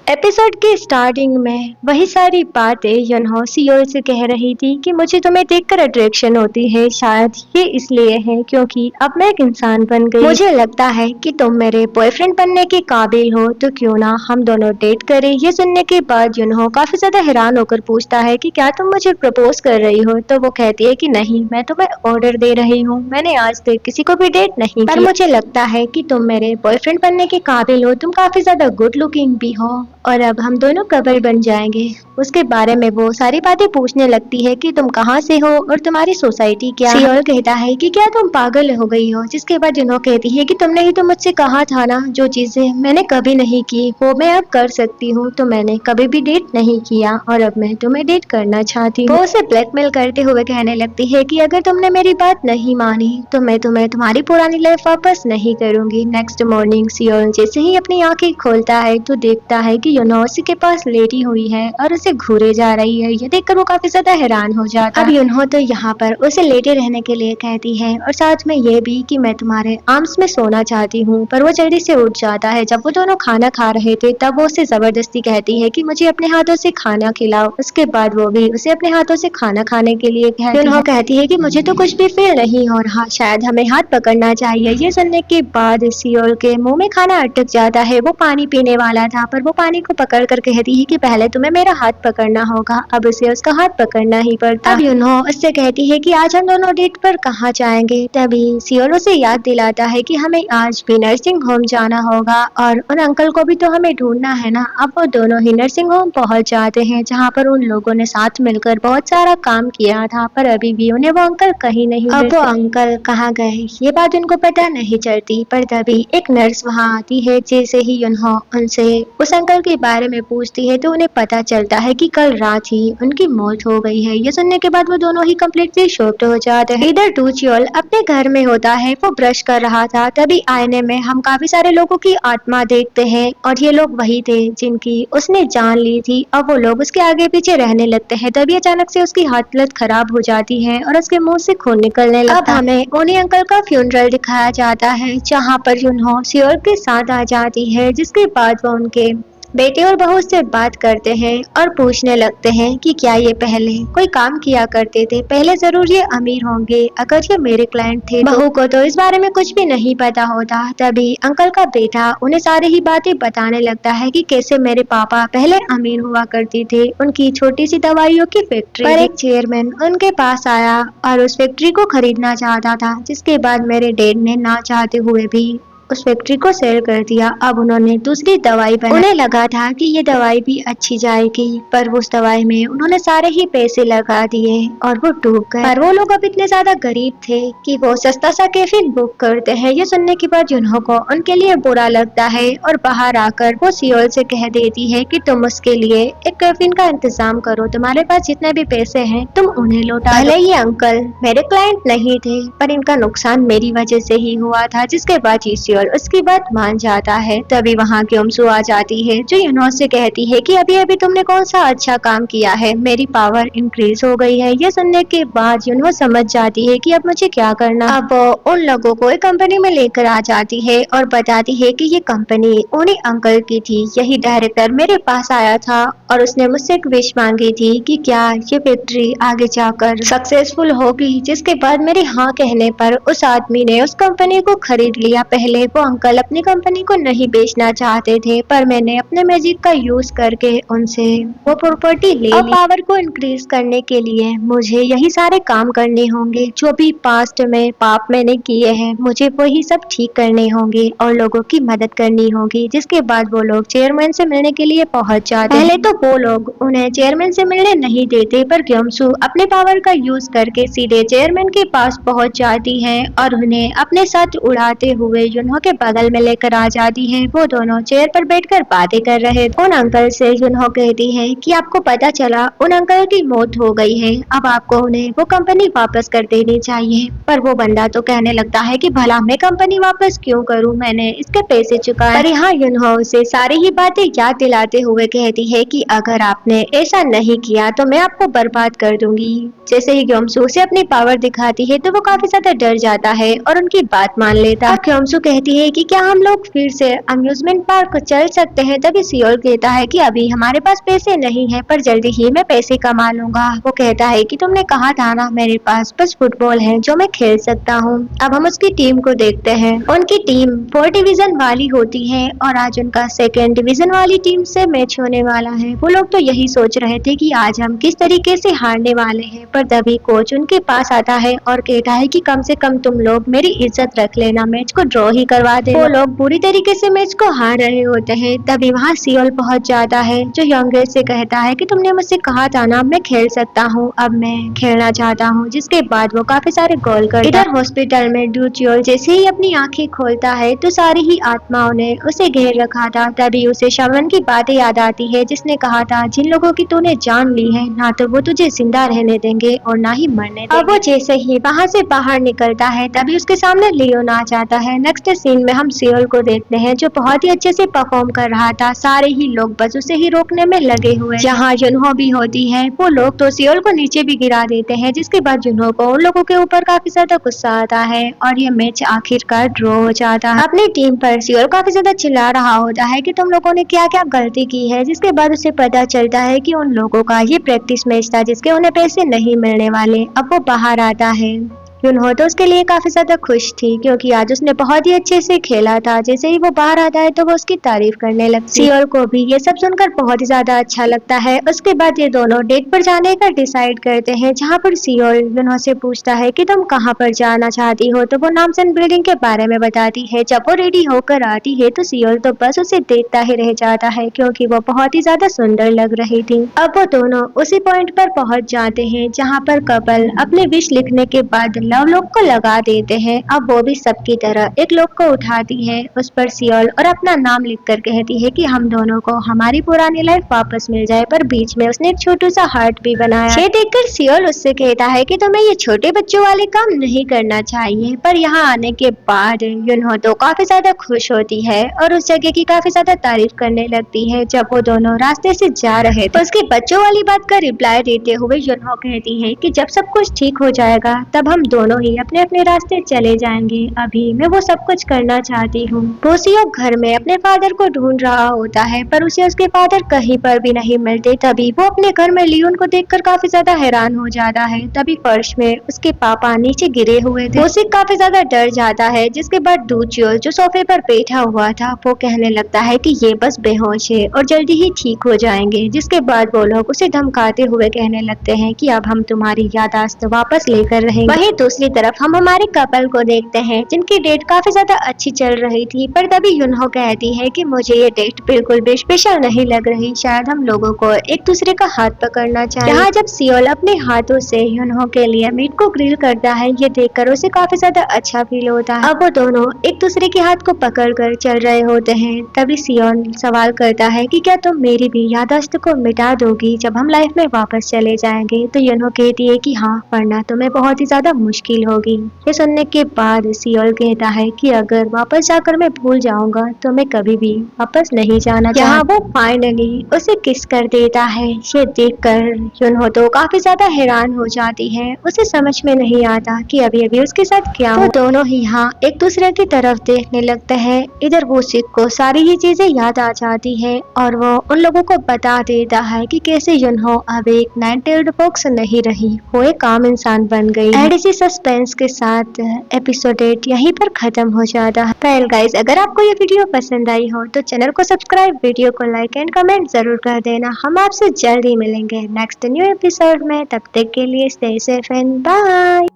एपिसोड के स्टार्टिंग में वही सारी बातें युनहो सियोल से कह रही थी कि मुझे तुम्हें देखकर अट्रैक्शन होती है। शायद ये इसलिए है क्योंकि अब मैं एक इंसान बन गई। मुझे लगता है कि तुम मेरे बॉयफ्रेंड बनने के काबिल हो, तो क्यों ना हम दोनों डेट करें। ये सुनने के बाद युनहो काफी ज्यादा हैरान होकर पूछता है कि क्या तुम मुझे प्रपोज कर रही हो? तो वो कहती है कि नहीं, मैं तुम्हें ऑर्डर दे रही हूँ। मैंने आज तक किसी को भी डेट नहीं की, पर मुझे लगता है कि तुम मेरे बॉयफ्रेंड बनने के काबिल हो। तुम काफी ज्यादा गुड लुकिंग भी हो और अब हम दोनों कपल बन जाएंगे। उसके बारे में वो सारी बातें पूछने लगती है कि तुम कहाँ से हो और तुम्हारी सोसाइटी क्या है। सियोल कहता है कि क्या तुम पागल हो गई हो? जिसके बाद युनहो कहती है कि तुमने ही तो मुझसे कहा था ना, जो चीजें मैंने कभी नहीं की वो मैं अब कर सकती हूँ। तो मैंने कभी भी डेट नहीं किया और अब मैं तुम्हें डेट करना चाहती हूँ। वो उसे ब्लैकमेल करते हुए कहने लगती है कि अगर तुमने मेरी बात नहीं मानी तो मैं तुम्हें तुम्हारी पुरानी लाइफ वापस नहीं करूंगी। नेक्स्ट मॉर्निंग सियोल जैसे ही अपनी आंखें खोलता है तो देखता है कि युनहो उसी के पास लेटी हुई है और उसे घूरे जा रही है। ये देखकर वो काफी ज्यादा हैरान हो जाता है। अब युनहो तो यहाँ पर उसे लेटे रहने के लिए कहती है और साथ में ये भी कि मैं तुम्हारे आर्म्स में सोना चाहती हूँ, पर वो जल्दी से उठ जाता है। जब वो दोनों खाना खा रहे थे तब वो उसे जबरदस्ती कहती है कि मुझे अपने हाथों से खाना खिलाओ। उसके बाद वो भी उसे अपने हाथों से खाना खाने के लिए युनहो कहती है कि मुझे तो कुछ भी फील नहीं हो रहा, शायद हमें हाथ पकड़ना चाहिए। ये सुनने के बाद सियोल के मुंह में खाना अटक जाता है। वो पानी पीने वाला था पर वो पानी को पकड़ कर कहती है कि पहले तुम्हें मेरा हाथ पकड़ना होगा। अब उसे उसका हाथ पकड़ना ही पड़ता। अब युनहो उससे कहती है कि आज हम दोनों डेट पर कहाँ जाएंगे। तभी सियोल उसे याद दिलाता है कि हमें आज भी नर्सिंग होम जाना होगा और उन अंकल को भी तो हमें ढूंढना है ना। अब वो दोनों ही नर्सिंग होम पहुंच जाते हैं जहाँ पर उन लोगों ने साथ मिलकर बहुत सारा काम किया था, पर अभी भी उन्हें वो अंकल कहीं नहीं मिलते। अब वो अंकल कहाँ गए ये बात उनको पता नहीं चलती, पर तभी एक नर्स वहाँ आती है। जैसे ही युनहो उनसे उस अंकल के बारे में पूछती है तो उन्हें पता चलता है कि कल रात ही उनकी मौत हो गई है। ये सुनने के बाद वो दोनों ही कम्प्लीटली शॉक्ड हो जाते हैं। इधर टूचियोल अपने घर में होता है, वो ब्रश कर रहा था। तभी आईने में हम काफी सारे लोगों की आत्मा देखते हैं और ये लोग वही थे जिनकी उसने जान ली थी। अब वो लोग उसके आगे पीछे रहने लगते हैं। तभी अचानक से उसकी हालत खराब हो जाती है और उसके मुंह से खून निकलने लगता है। अब हमें ओनी अंकल का फ्यूनरल दिखाया जाता है जहाँ पर युनहो सियोल के साथ आ जाती है। जिसके बाद वो उनके बेटे और बहू से बात करते हैं और पूछने लगते हैं कि क्या ये पहले कोई काम किया करते थे, पहले जरूर ये अमीर होंगे अगर ये मेरे क्लाइंट थे। बहू को तो इस बारे में कुछ भी नहीं पता होता। तभी अंकल का बेटा उन्हें सारी ही बातें बताने लगता है कि कैसे मेरे पापा पहले अमीर हुआ करते थे। उनकी छोटी सी दवाइयों की फैक्ट्री पर एक चेयरमैन उनके पास आया और उस फैक्ट्री को खरीदना चाहता था, जिसके बाद मेरे डैड ने ना चाहते हुए भी उस फैक्ट्री को सेल कर दिया। अब उन्होंने दूसरी दवाई बनाई। उन्हें लगा था कि ये दवाई भी अच्छी जाएगी, पर उस दवाई में उन्होंने सारे ही पैसे लगा दिए और वो डूब गए। पर वो लोग अब इतने ज्यादा गरीब थे कि वो सस्ता सा कैफिन बुक करते हैं। ये सुनने के बाद युनहो को उनके लिए बुरा लगता है और बाहर आकर वो सियोल से कह देती है कि तुम उसके लिए एक कैफिन का इंतजाम करो, तुम्हारे पास जितने भी पैसे हैं तुम उन्हें लौटा। भले ये अंकल मेरे क्लाइंट नहीं थे, पर इनका नुकसान मेरी वजह से ही हुआ था। जिसके बाद सियोल उसकी बात मान जाता है। तभी वहाँ क्योमसू आ जाती है जो युनहो से कहती है कि अभी अभी तुमने कौन सा अच्छा काम किया है, मेरी पावर इंक्रीज हो गई है। ये सुनने के बाद युनहो समझ जाती है कि अब मुझे क्या करना। अब वो उन लोगों को एक कंपनी में लेकर आ जाती है और बताती है कि ये कंपनी उन्हीं अंकल की थी। यही डायरेक्टर मेरे पास आया था और उसने मुझसे एक विश मांगी थी कि क्या ये फैक्ट्री आगे जाकर सक्सेसफुल होगी। जिसके बाद मेरे हाँ कहने पर उस आदमी ने उस कंपनी को खरीद लिया। पहले वो अंकल अपनी कंपनी को नहीं बेचना चाहते थे, पर मैंने अपने मैजिक का यूज करके उनसे वो प्रॉपर्टी ले ली। पावर को इंक्रीज करने के लिए मुझे यही सारे काम करने होंगे, जो भी पास्ट में पाप मैंने किए हैं मुझे वही सब ठीक करने होंगे और लोगों की मदद करनी होगी। जिसके बाद वो लोग चेयरमैन से मिलने के लिए पहुंच जाते हैं। पहले तो वो लोग उन्हें चेयरमैन से मिलने नहीं देते, पर क्योमसू अपने पावर का यूज करके सीधे चेयरमैन के पास पहुंच जाती है और उन्हें अपने साथ उड़ाते हुए युनहो के बगल में लेकर आ जाती है। वो दोनों चेयर पर बैठकर बातें कर रहे थे। उन अंकल से युनहो कहती है कि आपको पता चला उन अंकल की मौत हो गई है, अब आपको उन्हें वो कंपनी वापस कर देनी चाहिए। पर वो बंदा तो कहने लगता है कि भला मैं कंपनी वापस क्यों करूं, मैंने इसके पैसे चुकाए। पर यहाँ युनहो उसे सारी ही बातें याद दिलाते हुए कहती है कि अगर आपने ऐसा नहीं किया तो मैं आपको बर्बाद कर दूंगी। जैसे ही क्योमसू उसे अपनी पावर दिखाती है तो वो काफी ज्यादा डर जाता है और उनकी बात मान लेता है। क्योमसू कहती है कि क्या हम लोग फिर से अम्यूजमेंट पार्क चल सकते हैं। तभी सियोल कहता है कि अभी हमारे पास पैसे नहीं है, पर जल्दी ही मैं पैसे कमा लूंगा। वो कहता है कि तुमने कहा था ना मेरे पास बस फुटबॉल है जो मैं खेल सकता हूँ। अब हम उसकी टीम को देखते हैं। उनकी टीम 4 डिवीजन वाली होती है और आज उनका 2nd डिवीजन वाली टीम से मैच होने वाला है। वो लोग तो यही सोच रहे थे कि आज हम किस तरीके से हारने वाले हैं, पर तभी कोच उनके पास आता है और कहता है कि कम से कम तुम लोग मेरी इज्जत रख लेना, मैच को ड्रॉ ही करवा दे। वो लोग बुरी तरीके से मैच को हार रहे होते हैं। तभी वहाँ सियोल पहुंच जाता है जो यंगे से कहता है कि तुमने मुझसे कहा था ना मैं खेल सकता हूँ, अब मैं खेलना चाहता हूँ। जिसके बाद वो काफी सारे गोल करता है। इधर हॉस्पिटल में डूचियोल जैसे ही अपनी आंखें खोलता है तो सारी ही आत्माओं ने उसे घेर रखा था। तभी उसे शवन की बातें याद आती है जिसने कहा था जिन लोगों की तूने जान ली है ना तो वो तुझे जिंदा रहने देंगे और ना ही मरने देंगे। अब वो जैसे ही वहाँ से बाहर निकलता है तभी उसके सामने लियोन आ जाता है। नेक्स्ट सीन में हम सियोल को देखते हैं जो बहुत ही अच्छे से परफॉर्म कर रहा था। सारे ही लोग बस उसे ही रोकने में लगे हुए। जहाँ युनहो भी होती है वो लोग तो सियोल को नीचे भी गिरा देते हैं। जिसके बाद युनहो को उन लोगों के ऊपर काफी ज्यादा गुस्सा आता है और ये मैच आखिरकार ड्रॉ हो जाता है। अपनी टीम पर सियोल काफी ज्यादा चिल्ला रहा होता है कि तुम लोगों ने क्या क्या गलती की है। जिसके बाद उसे पता चलता है कि उन लोगों का ये प्रैक्टिस मैच था जिसके उन्हें पैसे नहीं मिलने वाले। अब वो बाहर आता है। युनहो तो उसके लिए काफी ज्यादा खुश थी क्योंकि आज उसने बहुत ही अच्छे से खेला था। जैसे ही वो बाहर आता है तो वो उसकी तारीफ करने लगती। सियोल को भी ये सब सुनकर बहुत ही ज्यादा अच्छा लगता है। उसके बाद ये दोनों डेट पर जाने का डिसाइड करते हैं, जहाँ पर सियोल युनहो से पूछता है कि तुम कहाँ पर जाना चाहती हो, तो वो नामसन बिल्डिंग के बारे में बताती है। जब वो रेडी होकर आती है तो सियोल तो बस उसे देखता ही रह जाता है क्योंकि वो बहुत ही ज्यादा सुंदर लग रही थी। अब वो दोनों उसी पॉइंट पर पहुंच जाते हैं जहाँ पर कपल अपने विश लिखने के बाद लव लोग को लगा देते हैं। अब वो भी सबकी तरह एक लोग को उठाती है, उस पर सियोल और अपना नाम लिखकर कहती है कि हम दोनों को हमारी पुरानी लाइफ वापस मिल जाए। पर बीच में उसने एक छोटू सा हार्ट भी बनाया। ये देखकर सियोल उससे कहता है कि तुम्हें ये छोटे बच्चों वाले काम नहीं करना चाहिए। पर यहाँ आने के बाद युनहो तो काफी ज्यादा खुश होती है और उस जगह की काफी ज्यादा तारीफ करने लगती है। जब वो दोनों रास्ते से जा रहे थे तो उसकी बच्चों वाली बात का रिप्लाई देते हुए युनहो कहती है कि जब सब कुछ ठीक हो जाएगा तब हम दोनों ही अपने अपने रास्ते चले जाएंगे। अभी मैं वो सब कुछ करना चाहती हूँ। वो सियोल घर में अपने फादर को ढूंढ रहा होता है पर उसे उसके फादर कहीं पर भी नहीं मिलते। तभी वो अपने घर में लियोन को देखकर काफी ज्यादा हैरान हो जाता है। तभी फर्श में उसके पापा नीचे गिरे हुए थे। वो काफी ज्यादा डर जाता है। जिसके बाद डूचियोल जो सोफे पर बैठा हुआ था वो कहने लगता है कि ये बस बेहोश है और जल्दी ही ठीक हो जाएंगे। जिसके बाद वो लोग उसे धमकाते हुए कहने लगते हैं कि अब हम तुम्हारी याददाश्त वापस लेकर रहेंगे। वहीं दूसरी तरफ हम हमारे कपल को देखते हैं जिनकी डेट काफी ज्यादा अच्छी चल रही थी। पर तभी युनहो कहती है कि मुझे ये डेट बिल्कुल भी स्पेशल नहीं लग रही, शायद हम लोगों को एक दूसरे का हाथ पकड़ना चाहिए। यहाँ जब सियोल अपने हाथों से युनहो के लिए मीट को ग्रिल करता है, ये देखकर उसे काफी ज्यादा अच्छा फील होता है। अब वो दोनों एक दूसरे के हाथ को पकड़ कर चल रहे होते हैं। तभी सियोल सवाल करता है कि क्या तुम मेरी भी याददाश्त को मिटा दोगी जब हम लाइफ में वापस चले जाएंगे। तो युनहो कहती है कि हाँ, वरना तुम्हें बहुत ही ज्यादा मुश्किल मुश्किल होगी। ये सुनने के बाद सियोल कहता है कि अगर वापस जाकर मैं भूल जाऊंगा तो मैं कभी भी वापस नहीं जाना चाहता। यहाँ वो फाइनली उसे किस कर देता है। ये देखकर युनहो तो काफी ज्यादा हैरान हो जाती है। उसे समझ में नहीं आता कि अभी अभी उसके साथ क्या हुआ। दोनों ही यहाँ एक दूसरे की तरफ देखने लगते हैं। इधर वूसिक को सारी ही चीजें याद आ जाती है और वो उन लोगों को बता देता है कि कैसे युनहो अब एक नाइन-टेल्ड फॉक्स नहीं रही, वो एक आम इंसान बन गई है। इसी सस्पेंस के साथ एपिसोड 8 यहीं पर खत्म हो जाता है। वेल गाइस, अगर आपको ये वीडियो पसंद आई हो तो चैनल को सब्सक्राइब, वीडियो को लाइक एंड कमेंट जरूर कर देना। हम आपसे जल्दी मिलेंगे नेक्स्ट न्यू एपिसोड में। तब तक के लिए स्टे सेफ एंड बाय।